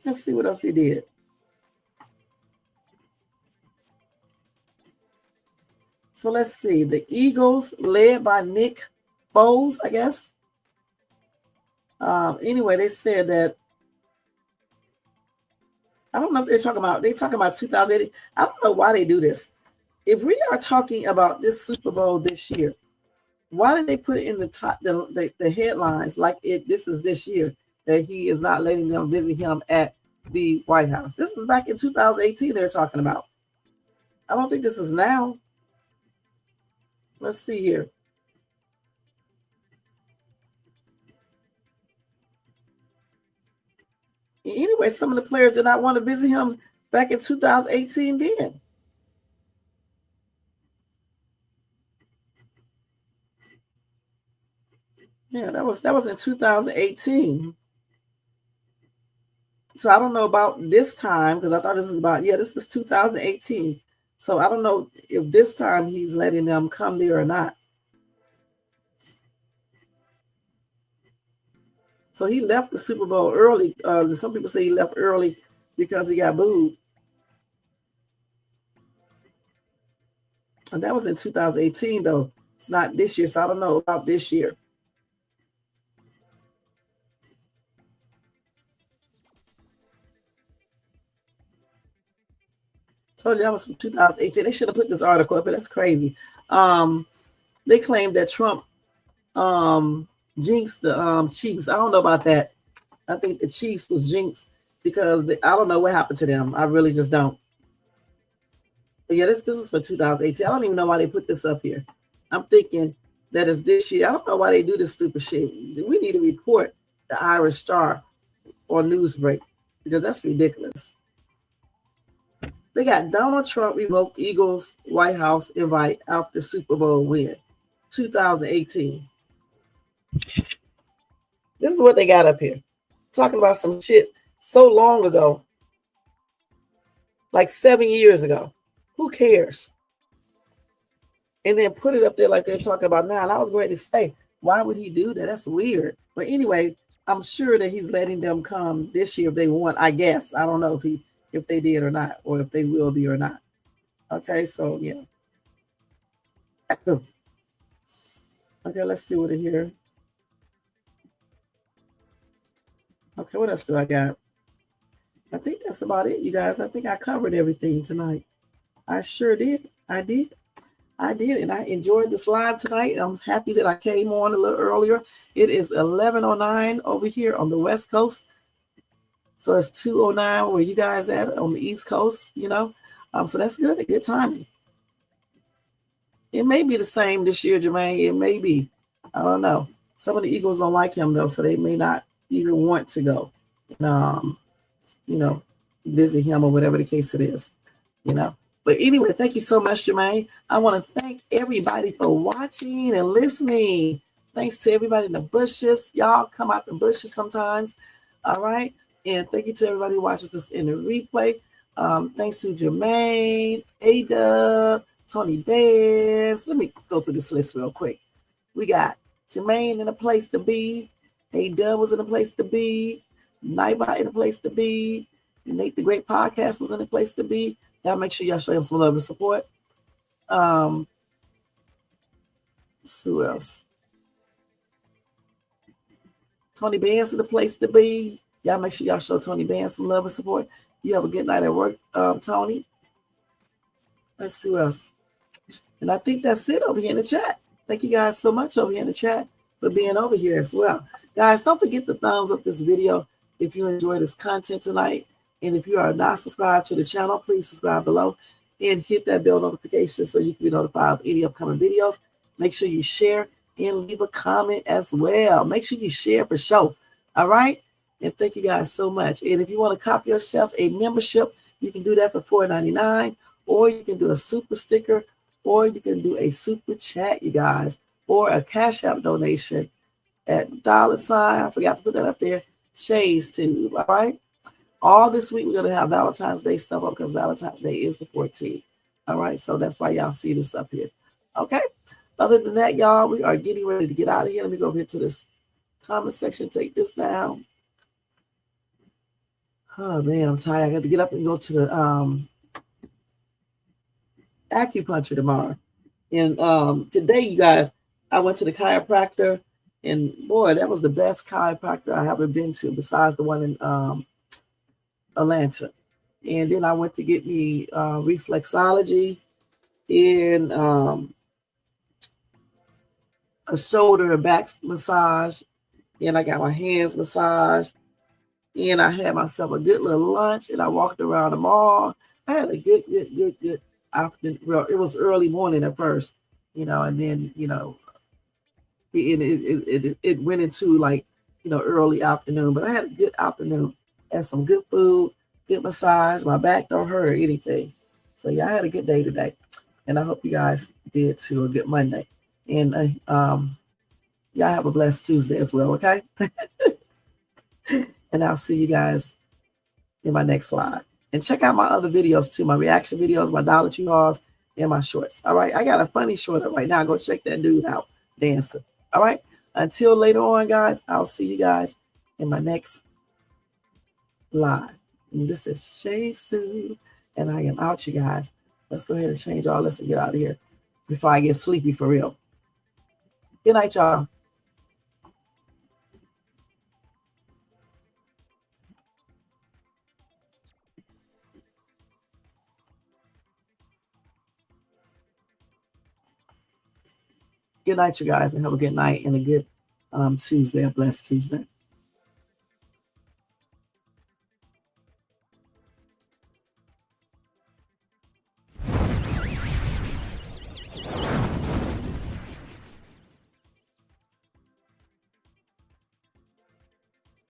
Let's see what else he did. So let's see. The Eagles, led by Nick Foles, I guess. Anyway, they said that. I don't know if they're talking about 2080. I don't know why they do this. If we are talking about this Super Bowl this year, why did they put it in the top, the headlines like this is this year that he is not letting them visit him at the White House? This is back in 2018 they're talking about. I don't think this is now. Let's see here. Anyway, some of the players did not want to visit him back in 2018 then. Yeah, that was in 2018. So I don't know about this time because I thought this was this is 2018. So I don't know if this time he's letting them come there or not. So he left the Super Bowl early. Some people say he left early because he got booed. And that was in 2018, though. It's not this year, so I don't know about this year. Told you that was from 2018. They should have put this article up, but that's crazy. They claimed that Trump jinxed the Chiefs. I don't know about that. I think the Chiefs was jinxed because I don't know what happened to them. I really just don't. But yeah, this is for 2018. I don't even know why they put this up here. I'm thinking that is this year. I don't know why they do this stupid shit. We need to report the Irish Star on Newsbreak because that's ridiculous. They got Donald Trump revoked Eagles White House invite after Super Bowl win, 2018. This is what they got up here. Talking about some shit so long ago, like 7 years ago. Who cares? And then put it up there like they're talking about now. And I was going to say, why would he do that? That's weird. But anyway, I'm sure that he's letting them come this year if they want, I guess. I don't know if they did or not, or if they will be or not. Okay, so yeah. Okay, let's see what it here. Okay, what else do I got? I think that's about it, you guys. I think I covered everything tonight. I sure did. I did, and I enjoyed this live tonight. I'm happy that I came on a little earlier. It is 11:09 over here on the West Coast. So it's 2:09 where you guys at on the East Coast, you know. So that's good. Good timing. It may be the same this year, Jermaine. It may be. I don't know. Some of the Eagles don't like him, though, so they may not even want to go, you know, visit him or whatever the case it is, you know. But anyway, thank you so much, Jermaine. I want to thank everybody for watching and listening. Thanks to everybody in the bushes. Y'all come out the bushes sometimes. All right. And thank you to everybody who watches us in the replay. Thanks to Jermaine, A-Dub, Tony Bass. Let me go through this list real quick. We got Jermaine in a place to be. A-Dub was in a place to be. Nightbot in a place to be. Nate the Great Podcast was in a place to be. Y'all make sure y'all show him some love and support. Who else? Tony Bands in a place to be. Y'all make sure y'all show Tony Bands some love and support. You have a good night at work, Tony. Let's see who else. And I think that's it over here in the chat. Thank you guys so much over here in the chat for being over here as well. Guys, don't forget to thumbs up this video if you enjoy this content tonight. And if you are not subscribed to the channel, please subscribe below and hit that bell notification so you can be notified of any upcoming videos. Make sure you share and leave a comment as well. Make sure you share for sure. All right? And thank you guys so much. And if you want to copy yourself a membership, you can do that for $4.99, or you can do a super sticker, or you can do a super chat, you guys, or a Cash App donation at $. I forgot to put that up there. Shades Tube. All right? All this week, we're going to have Valentine's Day stuff up because Valentine's Day is the 14th. All right? So that's why y'all see this up here. Okay? Other than that, y'all, we are getting ready to get out of here. Let me go over here to this comment section. Take this down. Oh, man, I'm tired. I got to get up and go to the acupuncture tomorrow. And today, you guys, I went to the chiropractor. And, boy, that was the best chiropractor I ever been to besides the one in Atlanta. And then I went to get me reflexology and a shoulder and back massage. And I got my hands massaged. And I had myself a good little lunch. And I walked around the mall. I had a good afternoon. Well, it was early morning at first, you know, and then, you know, it went into like, you know, early afternoon. But I had a good afternoon. Had some good food, good massage. My back don't hurt or anything. So yeah, I had a good day today, and I hope you guys did too. A good Monday, and y'all have a blessed Tuesday as well. Okay, and I'll see you guys in my next live. And check out my other videos too, my reaction videos, my Dollar Tree hauls, and my shorts. All right, I got a funny short up right now. Go check that dude out, dancing. All right, until later on, guys. I'll see you guys in my next live. And this is Shades Tube, and I am out, you guys. Let's go ahead and change all this and get out of here before I get sleepy for real. Good night, y'all. Good night, you guys, and have a good night and a good Tuesday, a blessed Tuesday.